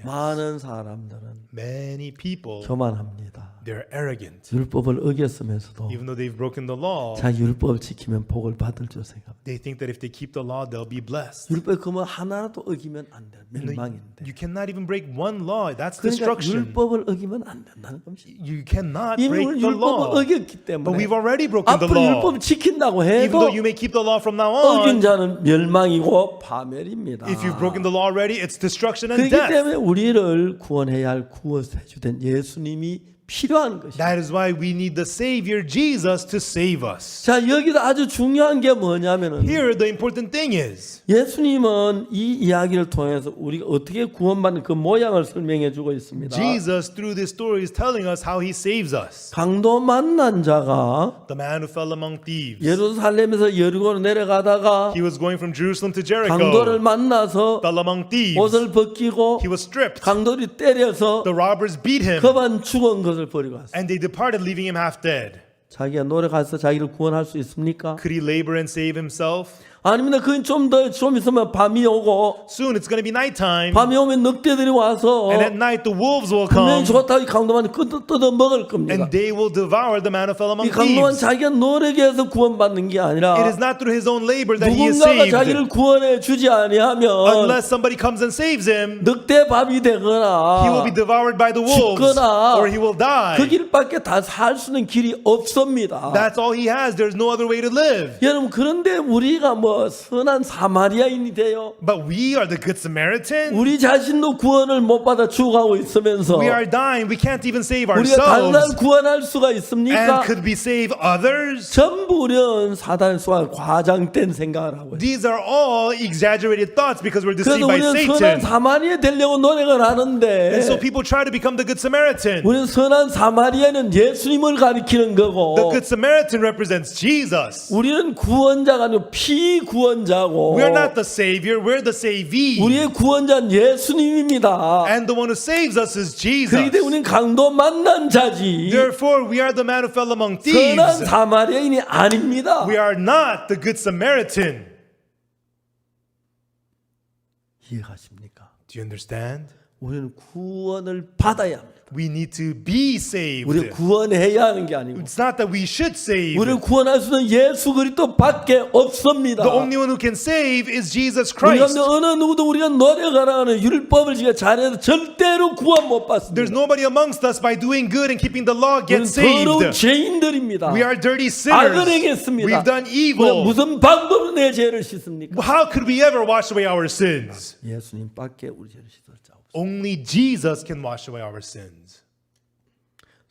[SPEAKER 1] 많은 사람들은
[SPEAKER 2] Many people,
[SPEAKER 1] 교만합니다.
[SPEAKER 2] they're arrogant.
[SPEAKER 1] 율법을 어겼으면서도
[SPEAKER 2] Even though they've broken the law,
[SPEAKER 1] 자 율법을 지키면 복을 받을 줄 생각합니다.
[SPEAKER 2] they think that if they keep the law, they'll be blessed.
[SPEAKER 1] 율법 그러면 하나라도 어기면 안 돼.
[SPEAKER 2] You
[SPEAKER 1] 멸망인데.
[SPEAKER 2] cannot even break one law. That's
[SPEAKER 1] 그러니까
[SPEAKER 2] destruction.
[SPEAKER 1] 율법을 어기면 안 된다는 겁니다.
[SPEAKER 2] You cannot
[SPEAKER 1] 이미
[SPEAKER 2] break
[SPEAKER 1] 우리
[SPEAKER 2] the
[SPEAKER 1] 율법을
[SPEAKER 2] law.
[SPEAKER 1] 어겼기
[SPEAKER 2] But
[SPEAKER 1] 때문에
[SPEAKER 2] we've already broken the
[SPEAKER 1] 앞으로
[SPEAKER 2] law.
[SPEAKER 1] 율법을 지킨다고
[SPEAKER 2] Even
[SPEAKER 1] 해도
[SPEAKER 2] though you may keep the law from now
[SPEAKER 1] 어긴
[SPEAKER 2] on,
[SPEAKER 1] 자는 멸망이고 파멸입니다.
[SPEAKER 2] if you've broken the law already, it's destruction and
[SPEAKER 1] 그렇기
[SPEAKER 2] death.
[SPEAKER 1] 때문에 우리를 구원해야 할 구원해 주된 예수님이 필요한 것이죠.
[SPEAKER 2] That is why we need the Savior Jesus to save us.
[SPEAKER 1] 자, 여기서 아주 중요한 게 뭐냐면은
[SPEAKER 2] Here, the important thing is
[SPEAKER 1] 예수님은 이 이야기를 통해서 우리가 어떻게 구원받는 그 모양을 설명해 주고 있습니다.
[SPEAKER 2] Jesus, through this story, is telling us how he saves us.
[SPEAKER 1] 강도 만난 자가
[SPEAKER 2] The man who fell among thieves.
[SPEAKER 1] 예루살렘에서 여리고로 내려가다가
[SPEAKER 2] He was going from Jerusalem to
[SPEAKER 1] 강도를
[SPEAKER 2] Jericho.
[SPEAKER 1] 만나서
[SPEAKER 2] Fell among thieves.
[SPEAKER 1] 옷을 벗기고
[SPEAKER 2] He was stripped.
[SPEAKER 1] 강도를 때려서
[SPEAKER 2] The robbers beat him.
[SPEAKER 1] 그만 죽은 것을 버리고 왔어요.
[SPEAKER 2] And they departed, leaving him half dead.
[SPEAKER 1] 자기가 노력해서 자기를 구원할 수 있습니까?
[SPEAKER 2] Could he labor and save himself?
[SPEAKER 1] 아닙니다. 그건 좀 있으면 밤이 오고
[SPEAKER 2] Soon it's going to be nighttime.
[SPEAKER 1] 밤이 오면 늑대들이 와서
[SPEAKER 2] And at night the wolves will
[SPEAKER 1] 분명히
[SPEAKER 2] come.
[SPEAKER 1] 좋다고 이 강도만 뜯어 먹을 겁니다.
[SPEAKER 2] And they will devour the man who fell
[SPEAKER 1] 이
[SPEAKER 2] among
[SPEAKER 1] 강도만
[SPEAKER 2] thieves.
[SPEAKER 1] 자기가 노력해서 구원받는 게 아니라
[SPEAKER 2] It is not through his own labor that he is
[SPEAKER 1] 누군가가
[SPEAKER 2] saved.
[SPEAKER 1] 자기를 구원해 주지 아니하면
[SPEAKER 2] Unless somebody comes and saves him,
[SPEAKER 1] 늑대 밥이 되거나
[SPEAKER 2] he will be devoured by the wolves.
[SPEAKER 1] 죽거나
[SPEAKER 2] Or he will die.
[SPEAKER 1] 그 길밖에 다 살 수 있는 길이 없습니다.
[SPEAKER 2] That's all he has. There's no other way to live.
[SPEAKER 1] 여러분, 그런데 우리가 뭐 선한 사마리아인이 돼요.
[SPEAKER 2] But we are the good Samaritan.
[SPEAKER 1] 우리 자신도 구원을 못 받아 죽어가고 있으면서
[SPEAKER 2] We are dying. We can't even save
[SPEAKER 1] 우리가 다른
[SPEAKER 2] ourselves.
[SPEAKER 1] 구원할 수가 있습니까?
[SPEAKER 2] And could we save others?
[SPEAKER 1] 전부 우리는 사단의 수가 과장된 생각을 하고 있어요.
[SPEAKER 2] These are all exaggerated thoughts because we're
[SPEAKER 1] 그래서
[SPEAKER 2] deceived by
[SPEAKER 1] 우리는 선한
[SPEAKER 2] Satan.
[SPEAKER 1] 사마리아 되려고 노력을 하는데
[SPEAKER 2] And so people try to become the good Samaritan.
[SPEAKER 1] 우리는 선한 사마리아는 예수님을 가리키는 거고
[SPEAKER 2] The good Samaritan represents Jesus.
[SPEAKER 1] 우리는 구원자가 아니고 피구원자고
[SPEAKER 2] We're not the Savior, we're the savee.
[SPEAKER 1] 우리의 구원자는 예수님입니다.
[SPEAKER 2] And the one who saves us is
[SPEAKER 1] 그렇기
[SPEAKER 2] Jesus.
[SPEAKER 1] 때문에 우리는 강도 만난 자지
[SPEAKER 2] Therefore, we are the man who fell among
[SPEAKER 1] 선한
[SPEAKER 2] thieves.
[SPEAKER 1] 사마리아인이 아닙니다.
[SPEAKER 2] We are not the good Samaritan.
[SPEAKER 1] 이해가십니까?
[SPEAKER 2] Do you understand?
[SPEAKER 1] 우리는 구원을 받아야 합니다.
[SPEAKER 2] We need to be saved.
[SPEAKER 1] 우리 구원해야 하는 게 아니고
[SPEAKER 2] It's not that we should save.
[SPEAKER 1] 우리를 구원할 수 있는 예수 그리스도밖에 없습니다.
[SPEAKER 2] The only one who can save is Jesus
[SPEAKER 1] 우리가
[SPEAKER 2] Christ.
[SPEAKER 1] 어느 누구도 우리가 노력하라는 율법을 지가 잘해서 절대로 구원 못
[SPEAKER 2] There's
[SPEAKER 1] 받습니다.
[SPEAKER 2] nobody amongst us by doing good and keeping the law
[SPEAKER 1] 우리는
[SPEAKER 2] get
[SPEAKER 1] 더러운
[SPEAKER 2] saved.
[SPEAKER 1] 죄인들입니다.
[SPEAKER 2] We are dirty
[SPEAKER 1] 악을
[SPEAKER 2] sinners.
[SPEAKER 1] 행했습니다.
[SPEAKER 2] We've done
[SPEAKER 1] 우리가
[SPEAKER 2] evil.
[SPEAKER 1] 무슨 방법으로 내 죄를 씻습니까?
[SPEAKER 2] How could we ever wash away our sins?
[SPEAKER 1] 예수님밖에 우리 죄를 씻을 자 없습니다.
[SPEAKER 2] Only Jesus can wash away our sins.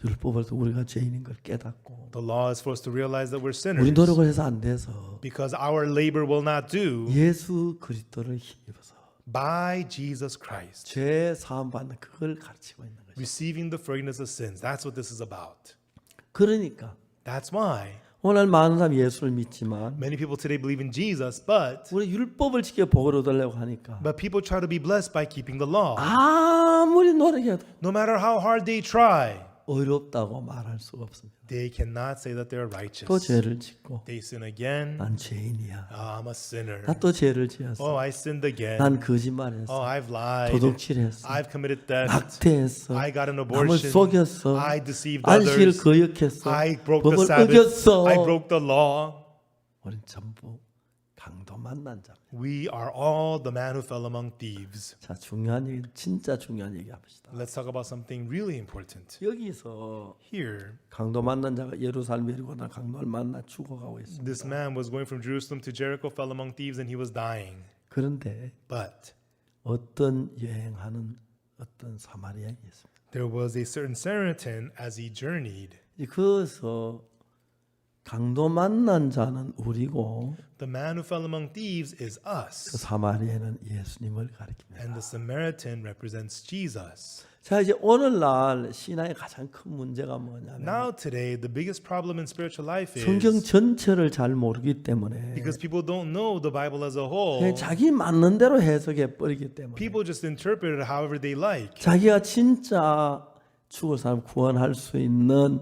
[SPEAKER 1] 율법을 통해 우리가 죄인인 걸 깨닫고
[SPEAKER 2] The law is for us to realize that we're
[SPEAKER 1] 우리
[SPEAKER 2] sinners.
[SPEAKER 1] 노력을 해서 안 돼서
[SPEAKER 2] Because our labor will not do.
[SPEAKER 1] 예수 그리스도를 힘입어서
[SPEAKER 2] By Jesus Christ.
[SPEAKER 1] 죄 사함 받는 그걸 가르치고 있는 거죠.
[SPEAKER 2] Receiving the forgiveness of sins. That's what this is about.
[SPEAKER 1] 그러니까
[SPEAKER 2] That's why
[SPEAKER 1] 오늘 많은 사람이 예수를 믿지만
[SPEAKER 2] many people today believe in Jesus, but
[SPEAKER 1] 우리 율법을 지켜 복을 얻으려고 하니까
[SPEAKER 2] people try to be blessed by keeping the law.
[SPEAKER 1] 아무리 노력해도
[SPEAKER 2] No matter how hard they try,
[SPEAKER 1] 어렵다고 말할 수가 없습니다.
[SPEAKER 2] they cannot say that they're righteous.
[SPEAKER 1] 또 죄를 짓고
[SPEAKER 2] They sin again.
[SPEAKER 1] 난 죄인이야.
[SPEAKER 2] Oh, I'm a sinner.
[SPEAKER 1] 나 또 죄를 지었어.
[SPEAKER 2] Oh, I sinned again.
[SPEAKER 1] 난
[SPEAKER 2] Oh,
[SPEAKER 1] 거짓말했어.
[SPEAKER 2] I've lied.
[SPEAKER 1] 도둑질했어.
[SPEAKER 2] I've committed theft.
[SPEAKER 1] 낙태했어.
[SPEAKER 2] I got an
[SPEAKER 1] 남을
[SPEAKER 2] abortion.
[SPEAKER 1] 속였어.
[SPEAKER 2] I deceived
[SPEAKER 1] 안식을
[SPEAKER 2] others.
[SPEAKER 1] 거역했어.
[SPEAKER 2] I broke the
[SPEAKER 1] 법을
[SPEAKER 2] Sabbath.
[SPEAKER 1] 어겼어.
[SPEAKER 2] I broke the law.
[SPEAKER 1] 우린 전부 강도 만난 자.
[SPEAKER 2] We are all the man who fell among thieves.
[SPEAKER 1] 자, 중요한 얘기, 진짜 중요한 얘기 합시다.
[SPEAKER 2] Let's talk about something really important.
[SPEAKER 1] 여기서
[SPEAKER 2] Here,
[SPEAKER 1] 강도 만난 자가 예루살렘에 이르거나 강도를 만나 죽어가고 있습니다.
[SPEAKER 2] this man was going from Jerusalem to Jericho, fell among thieves, and he was dying.
[SPEAKER 1] 그런데
[SPEAKER 2] But
[SPEAKER 1] 어떤 여행하는 어떤 사마리아인이 있습니다.
[SPEAKER 2] there was a certain Samaritan as he journeyed.
[SPEAKER 1] 거기서 강도 만난 자는 우리고
[SPEAKER 2] The man who fell among thieves is
[SPEAKER 1] 그
[SPEAKER 2] us,
[SPEAKER 1] 사마리아는 예수님을 가리킵니다.
[SPEAKER 2] and the Samaritan represents Jesus.
[SPEAKER 1] 자, 이제 오늘날 신앙의 가장 큰 문제가 뭐냐면
[SPEAKER 2] Now today, the biggest problem in spiritual life
[SPEAKER 1] 성경
[SPEAKER 2] is
[SPEAKER 1] 전체를 잘 모르기 때문에
[SPEAKER 2] because people don't know the Bible as a whole.
[SPEAKER 1] 그냥 자기 맞는 대로 해석해 버리기 때문에
[SPEAKER 2] People just interpret it however they like.
[SPEAKER 1] 자기가 진짜 죽을 사람 구원할 수 있는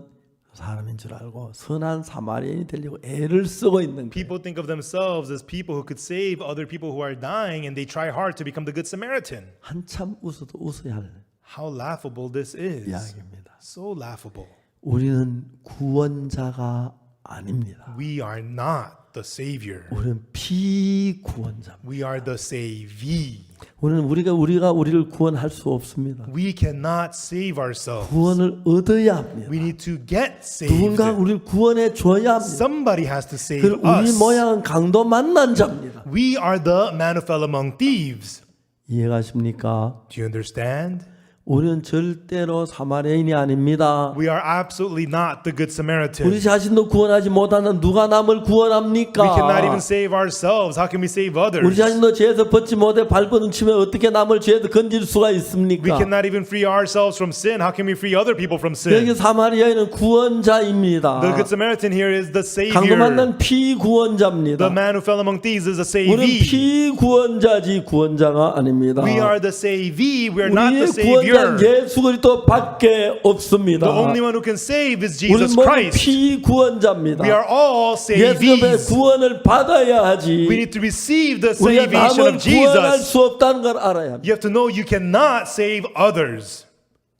[SPEAKER 1] 사람인 줄 알고 선한 사마리아인이 되려고 애를 쓰고 있는 거예요.
[SPEAKER 2] People think of themselves as people who could save other people who are dying, and they try hard to become the good Samaritan.
[SPEAKER 1] 한참 웃어도 웃어야 할
[SPEAKER 2] How laughable this is.
[SPEAKER 1] 이야기입니다.
[SPEAKER 2] So laughable.
[SPEAKER 1] 우리는 구원자가 아닙니다.
[SPEAKER 2] We are not the Savior.
[SPEAKER 1] 우리는 피구원자입니다.
[SPEAKER 2] We are the savee.
[SPEAKER 1] 우리는 우리가 우리를 구원할 수 없습니다.
[SPEAKER 2] We cannot save ourselves.
[SPEAKER 1] 구원을 얻어야 합니다.
[SPEAKER 2] We need to get saved.
[SPEAKER 1] 누군가 우리를 구원해 줘야 합니다.
[SPEAKER 2] Somebody has to save
[SPEAKER 1] 그 우리
[SPEAKER 2] us.
[SPEAKER 1] 모양은 강도 만난 자입니다.
[SPEAKER 2] We are the man who fell among thieves.
[SPEAKER 1] 이해가십니까?
[SPEAKER 2] Do you understand?
[SPEAKER 1] 우리는 절대로 사마리아인이 아닙니다.
[SPEAKER 2] We are absolutely not the Good Samaritan.
[SPEAKER 1] 우리 자신도 구원하지 못하는 누가 남을 구원합니까?
[SPEAKER 2] We cannot even save ourselves. How can we save others?
[SPEAKER 1] 우리 자신도 죄에서 벗지 못해 발버둥 치면 어떻게 남을 죄에서 건질 수가
[SPEAKER 2] We
[SPEAKER 1] 있습니까?
[SPEAKER 2] cannot even free ourselves from sin. How can we free other people from
[SPEAKER 1] 여기
[SPEAKER 2] sin?
[SPEAKER 1] 사마리아인은 구원자입니다.
[SPEAKER 2] The Good Samaritan here is the
[SPEAKER 1] 강도
[SPEAKER 2] Savior.
[SPEAKER 1] 만난 피구원자입니다.
[SPEAKER 2] The man who fell among thieves is a
[SPEAKER 1] 우리는
[SPEAKER 2] savee.
[SPEAKER 1] 피구원자지 구원자가 아닙니다.
[SPEAKER 2] We are the savee. We are not
[SPEAKER 1] 우리의
[SPEAKER 2] the
[SPEAKER 1] 구원자는
[SPEAKER 2] Savior.
[SPEAKER 1] 예수 그리스도밖에 없습니다.
[SPEAKER 2] The only one who can save is
[SPEAKER 1] 우리
[SPEAKER 2] Jesus
[SPEAKER 1] 모두
[SPEAKER 2] Christ.
[SPEAKER 1] 피구원자입니다.
[SPEAKER 2] We are all
[SPEAKER 1] 예수님의
[SPEAKER 2] savees.
[SPEAKER 1] 구원을 받아야 하지.
[SPEAKER 2] We need to receive the
[SPEAKER 1] 우리가
[SPEAKER 2] salvation
[SPEAKER 1] 남을
[SPEAKER 2] of
[SPEAKER 1] 구원할
[SPEAKER 2] Jesus.
[SPEAKER 1] 수 없다는 걸 알아야 합니다.
[SPEAKER 2] You have to know you cannot save others.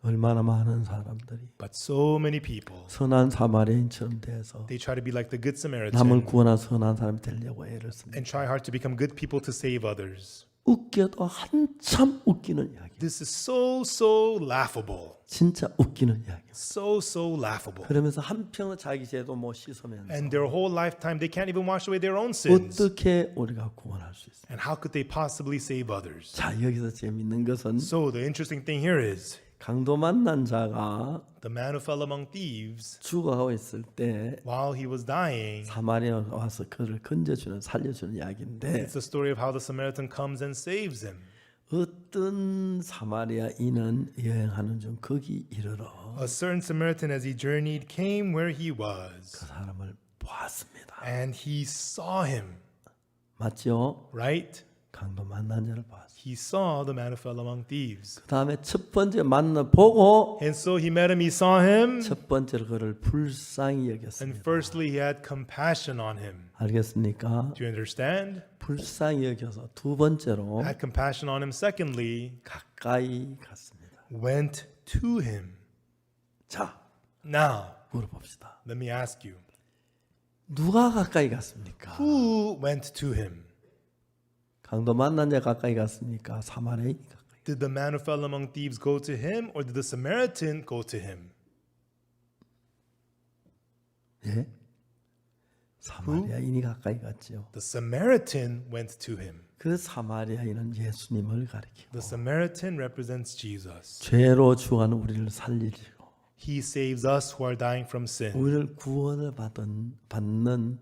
[SPEAKER 1] 얼마나 많은 사람들이
[SPEAKER 2] But so many people,
[SPEAKER 1] 선한 사마리아인처럼 돼서
[SPEAKER 2] they try to be like the Good
[SPEAKER 1] 남을
[SPEAKER 2] Samaritan
[SPEAKER 1] 구원한 선한 사람이 되려고 애를 씁니다.
[SPEAKER 2] and try hard to become good people to save others.
[SPEAKER 1] 웃겨도 한참 웃기는 이야기.
[SPEAKER 2] This is so laughable.
[SPEAKER 1] 진짜 웃기는 이야기.
[SPEAKER 2] So laughable.
[SPEAKER 1] 그러면서 한평은 자기 죄도 못 씻으면서
[SPEAKER 2] And their whole lifetime, they can't even wash away their own sins.
[SPEAKER 1] 어떻게 우리가 구원할 수 있어요?
[SPEAKER 2] And how could they possibly save others?
[SPEAKER 1] 자, 여기서 재밌는 것은
[SPEAKER 2] So the interesting thing here is
[SPEAKER 1] 강도 만난 자가
[SPEAKER 2] the man who fell among thieves,
[SPEAKER 1] 죽어가고 있을 때
[SPEAKER 2] while he was dying,
[SPEAKER 1] 사마리아가 와서 그를 건져주는 살려주는 이야기인데
[SPEAKER 2] it's the story of how the Samaritan comes and saves him.
[SPEAKER 1] 어떤 사마리아인은 여행하는 중 거기 이르러
[SPEAKER 2] A certain Samaritan, as he journeyed, came where he
[SPEAKER 1] 그
[SPEAKER 2] was,
[SPEAKER 1] 사람을 보았습니다.
[SPEAKER 2] and he saw him.
[SPEAKER 1] 맞죠?
[SPEAKER 2] Right?
[SPEAKER 1] 강도 만난 자를 봤어요.
[SPEAKER 2] He saw the man who fell among thieves.
[SPEAKER 1] 그 다음에 첫 번째 만나 보고
[SPEAKER 2] And so he met him, he saw him,
[SPEAKER 1] 첫 번째로 그를 불쌍히
[SPEAKER 2] and
[SPEAKER 1] 여겼습니다.
[SPEAKER 2] firstly he had compassion on him.
[SPEAKER 1] 알겠습니까?
[SPEAKER 2] Do you understand?
[SPEAKER 1] 불쌍히 여겨서 두 번째로
[SPEAKER 2] Had compassion on him. Secondly,
[SPEAKER 1] 가까이 갔습니다.
[SPEAKER 2] went to him.
[SPEAKER 1] 자,
[SPEAKER 2] Now,
[SPEAKER 1] 물어봅시다.
[SPEAKER 2] let me ask you,
[SPEAKER 1] 누가 가까이 갔습니까?
[SPEAKER 2] who went to him?
[SPEAKER 1] 강도 만난 자 가까이 갔습니까? 사마리아인이 가까이.
[SPEAKER 2] Did the man who fell among thieves go to him, or did the Samaritan go to him?
[SPEAKER 1] 예? 사마리아인이 가까이 갔죠.
[SPEAKER 2] The Samaritan went to him.
[SPEAKER 1] 그 사마리아인은 예수님을 가리키고
[SPEAKER 2] The Samaritan represents Jesus.
[SPEAKER 1] 죄로 죽어가는 우리를 살리시고
[SPEAKER 2] He saves us who are dying from sin.
[SPEAKER 1] 우리를 구원을 받는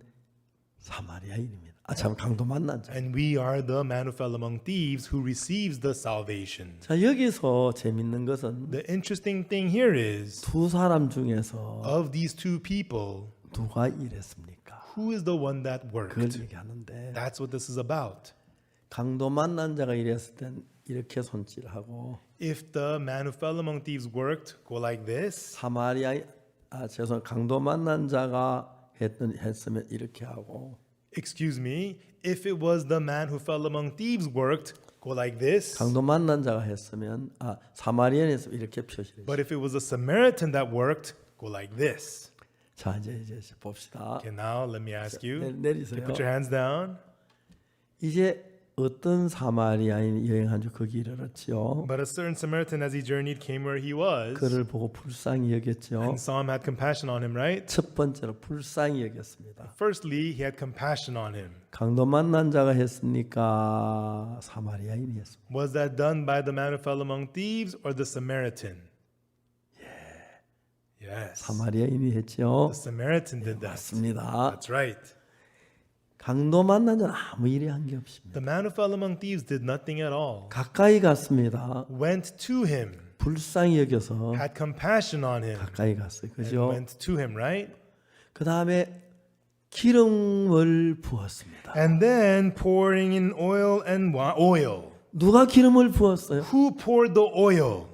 [SPEAKER 1] 사마리아인입니다. 참 강도 만난 자.
[SPEAKER 2] And we are the man who fell among thieves who receives the salvation.
[SPEAKER 1] 자, 여기서 재밌는 것은
[SPEAKER 2] The interesting thing here is,
[SPEAKER 1] 두 사람 중에서
[SPEAKER 2] of these two people,
[SPEAKER 1] 누가 일했습니까?
[SPEAKER 2] who is the one that
[SPEAKER 1] 그걸
[SPEAKER 2] worked?
[SPEAKER 1] 얘기하는데
[SPEAKER 2] That's what this is about.
[SPEAKER 1] 강도 만난 자가 일했을 땐 이렇게 손질하고
[SPEAKER 2] If the man who fell among thieves worked, go like this.
[SPEAKER 1] 강도 만난 자가 했으면 이렇게 하고
[SPEAKER 2] Excuse me. If it was the man who fell among thieves worked, go like this.
[SPEAKER 1] 강도 만난 자가 했으면 사마리아인에서 이렇게 표시를.
[SPEAKER 2] But if it was a Samaritan that worked, go like this.
[SPEAKER 1] 자, 이제 봅시다.
[SPEAKER 2] Okay, now let me ask you.
[SPEAKER 1] 내리세요.
[SPEAKER 2] Put your hands down.
[SPEAKER 1] 이제 어떤 사마리아인 여행한 줄 거기 이르렀지요.
[SPEAKER 2] But a certain Samaritan, as he journeyed, came where he was,
[SPEAKER 1] 그를 보고 불쌍히 여겼죠.
[SPEAKER 2] and saw him, had compassion on him, right?
[SPEAKER 1] 첫 번째로 불쌍히 여겼습니다.
[SPEAKER 2] Firstly, he had compassion on him.
[SPEAKER 1] 강도 만난 자가 했습니까? 사마리아인이 했습니다.
[SPEAKER 2] Was that done by the man who fell among thieves or the Samaritan? Yes.
[SPEAKER 1] 사마리아인이 했죠.
[SPEAKER 2] The Samaritan did that.
[SPEAKER 1] 맞습니다.
[SPEAKER 2] That's right.
[SPEAKER 1] 강도 만난 자는 아무 일이 한 게 없습니다.
[SPEAKER 2] The man who fell among thieves did nothing at all.
[SPEAKER 1] 가까이 갔습니다.
[SPEAKER 2] Went to him,
[SPEAKER 1] 불쌍히 여겨서
[SPEAKER 2] had compassion on him,
[SPEAKER 1] 가까이 갔어요.
[SPEAKER 2] and
[SPEAKER 1] 그죠?
[SPEAKER 2] went to him, right?
[SPEAKER 1] 그 다음에 기름을 부었습니다.
[SPEAKER 2] And then pouring in oil and oil.
[SPEAKER 1] 누가 기름을 부었어요?
[SPEAKER 2] Who poured the oil?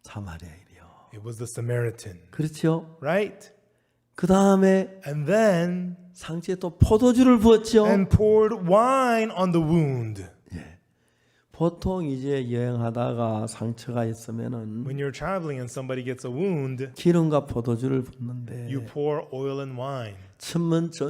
[SPEAKER 1] 사마리아인이요.
[SPEAKER 2] It was the Samaritan,
[SPEAKER 1] 그렇죠?
[SPEAKER 2] right?
[SPEAKER 1] 그 다음에
[SPEAKER 2] And then
[SPEAKER 1] 상처에 또 포도주를 부었죠.
[SPEAKER 2] and poured wine on the wound.
[SPEAKER 1] 보통 이제 여행하다가 상처가 있으면은
[SPEAKER 2] When you're traveling and somebody gets a wound,
[SPEAKER 1] 기름과 포도주를 붓는데
[SPEAKER 2] you pour oil and wine.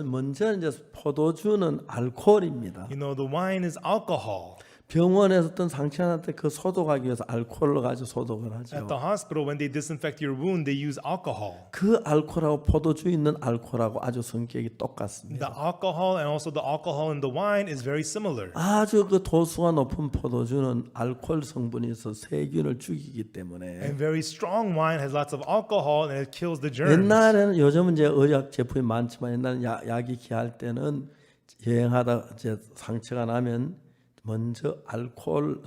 [SPEAKER 1] 먼저 이제 포도주는 알코올입니다.
[SPEAKER 2] You know, the wine is alcohol.
[SPEAKER 1] 병원에서 어떤 상처한테 그 소독하기 위해서 알코올을 가지고 소독을
[SPEAKER 2] At
[SPEAKER 1] 하죠.
[SPEAKER 2] the hospital, when they disinfect your wound, they use alcohol.
[SPEAKER 1] 그 알코올하고 포도주 있는 알코올하고 아주 성격이 똑같습니다.
[SPEAKER 2] The alcohol and also the alcohol in the wine is very similar.
[SPEAKER 1] 아주 그 도수가 높은 포도주는 알코올 성분이 있어 세균을 죽이기 때문에
[SPEAKER 2] And very strong wine has lots of alcohol and it kills the germs.
[SPEAKER 1] 옛날에는 요즘은 이제 의약 제품이 많지만 옛날에 약이 귀할 때는 여행하다 이제 상처가 나면 먼저 알코올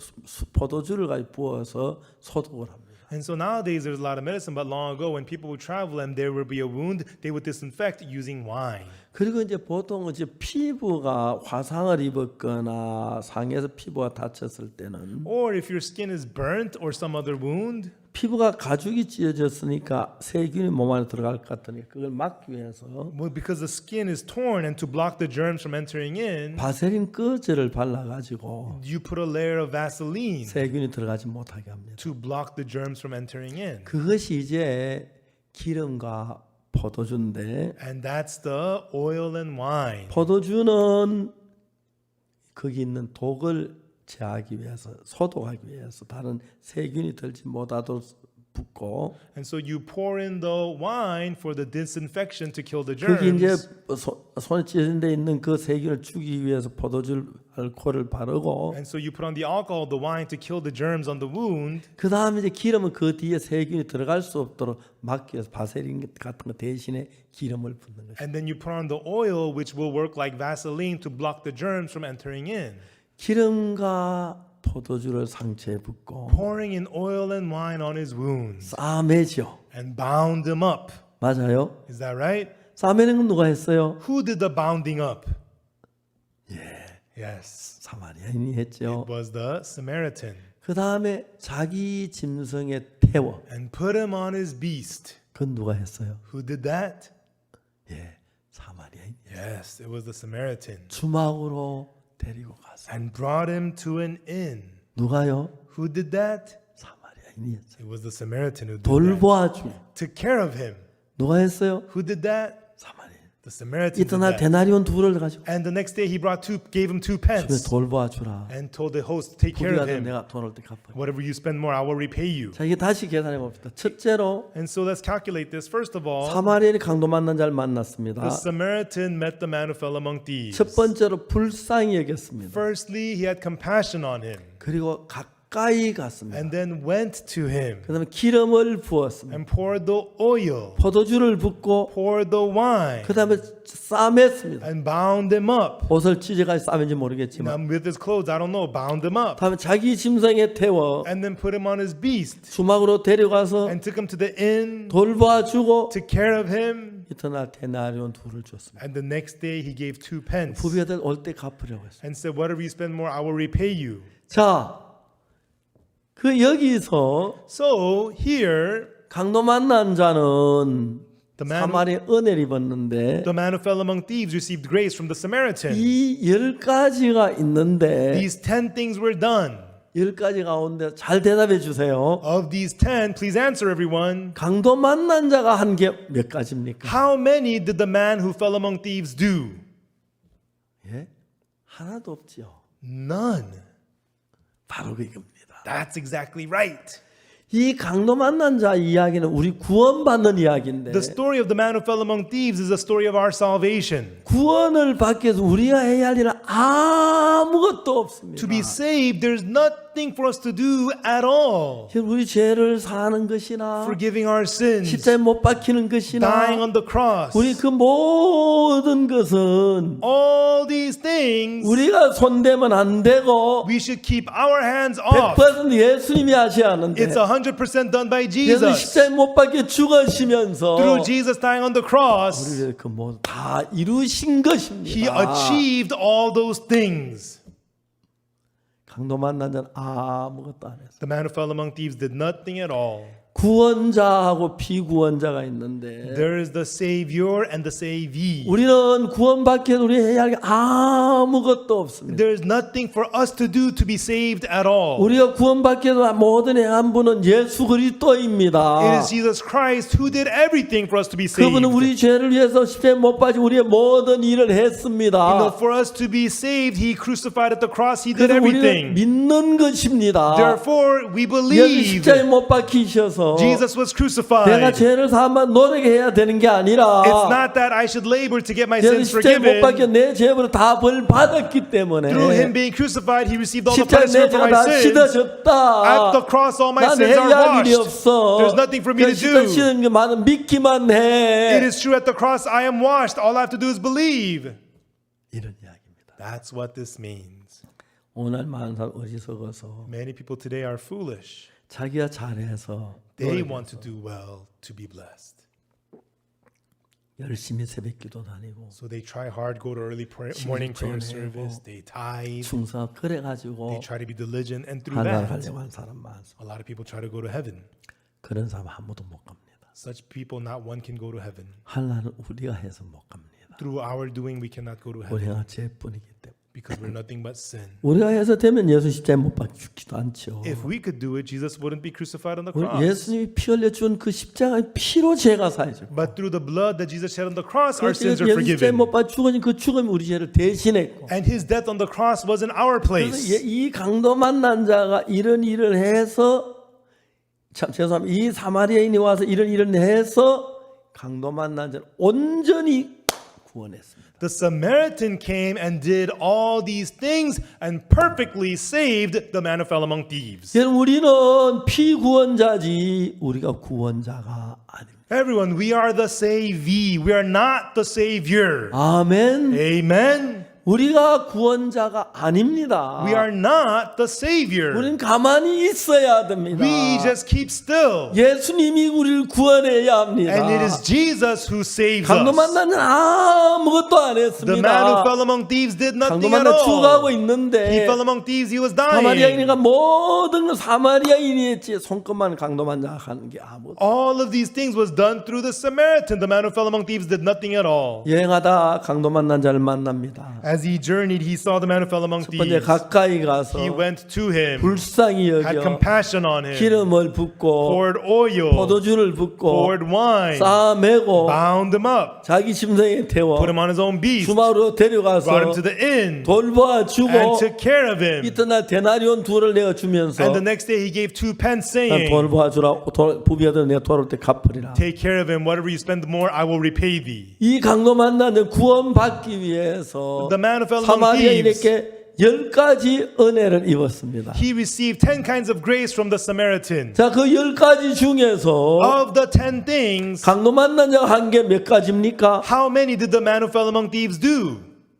[SPEAKER 1] 포도주를 가지고 부어서 소독을 합니다.
[SPEAKER 2] And so nowadays there's a lot of medicine, but long ago when people would travel and there would be a wound, they would disinfect using wine.
[SPEAKER 1] 그리고 이제 보통 이제 피부가 화상을 입었거나 상해서 피부가 다쳤을 때는
[SPEAKER 2] Or if your skin is burnt or some other wound,
[SPEAKER 1] 피부가 가죽이 찢어졌으니까 세균이 몸 안에 들어갈 것 같으니까 그걸 막기 위해서
[SPEAKER 2] well, because the skin is torn and to block the germs from entering in,
[SPEAKER 1] 바세린 끄즈를 발라가지고
[SPEAKER 2] you put a layer of Vaseline
[SPEAKER 1] 세균이 들어가지 못하게 합니다.
[SPEAKER 2] to block the germs from entering in.
[SPEAKER 1] 그것이 이제 기름과 포도주인데
[SPEAKER 2] And that's the oil and wine.
[SPEAKER 1] 포도주는 거기 있는 독을 제하기 위해서 소독하기 위해서 다른 세균이 들지 못하도록 붓고
[SPEAKER 2] And so you pour in the wine for the disinfection to kill the
[SPEAKER 1] 거기 이제
[SPEAKER 2] germs.
[SPEAKER 1] 손에 찢어진 데 있는 그 세균을 죽이기 위해서 포도주 알코올을 바르고
[SPEAKER 2] And so you put on the alcohol, the wine to kill the germs on the wound.
[SPEAKER 1] 그 다음에 이제 기름은 그 뒤에 세균이 들어갈 수 없도록 막기 위해서 바세린 같은 거 대신에 기름을 붓는 거죠.
[SPEAKER 2] And then you put on the oil, which will work like Vaseline to block the germs from entering in.
[SPEAKER 1] 기름과 포도주를 상처에 붓고
[SPEAKER 2] Pouring in oil and wine on his wounds
[SPEAKER 1] 싸매죠.
[SPEAKER 2] and bound him up.
[SPEAKER 1] 맞아요?
[SPEAKER 2] Is that right?
[SPEAKER 1] 싸매는 건 누가 했어요?
[SPEAKER 2] Who did the bounding up? Yes.
[SPEAKER 1] 사마리아인이 했죠.
[SPEAKER 2] It was the Samaritan.
[SPEAKER 1] 그 다음에 자기 짐승에 태워.
[SPEAKER 2] And put him on his beast.
[SPEAKER 1] 그건 누가 했어요?
[SPEAKER 2] Who did that?
[SPEAKER 1] 예, 사마리아인.
[SPEAKER 2] Yes, it was the Samaritan.
[SPEAKER 1] 주막으로 데리고 가서.
[SPEAKER 2] And brought him to an inn.
[SPEAKER 1] 누가요?
[SPEAKER 2] Who did that?
[SPEAKER 1] 사마리아인이 했어요.
[SPEAKER 2] It was the Samaritan who did that.
[SPEAKER 1] 돌보아주고.
[SPEAKER 2] Took care of him.
[SPEAKER 1] 누가 했어요?
[SPEAKER 2] Who did that?
[SPEAKER 1] 사마리아인.
[SPEAKER 2] The Samaritan did
[SPEAKER 1] 이튿날
[SPEAKER 2] that.
[SPEAKER 1] 데나리온 둘을 가지고
[SPEAKER 2] And the next day he gave him 2
[SPEAKER 1] 집에
[SPEAKER 2] pence
[SPEAKER 1] 돌보아주라.
[SPEAKER 2] and told the host to take care of
[SPEAKER 1] 부귀하던
[SPEAKER 2] him.
[SPEAKER 1] 내가 돈을 때 갚아.
[SPEAKER 2] Whatever you spend more, I will repay you.
[SPEAKER 1] 자, 이게 다시 계산해 봅시다. 첫째로
[SPEAKER 2] And so let's calculate this. First of all,
[SPEAKER 1] 사마리아인이 강도 만난 자를 만났습니다.
[SPEAKER 2] the Samaritan met the man who fell among thieves.
[SPEAKER 1] 첫 번째로 불쌍히 여겼습니다.
[SPEAKER 2] Firstly, he had compassion on him
[SPEAKER 1] 그리고 가까이 갔습니다.
[SPEAKER 2] and then went to him
[SPEAKER 1] 그다음에 기름을 부었습니다.
[SPEAKER 2] and poured the oil,
[SPEAKER 1] 포도주를 붓고
[SPEAKER 2] poured the wine,
[SPEAKER 1] 그다음에 싸맸습니다.
[SPEAKER 2] and bound him up.
[SPEAKER 1] 옷을 찢어가지고 싸맨지 모르겠지만
[SPEAKER 2] Now, with his clothes, I don't know, bound him up.
[SPEAKER 1] 다음에 자기 짐승에 태워
[SPEAKER 2] And then put him on his beast
[SPEAKER 1] 주막으로 데려가서
[SPEAKER 2] and took him to the inn,
[SPEAKER 1] 돌봐주고
[SPEAKER 2] took care of him.
[SPEAKER 1] 이튿날 데나리온 둘을 줬습니다.
[SPEAKER 2] And the next day he gave 2 pence
[SPEAKER 1] 부비아들 올 때 갚으려고 했어요.
[SPEAKER 2] and said, whatever you spend more, I will repay you.
[SPEAKER 1] 자, 그 여기서
[SPEAKER 2] So here,
[SPEAKER 1] 강도 만난 자는
[SPEAKER 2] the man,
[SPEAKER 1] 사마리아 은혜를 입었는데
[SPEAKER 2] the man who fell among thieves received grace from the Samaritan.
[SPEAKER 1] 이 10가지가 있는데
[SPEAKER 2] These 10 things were done.
[SPEAKER 1] 10가지 가운데 잘 대답해 주세요.
[SPEAKER 2] Of these 10, please answer everyone.
[SPEAKER 1] 강도 만난 자가 한 게 몇 가지입니까?
[SPEAKER 2] How many did the man who fell among thieves do?
[SPEAKER 1] 예? 하나도 없지요.
[SPEAKER 2] None.
[SPEAKER 1] 바로 그겁니다.
[SPEAKER 2] That's exactly right.
[SPEAKER 1] 이 강도 만난 자 이야기는 우리 구원받는 이야기인데
[SPEAKER 2] The story of the man who fell among thieves is a story of our salvation.
[SPEAKER 1] 구원을 받기 위해서 우리가 해야 할 일은 아무것도 없습니다.
[SPEAKER 2] To be saved, there's nothing for us to do at all.
[SPEAKER 1] 우리 죄를 사는 것이나
[SPEAKER 2] Forgiving our sins,
[SPEAKER 1] 십자가에 못 박히는 것이나
[SPEAKER 2] dying on the cross,
[SPEAKER 1] 우리 그 모든 것은
[SPEAKER 2] all these things,
[SPEAKER 1] 우리가 손대면 안 되고
[SPEAKER 2] we should keep our hands off.
[SPEAKER 1] 100% 예수님이 하시는데
[SPEAKER 2] It's 100% done by
[SPEAKER 1] 예수
[SPEAKER 2] Jesus.
[SPEAKER 1] 십자가에 못 박혀 죽으시면서
[SPEAKER 2] Through Jesus dying on the cross,
[SPEAKER 1] 우리를 그 모두 다 이루신 것입니다.
[SPEAKER 2] He achieved all those things.
[SPEAKER 1] 강도 만난 자는 아무것도 안 했어요.
[SPEAKER 2] The man who fell among thieves did nothing at all.
[SPEAKER 1] 구원자하고 피구원자가 있는데
[SPEAKER 2] There is the Savior and the savee.
[SPEAKER 1] 우리는 구원받기 위해 우리 해야 할 게 아무것도 없습니다.
[SPEAKER 2] There is nothing for us to do to be saved at all.
[SPEAKER 1] 우리가 구원받기 위해 모든 행한 분은 예수 그리스도입니다.
[SPEAKER 2] It is Jesus Christ who did everything for us to be saved.
[SPEAKER 1] 그분은 우리 죄를 위해서 십자가에 못 박혀 우리의 모든 일을 했습니다.
[SPEAKER 2] For us to be saved, He crucified at the cross. He did
[SPEAKER 1] 그래서 우리는
[SPEAKER 2] everything.
[SPEAKER 1] 믿는 것입니다.
[SPEAKER 2] Therefore, we
[SPEAKER 1] 예수
[SPEAKER 2] believe
[SPEAKER 1] 십자가에 못 박히셔서
[SPEAKER 2] Jesus was
[SPEAKER 1] 내가
[SPEAKER 2] crucified.
[SPEAKER 1] 죄를 사하면 노력해야 되는 게 아니라
[SPEAKER 2] It's not that I should labor to get my
[SPEAKER 1] 예수
[SPEAKER 2] sins
[SPEAKER 1] 십자가에 못 박혀
[SPEAKER 2] forgiven.
[SPEAKER 1] 내 죄를 다 벌 받았기 때문에
[SPEAKER 2] Through Him being crucified, He received all the
[SPEAKER 1] 십자가에 내
[SPEAKER 2] punishment for
[SPEAKER 1] 죄가
[SPEAKER 2] my
[SPEAKER 1] 다
[SPEAKER 2] sins.
[SPEAKER 1] 씻어졌다.
[SPEAKER 2] At the cross, all my
[SPEAKER 1] 난
[SPEAKER 2] sins are
[SPEAKER 1] 해야 할 일이
[SPEAKER 2] washed.
[SPEAKER 1] 없어.
[SPEAKER 2] There's nothing for me to
[SPEAKER 1] 십자가
[SPEAKER 2] do.
[SPEAKER 1] 씻은 게 많은 믿기만
[SPEAKER 2] It
[SPEAKER 1] 해.
[SPEAKER 2] is true at the cross, I am washed. All I have to do is believe.
[SPEAKER 1] 이런 이야기입니다.
[SPEAKER 2] That's what this means.
[SPEAKER 1] 오늘 많은 사람 어리석어서
[SPEAKER 2] Many people today are foolish.
[SPEAKER 1] 자기가 잘해서
[SPEAKER 2] They
[SPEAKER 1] 노력해서
[SPEAKER 2] want to do well to be blessed.
[SPEAKER 1] 열심히 새벽기도 다니고
[SPEAKER 2] So they try hard, go to early morning prayer
[SPEAKER 1] 집중해고,
[SPEAKER 2] service. They tithe.
[SPEAKER 1] 충성 그래가지고
[SPEAKER 2] They try to be diligent. And through
[SPEAKER 1] 하나님
[SPEAKER 2] that,
[SPEAKER 1] 하려고 하는 사람 많습니다.
[SPEAKER 2] a lot of people try to go to heaven.
[SPEAKER 1] 그런 사람 아무도 못 갑니다.
[SPEAKER 2] Such people, not one can go to heaven.
[SPEAKER 1] 하나는 우리가 해서 못 갑니다.
[SPEAKER 2] Through our doing, we cannot go to heaven
[SPEAKER 1] 우리가 죄뿐이기 때문에.
[SPEAKER 2] because we're nothing but sin.
[SPEAKER 1] 우리가 해서 되면 예수 십자가에 못 박혀 죽지도 않죠.
[SPEAKER 2] If we could do it, Jesus wouldn't be crucified on the
[SPEAKER 1] 우리
[SPEAKER 2] cross.
[SPEAKER 1] 예수님이 피 흘려 준 그 십자가의 피로 죄가 사해졌고
[SPEAKER 2] But through the blood that Jesus shed on the cross, our
[SPEAKER 1] 그래서
[SPEAKER 2] sins are
[SPEAKER 1] 예수 십자가에
[SPEAKER 2] forgiven.
[SPEAKER 1] 못 박혀 죽어진 그 죽음이 우리 죄를 대신했고
[SPEAKER 2] And His death on the cross was in our
[SPEAKER 1] 그래서
[SPEAKER 2] place.
[SPEAKER 1] 이 강도 만난 자가 이런 일을 해서 참 죄송합니다. 이 사마리아인이 와서 이런 일을 해서 강도 만난 자를 온전히 구원했습니다.
[SPEAKER 2] The Samaritan came and did all these things and perfectly saved the man who fell among thieves.
[SPEAKER 1] 여러분 우리는 피구원자지 우리가 구원자가 아닙니다.
[SPEAKER 2] Everyone, we are the savee. We are not the savior.
[SPEAKER 1] 아멘.
[SPEAKER 2] Amen.
[SPEAKER 1] 우리가 구원자가 아닙니다.
[SPEAKER 2] We are not the savior.
[SPEAKER 1] 우리는 가만히 있어야 됩니다.
[SPEAKER 2] We just keep still.
[SPEAKER 1] 예수님이 우리를 구원해야 합니다.
[SPEAKER 2] And it is Jesus who saves
[SPEAKER 1] 강도
[SPEAKER 2] us.
[SPEAKER 1] 만나는 아무것도 안
[SPEAKER 2] The man who
[SPEAKER 1] 했습니다.
[SPEAKER 2] fell among thieves did
[SPEAKER 1] 강도
[SPEAKER 2] nothing at
[SPEAKER 1] 만나 죽어가고
[SPEAKER 2] all. He
[SPEAKER 1] 있는데
[SPEAKER 2] fell among thieves. He was dying.
[SPEAKER 1] 사마리아인이가 모든 걸 사마리아인이 했지 손끝만 강도 만나 하는 게 아무것도.
[SPEAKER 2] All of these things was done through the Samaritan. The man who fell among thieves did nothing at all.
[SPEAKER 1] 여행하다 강도 만난 자를 만납니다.
[SPEAKER 2] As he journeyed, he saw the man who fell among
[SPEAKER 1] 첫 번째
[SPEAKER 2] thieves.
[SPEAKER 1] 가까이 가서
[SPEAKER 2] He went to him,
[SPEAKER 1] 불쌍히
[SPEAKER 2] had
[SPEAKER 1] 여겨
[SPEAKER 2] compassion on him,
[SPEAKER 1] 기름을 붓고
[SPEAKER 2] poured oil,
[SPEAKER 1] 포도주를 붓고
[SPEAKER 2] poured wine,
[SPEAKER 1] 싸매고
[SPEAKER 2] bound him up,
[SPEAKER 1] 자기 심성에 태워
[SPEAKER 2] put him on his own beast,
[SPEAKER 1] 주마로 데려가서
[SPEAKER 2] brought him to the inn,
[SPEAKER 1] 돌봐주고
[SPEAKER 2] and took care of him.
[SPEAKER 1] 이튿날 데나리온 둘을 내어 주면서
[SPEAKER 2] And the next day he gave 2 pence,
[SPEAKER 1] 난
[SPEAKER 2] saying,
[SPEAKER 1] 돌봐주라 부비하던 내가 돌아올 때 갚으리라.
[SPEAKER 2] take care of him. Whatever you spend more, I will repay thee.
[SPEAKER 1] 이 강도 만나는 구원받기 위해서
[SPEAKER 2] The man who fell among thieves,
[SPEAKER 1] 사마리아인에게 10가지 은혜를 입었습니다.
[SPEAKER 2] he received 10 kinds of grace from the Samaritan.
[SPEAKER 1] 자, 그 10가지 중에서
[SPEAKER 2] Of the 10 things,
[SPEAKER 1] 강도 만난 자가 한 게 몇 가지입니까?
[SPEAKER 2] how many did the man who fell among thieves do?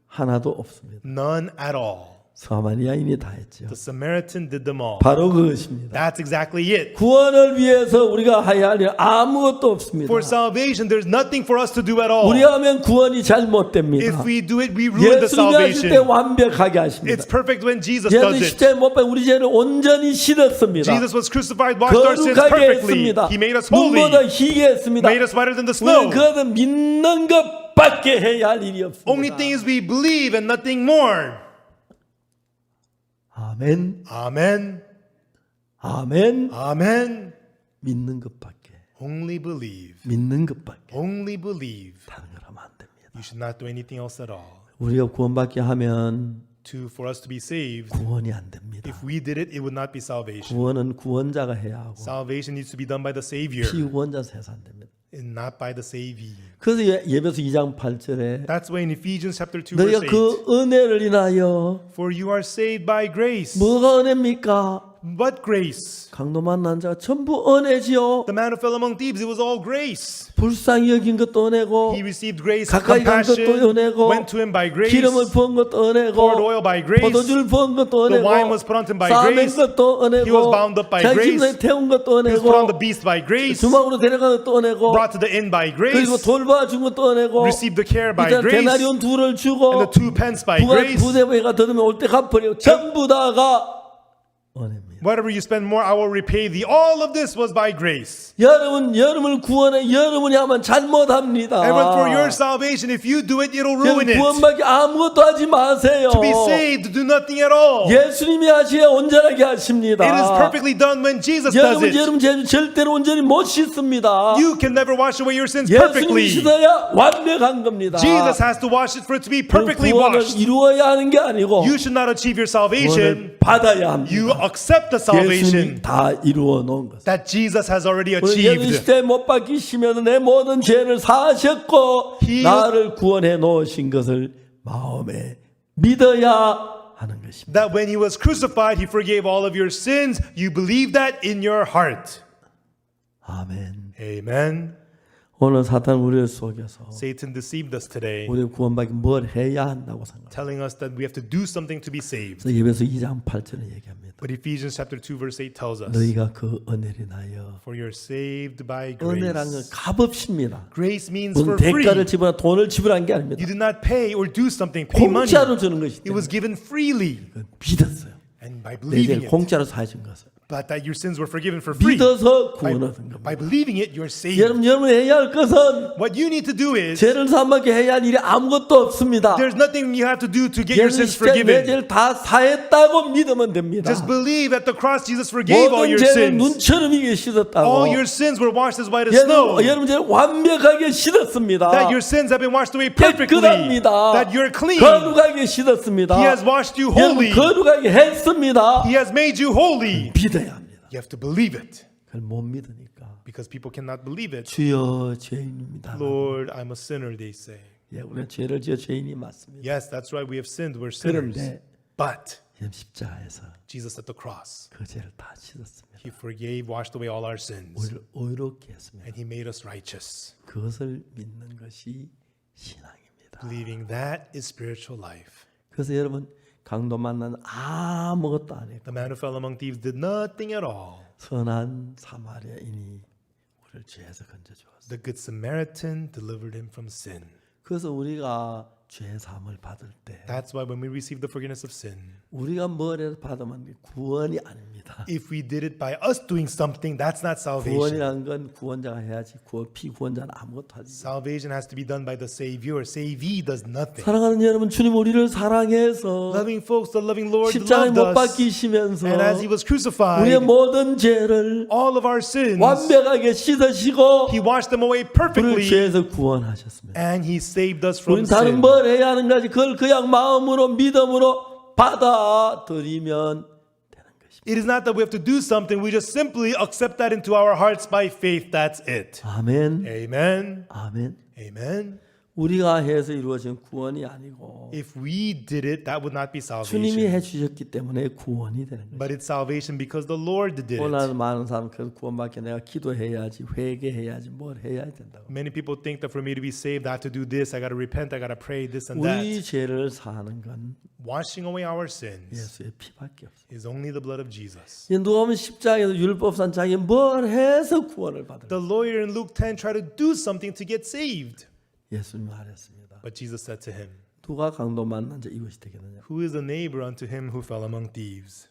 [SPEAKER 1] 하나도 없습니다.
[SPEAKER 2] None at all.
[SPEAKER 1] 사마리아인이 다 했죠.
[SPEAKER 2] The Samaritan did them all.
[SPEAKER 1] 바로 그것입니다.
[SPEAKER 2] That's exactly it.
[SPEAKER 1] 구원을 위해서 우리가 해야 할 일 아무것도 없습니다.
[SPEAKER 2] For salvation, there's nothing for us to do at all.
[SPEAKER 1] 우리가 하면 구원이 잘못됩니다.
[SPEAKER 2] If we do it, we ruin the
[SPEAKER 1] 예수님이 하실 때
[SPEAKER 2] salvation.
[SPEAKER 1] 완벽하게 하십니다.
[SPEAKER 2] It's perfect when Jesus does
[SPEAKER 1] 예수
[SPEAKER 2] it.
[SPEAKER 1] 십자가에 못 박혀 우리 죄를 온전히 씻었습니다.
[SPEAKER 2] Jesus was crucified, washed our sins
[SPEAKER 1] 거룩하게
[SPEAKER 2] perfectly.
[SPEAKER 1] 했습니다.
[SPEAKER 2] He made us holy,
[SPEAKER 1] 눈보다 희게 했습니다.
[SPEAKER 2] made us whiter than the
[SPEAKER 1] 우리는
[SPEAKER 2] snow.
[SPEAKER 1] 그것을 믿는 것밖에 해야 할 일이 없습니다.
[SPEAKER 2] Only thing is we believe and nothing more.
[SPEAKER 1] 아멘.
[SPEAKER 2] Amen.
[SPEAKER 1] 아멘.
[SPEAKER 2] Amen.
[SPEAKER 1] 믿는 것밖에.
[SPEAKER 2] Only believe.
[SPEAKER 1] 믿는 것밖에.
[SPEAKER 2] Only believe.
[SPEAKER 1] 다른 걸 하면 안 됩니다.
[SPEAKER 2] You should not do anything else at all.
[SPEAKER 1] 우리가 구원받게 하면
[SPEAKER 2] For us to be saved,
[SPEAKER 1] 구원이 안 됩니다.
[SPEAKER 2] if we did it, it would not be salvation.
[SPEAKER 1] 구원은 구원자가 해야 하고
[SPEAKER 2] Salvation needs to be done by the Savior
[SPEAKER 1] 피구원자에서 해서 안 됩니다.
[SPEAKER 2] and not by the savee.
[SPEAKER 1] 그래서 예배서 2장 8절에
[SPEAKER 2] That's why in Ephesians chapter 2
[SPEAKER 1] 너희가
[SPEAKER 2] verse 8,
[SPEAKER 1] 그 은혜를 인하여
[SPEAKER 2] for you are saved by grace.
[SPEAKER 1] 뭐가 은혜입니까?
[SPEAKER 2] What grace?
[SPEAKER 1] 강도 만난 자가 전부 은혜지요.
[SPEAKER 2] The man who fell among thieves, it was all grace.
[SPEAKER 1] 불쌍히 여긴 것도 은혜고
[SPEAKER 2] He received grace,
[SPEAKER 1] 가까이 간 것도
[SPEAKER 2] compassion,
[SPEAKER 1] 은혜고
[SPEAKER 2] went to him by grace,
[SPEAKER 1] 기름을 부은 것도
[SPEAKER 2] poured
[SPEAKER 1] 은혜고
[SPEAKER 2] oil by grace,
[SPEAKER 1] 포도주를 부은 것도
[SPEAKER 2] the
[SPEAKER 1] 은혜고
[SPEAKER 2] wine was put on him by
[SPEAKER 1] 싸맨
[SPEAKER 2] grace,
[SPEAKER 1] 것도
[SPEAKER 2] he was
[SPEAKER 1] 은혜고
[SPEAKER 2] bound up by
[SPEAKER 1] 자기
[SPEAKER 2] grace,
[SPEAKER 1] 집에 태운 것도
[SPEAKER 2] he was put on
[SPEAKER 1] 은혜고
[SPEAKER 2] the beast by grace,
[SPEAKER 1] 주막으로 데려간 것도 은혜고
[SPEAKER 2] brought to the inn by
[SPEAKER 1] 그리고
[SPEAKER 2] grace,
[SPEAKER 1] 돌봐준 것도 은혜고
[SPEAKER 2] received the care by
[SPEAKER 1] 일단
[SPEAKER 2] grace,
[SPEAKER 1] 데나리온 둘을 주고
[SPEAKER 2] and the 2 pence by grace.
[SPEAKER 1] 부대부가 더듬면 올 때 갚으려 전부 다가 은혜입니다.
[SPEAKER 2] Whatever you spend more, I will repay thee. All of this was by grace.
[SPEAKER 1] 여러분을 구원해 여러분이 하면 잘못합니다.
[SPEAKER 2] And for your salvation, if you do it, it'll ruin it.
[SPEAKER 1] 구원받기 아무것도 하지 마세요.
[SPEAKER 2] To be saved, do nothing at all.
[SPEAKER 1] 예수님이 하셔야 온전하게 하십니다.
[SPEAKER 2] It is perfectly done when Jesus does it.
[SPEAKER 1] 여러분 죄 절대로 온전히 못 씻습니다.
[SPEAKER 2] You can never wash away your sins
[SPEAKER 1] 예수님이
[SPEAKER 2] perfectly.
[SPEAKER 1] 씻어야 완벽한 겁니다.
[SPEAKER 2] Jesus has to wash it for it to be perfectly
[SPEAKER 1] 구원을
[SPEAKER 2] washed.
[SPEAKER 1] 이루어야 하는 게 아니고
[SPEAKER 2] You should not achieve your salvation.
[SPEAKER 1] 구원을 받아야 합니다.
[SPEAKER 2] You accept the
[SPEAKER 1] 예수님이
[SPEAKER 2] salvation
[SPEAKER 1] 다 이루어 놓은 것.
[SPEAKER 2] that Jesus has already
[SPEAKER 1] 예수
[SPEAKER 2] achieved.
[SPEAKER 1] 시대에 못 박히시면 내 모든 죄를 사하셨고 나를 구원해 놓으신 것을 마음에 믿어야 하는 것입니다.
[SPEAKER 2] That when he was crucified, he forgave all of your sins. You believe that in your heart.
[SPEAKER 1] 아멘.
[SPEAKER 2] Amen.
[SPEAKER 1] 오늘 사탄 우리를 속여서
[SPEAKER 2] Satan deceived us today,
[SPEAKER 1] 우리 구원받기 뭘 해야 한다고 생각합니다.
[SPEAKER 2] telling us that we have to do something to be saved.
[SPEAKER 1] 그래서 예배서 2장 8절에 얘기합니다.
[SPEAKER 2] But Ephesians chapter 2 verse 8 tells us,
[SPEAKER 1] 너희가 그 은혜를 인하여
[SPEAKER 2] for you're saved by
[SPEAKER 1] 은혜란 건
[SPEAKER 2] grace.
[SPEAKER 1] 값없습니다.
[SPEAKER 2] Grace means
[SPEAKER 1] 무슨
[SPEAKER 2] for free.
[SPEAKER 1] 대가를 지불한 돈을 지불한 게 아닙니다.
[SPEAKER 2] You did not pay or do something, pay money.
[SPEAKER 1] 공짜로 주는 것이기
[SPEAKER 2] It was
[SPEAKER 1] 때문에
[SPEAKER 2] given freely.
[SPEAKER 1] 믿었어요.
[SPEAKER 2] And
[SPEAKER 1] 내
[SPEAKER 2] by believing
[SPEAKER 1] 죄를
[SPEAKER 2] it,
[SPEAKER 1] 공짜로 사해준 것을
[SPEAKER 2] but that your sins were forgiven for free.
[SPEAKER 1] 믿어서
[SPEAKER 2] By,
[SPEAKER 1] 구원 얻은 겁니다.
[SPEAKER 2] by believing it, you're saved.
[SPEAKER 1] 여러분이 해야 할 것은
[SPEAKER 2] What you need to do is,
[SPEAKER 1] 죄를 사함받게 해야 할 일이 아무것도 없습니다.
[SPEAKER 2] there's nothing you have to do to get your
[SPEAKER 1] 예수
[SPEAKER 2] sins
[SPEAKER 1] 시대 내
[SPEAKER 2] forgiven.
[SPEAKER 1] 죄를 다 사했다고 믿으면 됩니다.
[SPEAKER 2] Just believe at the cross Jesus forgave all
[SPEAKER 1] 모든
[SPEAKER 2] your
[SPEAKER 1] 죄를
[SPEAKER 2] sins.
[SPEAKER 1] 눈처럼 이게 씻었다고.
[SPEAKER 2] All your sins were washed as white as snow.
[SPEAKER 1] 여러분 죄를 완벽하게 씻었습니다.
[SPEAKER 2] That your sins have been washed away perfectly.
[SPEAKER 1] 깨끗합니다.
[SPEAKER 2] That you're clean.
[SPEAKER 1] 거룩하게 씻었습니다.
[SPEAKER 2] He has washed you
[SPEAKER 1] 여러분
[SPEAKER 2] holy.
[SPEAKER 1] 거룩하게 했습니다.
[SPEAKER 2] He has made you holy.
[SPEAKER 1] 믿어야 합니다.
[SPEAKER 2] You have to believe it.
[SPEAKER 1] 그걸 못 믿으니까
[SPEAKER 2] Because people cannot believe it.
[SPEAKER 1] 주여 죄인입니다.
[SPEAKER 2] Lord, I'm a sinner, they say.
[SPEAKER 1] 예, 우리가 죄를 지어 죄인이 맞습니다.
[SPEAKER 2] Yes, that's right. We have sinned. We're sinners.
[SPEAKER 1] 그런데
[SPEAKER 2] But
[SPEAKER 1] 십자가에서
[SPEAKER 2] Jesus at the cross,
[SPEAKER 1] 그 죄를 다 씻었습니다.
[SPEAKER 2] He forgave, washed away all our sins.
[SPEAKER 1] 우리를 의롭게 했습니다.
[SPEAKER 2] And He made us righteous.
[SPEAKER 1] 그것을 믿는 것이 신앙입니다.
[SPEAKER 2] Believing that is spiritual life.
[SPEAKER 1] 그래서 여러분 강도 만나는 아무것도 안 했고
[SPEAKER 2] The man who fell among thieves did nothing at all.
[SPEAKER 1] 선한 사마리아인이 우리를 죄에서 건져주었어요.
[SPEAKER 2] The good Samaritan delivered him from sin.
[SPEAKER 1] 그래서 우리가 죄 사함을 받을 때
[SPEAKER 2] That's why when we receive the forgiveness of sin,
[SPEAKER 1] 우리가 뭘 해서 받으면 구원이 아닙니다.
[SPEAKER 2] if we did it by us doing something, that's not salvation.
[SPEAKER 1] 구원이라는 건 구원자가 해야지 피구원자는 아무것도 하지.
[SPEAKER 2] Salvation has to be done by the Savior. Savee does nothing.
[SPEAKER 1] 사랑하는 여러분, 주님 우리를 사랑해서
[SPEAKER 2] Loving folks, the loving Lord
[SPEAKER 1] 십자가에
[SPEAKER 2] loved
[SPEAKER 1] 못
[SPEAKER 2] us.
[SPEAKER 1] 박히시면서
[SPEAKER 2] And as He was crucified,
[SPEAKER 1] 우리의 모든 죄를
[SPEAKER 2] all of our sins,
[SPEAKER 1] 완벽하게 씻으시고
[SPEAKER 2] He washed them away
[SPEAKER 1] 우리를
[SPEAKER 2] perfectly.
[SPEAKER 1] 죄에서 구원하셨습니다.
[SPEAKER 2] And He saved us from
[SPEAKER 1] 우리는 다른
[SPEAKER 2] sin.
[SPEAKER 1] 뭘 해야 하는가지 그걸 그냥 마음으로 믿음으로 받아들이면 되는 것입니다.
[SPEAKER 2] It is not that we have to do something. We just simply accept that into our hearts by faith. That's it.
[SPEAKER 1] 아멘.
[SPEAKER 2] Amen.
[SPEAKER 1] 아멘.
[SPEAKER 2] Amen.
[SPEAKER 1] 우리가 해서 이루어진 구원이 아니고
[SPEAKER 2] If we did it, that would not be
[SPEAKER 1] 주님이
[SPEAKER 2] salvation.
[SPEAKER 1] 해주셨기 때문에 구원이 되는 거예요.
[SPEAKER 2] But it's salvation because the Lord did
[SPEAKER 1] 오늘
[SPEAKER 2] it.
[SPEAKER 1] 많은 사람 그 구원받기 내가 기도해야지 회개해야지 뭘 해야 된다고.
[SPEAKER 2] Many people think that for me to be saved, I have to do this. I got to repent. I got to pray this and
[SPEAKER 1] 우리
[SPEAKER 2] that.
[SPEAKER 1] 죄를 사하는 건
[SPEAKER 2] Washing away our sins
[SPEAKER 1] 예수의 피밖에 없어요.
[SPEAKER 2] is only the blood of Jesus.
[SPEAKER 1] 누가 보면 십자가에서 율법산 자기 뭘 해서 구원을 받을
[SPEAKER 2] The lawyer in Luke 10 tried to do something to get saved.
[SPEAKER 1] 예수님 말했습니다.
[SPEAKER 2] But Jesus said to him,
[SPEAKER 1] 누가 강도 만난 자 이것이 되겠느냐?
[SPEAKER 2] Who is a neighbor unto him who fell among thieves?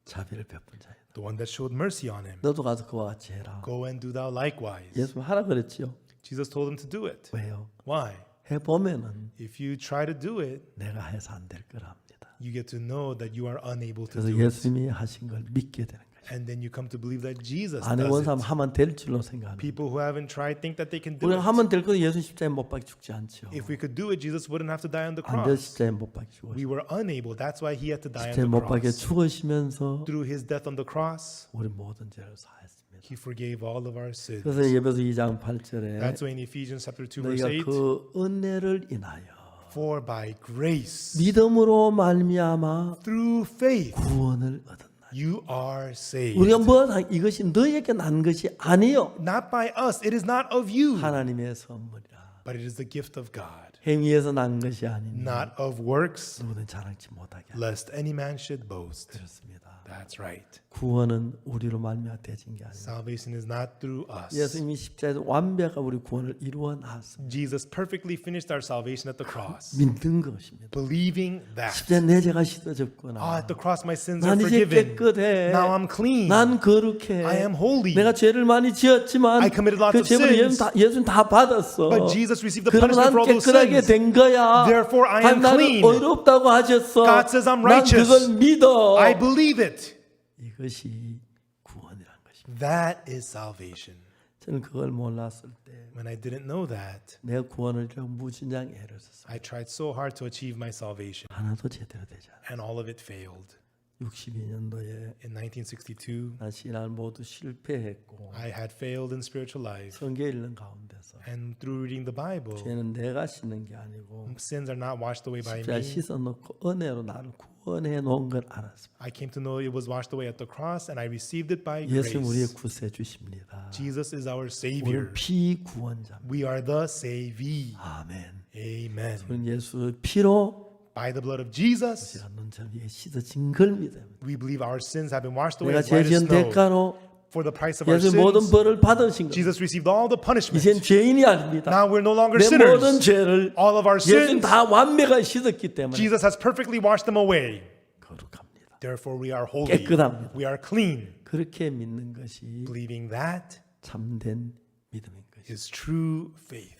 [SPEAKER 1] 자비를 베푼 자이다.
[SPEAKER 2] The one that showed mercy on him.
[SPEAKER 1] 너도 가서 그와 같이 해라.
[SPEAKER 2] Go and do thou likewise.
[SPEAKER 1] 예수님 하라 그랬지요.
[SPEAKER 2] Jesus told him to do it.
[SPEAKER 1] 왜요?
[SPEAKER 2] Why?
[SPEAKER 1] 해보면은
[SPEAKER 2] If you try to do it,
[SPEAKER 1] 내가 해서 안 될 거랍니다.
[SPEAKER 2] you get to know that you are unable to
[SPEAKER 1] 그래서
[SPEAKER 2] do it.
[SPEAKER 1] 예수님이 하신 걸 믿게 되는 거죠.
[SPEAKER 2] And then you come to believe that Jesus
[SPEAKER 1] 안
[SPEAKER 2] does
[SPEAKER 1] 해본 사람
[SPEAKER 2] it.
[SPEAKER 1] 하면 될 줄로 생각합니다.
[SPEAKER 2] People who haven't tried think that they can do
[SPEAKER 1] 우리가
[SPEAKER 2] it.
[SPEAKER 1] 하면 될 거도 예수 십자가에 못 박혀 죽지 않죠.
[SPEAKER 2] If we could do it, Jesus wouldn't have to die on the
[SPEAKER 1] 안 돼
[SPEAKER 2] cross.
[SPEAKER 1] 십자가에 못 박혀 죽었어요.
[SPEAKER 2] We were unable. That's why he had to die
[SPEAKER 1] 십자에
[SPEAKER 2] on the
[SPEAKER 1] 못 박혀
[SPEAKER 2] cross.
[SPEAKER 1] 죽으시면서
[SPEAKER 2] Through his death on the cross,
[SPEAKER 1] 우리 모든 죄를 사했습니다.
[SPEAKER 2] he forgave all of our sins.
[SPEAKER 1] 그래서 예배서 2장 8절에
[SPEAKER 2] That's why in Ephesians chapter 2 verse 8,
[SPEAKER 1] 너희가 그 은혜를 인하여
[SPEAKER 2] for by grace,
[SPEAKER 1] 믿음으로 말미암아
[SPEAKER 2] through faith,
[SPEAKER 1] 구원을 얻었나.
[SPEAKER 2] you are saved.
[SPEAKER 1] 우리가 이것이 너희에게 난 것이 아니요
[SPEAKER 2] Not by us. It is not of you,
[SPEAKER 1] 하나님의 선물이라.
[SPEAKER 2] but it is the gift of God.
[SPEAKER 1] 행위에서 난 것이 아니니
[SPEAKER 2] Not of works,
[SPEAKER 1] 누구든 자랑치 못하게 하라.
[SPEAKER 2] lest any man should boast.
[SPEAKER 1] 그렇습니다.
[SPEAKER 2] That's right.
[SPEAKER 1] 구원은 우리로 말미암아 되진 게 아니에요.
[SPEAKER 2] Salvation is not through us.
[SPEAKER 1] 예수님이 십자가에서 완벽한 우리 구원을 이루어 놨습니다.
[SPEAKER 2] Jesus perfectly finished our salvation at the cross.
[SPEAKER 1] 믿는 것입니다.
[SPEAKER 2] Believing that.
[SPEAKER 1] 십자가 내 죄가 씻어졌구나.
[SPEAKER 2] At the cross my sins are
[SPEAKER 1] 난 이제
[SPEAKER 2] forgiven.
[SPEAKER 1] 깨끗해.
[SPEAKER 2] Now I'm clean.
[SPEAKER 1] 난 거룩해.
[SPEAKER 2] I am holy.
[SPEAKER 1] 내가 죄를 많이 지었지만
[SPEAKER 2] I committed lots
[SPEAKER 1] 그
[SPEAKER 2] of
[SPEAKER 1] 죄를
[SPEAKER 2] sins.
[SPEAKER 1] 예수는 다 받았어.
[SPEAKER 2] But Jesus received the
[SPEAKER 1] 그럼 난
[SPEAKER 2] punishment for all those
[SPEAKER 1] 깨끗하게
[SPEAKER 2] sins.
[SPEAKER 1] 된 거야.
[SPEAKER 2] Therefore I am
[SPEAKER 1] 나는
[SPEAKER 2] clean.
[SPEAKER 1] 의롭다고 하셨어.
[SPEAKER 2] God says I'm
[SPEAKER 1] 난
[SPEAKER 2] righteous.
[SPEAKER 1] 그걸 믿어.
[SPEAKER 2] I believe it.
[SPEAKER 1] 이것이 구원이란 것입니다.
[SPEAKER 2] That is salvation.
[SPEAKER 1] 저는 그걸 몰랐을 때
[SPEAKER 2] When I didn't know that,
[SPEAKER 1] 내가 구원을 좀 무진장 애를 썼어요.
[SPEAKER 2] I tried so hard to achieve my salvation,
[SPEAKER 1] 하나도 제대로 되지 않아.
[SPEAKER 2] and all of it failed.
[SPEAKER 1] 62년도에
[SPEAKER 2] In 1962,
[SPEAKER 1] 나 신앙 모두 실패했고
[SPEAKER 2] I had failed in spiritual life,
[SPEAKER 1] 성경 읽는 가운데서
[SPEAKER 2] and through reading the Bible,
[SPEAKER 1] 죄는 내가 씻는 게 아니고
[SPEAKER 2] sins are not washed away by
[SPEAKER 1] 십자가
[SPEAKER 2] me.
[SPEAKER 1] 씻어놓고 은혜로 나를 구원해 놓은 걸 알았습니다.
[SPEAKER 2] I came to know it was washed away at the cross, and I received it by
[SPEAKER 1] 예수님 우리의
[SPEAKER 2] grace.
[SPEAKER 1] 구세주십니다.
[SPEAKER 2] Jesus is our
[SPEAKER 1] 우리는
[SPEAKER 2] Savior.
[SPEAKER 1] 피구원자입니다.
[SPEAKER 2] We are the savee.
[SPEAKER 1] 아멘.
[SPEAKER 2] Amen.
[SPEAKER 1] 우리는 예수의 피로
[SPEAKER 2] By the blood of Jesus,
[SPEAKER 1] 제가 눈처럼 위에 씻어진 걸 믿어요.
[SPEAKER 2] we believe our sins have been washed away
[SPEAKER 1] 내가
[SPEAKER 2] as white
[SPEAKER 1] 죄
[SPEAKER 2] as
[SPEAKER 1] 지은
[SPEAKER 2] snow.
[SPEAKER 1] 대가로
[SPEAKER 2] For the price of our
[SPEAKER 1] 예수 모든
[SPEAKER 2] sins,
[SPEAKER 1] 벌을 받으신 거.
[SPEAKER 2] Jesus received all the punishment.
[SPEAKER 1] 이젠 죄인이 아닙니다.
[SPEAKER 2] Now we're no longer
[SPEAKER 1] 내 모든
[SPEAKER 2] sinners.
[SPEAKER 1] 죄를
[SPEAKER 2] All of our
[SPEAKER 1] 예수님
[SPEAKER 2] sins,
[SPEAKER 1] 다 완벽하게 씻었기 때문에
[SPEAKER 2] Jesus has perfectly washed them away.
[SPEAKER 1] 거룩합니다.
[SPEAKER 2] Therefore, we are holy.
[SPEAKER 1] 깨끗합니다.
[SPEAKER 2] We are clean.
[SPEAKER 1] 그렇게 믿는 것이
[SPEAKER 2] Believing that
[SPEAKER 1] 참된 믿음인 것이죠.
[SPEAKER 2] is true faith.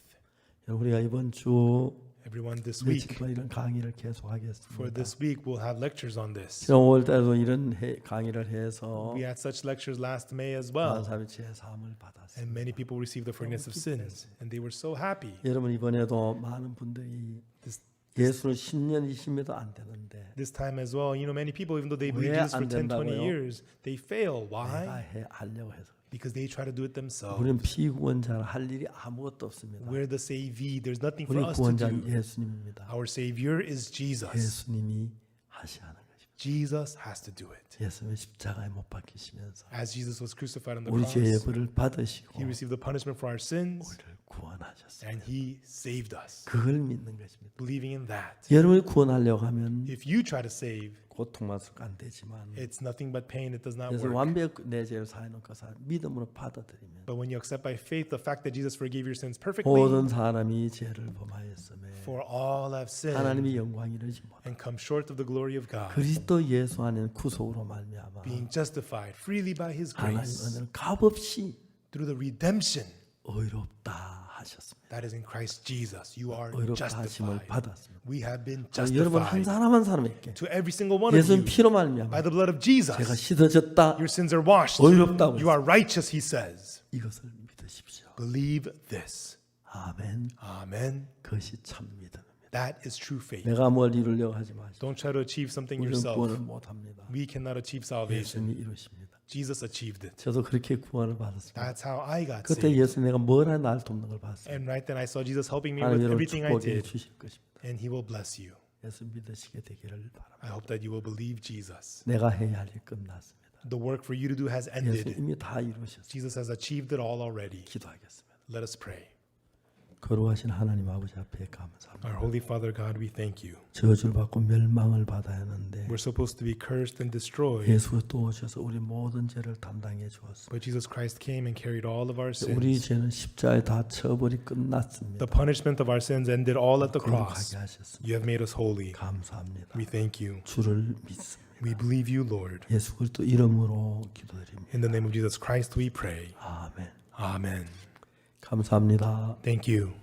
[SPEAKER 1] 우리가 이번 주
[SPEAKER 2] Everyone, this
[SPEAKER 1] 며칠
[SPEAKER 2] week,
[SPEAKER 1] 동안 이런 강의를
[SPEAKER 2] for
[SPEAKER 1] 계속하겠습니다.
[SPEAKER 2] this week, we'll have lectures on this.
[SPEAKER 1] 지난 5월달에도 이런 강의를 해서
[SPEAKER 2] We had such lectures last May as
[SPEAKER 1] 많은
[SPEAKER 2] well,
[SPEAKER 1] 사람이 죄 사함을 받았어요.
[SPEAKER 2] and many people received the forgiveness of sins, and they were so happy.
[SPEAKER 1] 여러분 이번에도 많은 분들이 예수를 10년, 20년도 안 되는데
[SPEAKER 2] This time as well, many people, even though they believe
[SPEAKER 1] 왜
[SPEAKER 2] Jesus for
[SPEAKER 1] 안
[SPEAKER 2] 10, 20
[SPEAKER 1] 된다고요?
[SPEAKER 2] years, they fail.
[SPEAKER 1] 내가
[SPEAKER 2] Why?
[SPEAKER 1] 하려고 해서
[SPEAKER 2] Because they try to do it themselves.
[SPEAKER 1] 우리는 피구원자를 할 일이 아무것도 없습니다.
[SPEAKER 2] We're the savee. There's nothing for
[SPEAKER 1] 우리
[SPEAKER 2] us to
[SPEAKER 1] 구원자는
[SPEAKER 2] do.
[SPEAKER 1] 예수님입니다.
[SPEAKER 2] Our Savior is Jesus.
[SPEAKER 1] 예수님이 하셔야 하는 것입니다.
[SPEAKER 2] Jesus has to do it.
[SPEAKER 1] 예수님이 십자가에 못 박히시면서
[SPEAKER 2] As Jesus was crucified on the
[SPEAKER 1] 우리 죄의
[SPEAKER 2] cross,
[SPEAKER 1] 벌을 받으시고
[SPEAKER 2] He received the punishment for our sins,
[SPEAKER 1] 우리를 구원하셨습니다.
[SPEAKER 2] and He saved us.
[SPEAKER 1] 그걸 믿는 것입니다.
[SPEAKER 2] Believing in that.
[SPEAKER 1] 여러분이 구원하려고 하면
[SPEAKER 2] If you try to save,
[SPEAKER 1] 고통만 쓸까 안 되지만
[SPEAKER 2] it's nothing but pain. It does not
[SPEAKER 1] 그래서
[SPEAKER 2] work.
[SPEAKER 1] 완벽 내 죄를 사해놓고 믿음으로 받아들이면
[SPEAKER 2] But when you accept by faith the fact that Jesus forgave your sins perfectly,
[SPEAKER 1] 모든 사람이 죄를 범하였음에
[SPEAKER 2] for all have sinned
[SPEAKER 1] 하나님이 영광 이르지 못하고
[SPEAKER 2] and come short of the glory of God,
[SPEAKER 1] 그리스도 예수 안에는 구속으로 말미암아
[SPEAKER 2] being justified freely by His
[SPEAKER 1] 하나님
[SPEAKER 2] grace
[SPEAKER 1] 은혜를 값없이
[SPEAKER 2] through the redemption
[SPEAKER 1] 의롭다 하셨습니다.
[SPEAKER 2] that is in Christ Jesus. You are
[SPEAKER 1] 의롭다 하심을
[SPEAKER 2] justified.
[SPEAKER 1] 받았습니다.
[SPEAKER 2] We have been
[SPEAKER 1] 여러분 한
[SPEAKER 2] justified.
[SPEAKER 1] 사람 한 사람에게
[SPEAKER 2] To every single one of
[SPEAKER 1] 예수님
[SPEAKER 2] you,
[SPEAKER 1] 피로 말미암아
[SPEAKER 2] by the blood of Jesus,
[SPEAKER 1] 제가 씻어졌다.
[SPEAKER 2] your sins are washed.
[SPEAKER 1] 의롭다고
[SPEAKER 2] You are righteous, He says.
[SPEAKER 1] 이것을 믿으십시오.
[SPEAKER 2] Believe this.
[SPEAKER 1] 아멘.
[SPEAKER 2] Amen.
[SPEAKER 1] 그것이 참 믿음입니다.
[SPEAKER 2] That is true faith.
[SPEAKER 1] 내가 뭘 이루려고 하지 마시고
[SPEAKER 2] Don't try to achieve something
[SPEAKER 1] 우리는 구원을
[SPEAKER 2] yourself.
[SPEAKER 1] 못합니다.
[SPEAKER 2] We cannot achieve salvation.
[SPEAKER 1] 예수님이 이루십니다.
[SPEAKER 2] Jesus achieved it.
[SPEAKER 1] 저도 그렇게 구원을 받았습니다.
[SPEAKER 2] That's how I got
[SPEAKER 1] 그때
[SPEAKER 2] saved.
[SPEAKER 1] 예수 내가 뭘 하나 날 돕는 걸 봤어요.
[SPEAKER 2] And right then I saw Jesus helping me
[SPEAKER 1] 하나님
[SPEAKER 2] with
[SPEAKER 1] 여러분
[SPEAKER 2] everything I
[SPEAKER 1] 축복해
[SPEAKER 2] did.
[SPEAKER 1] 주실 것입니다.
[SPEAKER 2] And He will bless you.
[SPEAKER 1] 예수 믿으시게 되기를 바랍니다.
[SPEAKER 2] I hope that you will believe Jesus.
[SPEAKER 1] 내가 해야 할 일 끝났습니다.
[SPEAKER 2] The work for you to do has
[SPEAKER 1] 예수
[SPEAKER 2] ended.
[SPEAKER 1] 이미 다 이루셨습니다.
[SPEAKER 2] Jesus has achieved it all already.
[SPEAKER 1] 기도하겠습니다.
[SPEAKER 2] Let us pray.
[SPEAKER 1] 거룩하신 하나님 아버지 앞에 감사합니다.
[SPEAKER 2] Our Holy Father God, we thank you.
[SPEAKER 1] 저주를 받고 멸망을 받아야 하는데
[SPEAKER 2] We're supposed to be cursed and destroyed,
[SPEAKER 1] 예수가 또 오셔서 우리 모든 죄를 담당해 주었습니다.
[SPEAKER 2] but Jesus Christ came and carried all of our
[SPEAKER 1] 우리
[SPEAKER 2] sins.
[SPEAKER 1] 죄는 십자가에 다 처벌이 끝났습니다.
[SPEAKER 2] The punishment of our sins ended all at the cross.
[SPEAKER 1] 거룩하게 하셨습니다.
[SPEAKER 2] You have made us holy.
[SPEAKER 1] 감사합니다.
[SPEAKER 2] We thank you.
[SPEAKER 1] 주를 믿습니다.
[SPEAKER 2] We believe you, Lord.
[SPEAKER 1] 예수 그리스도 이름으로 기도드립니다.
[SPEAKER 2] In the name of Jesus Christ, we pray.
[SPEAKER 1] 아멘.
[SPEAKER 2] Amen.
[SPEAKER 1] 감사합니다.
[SPEAKER 2] Thank you.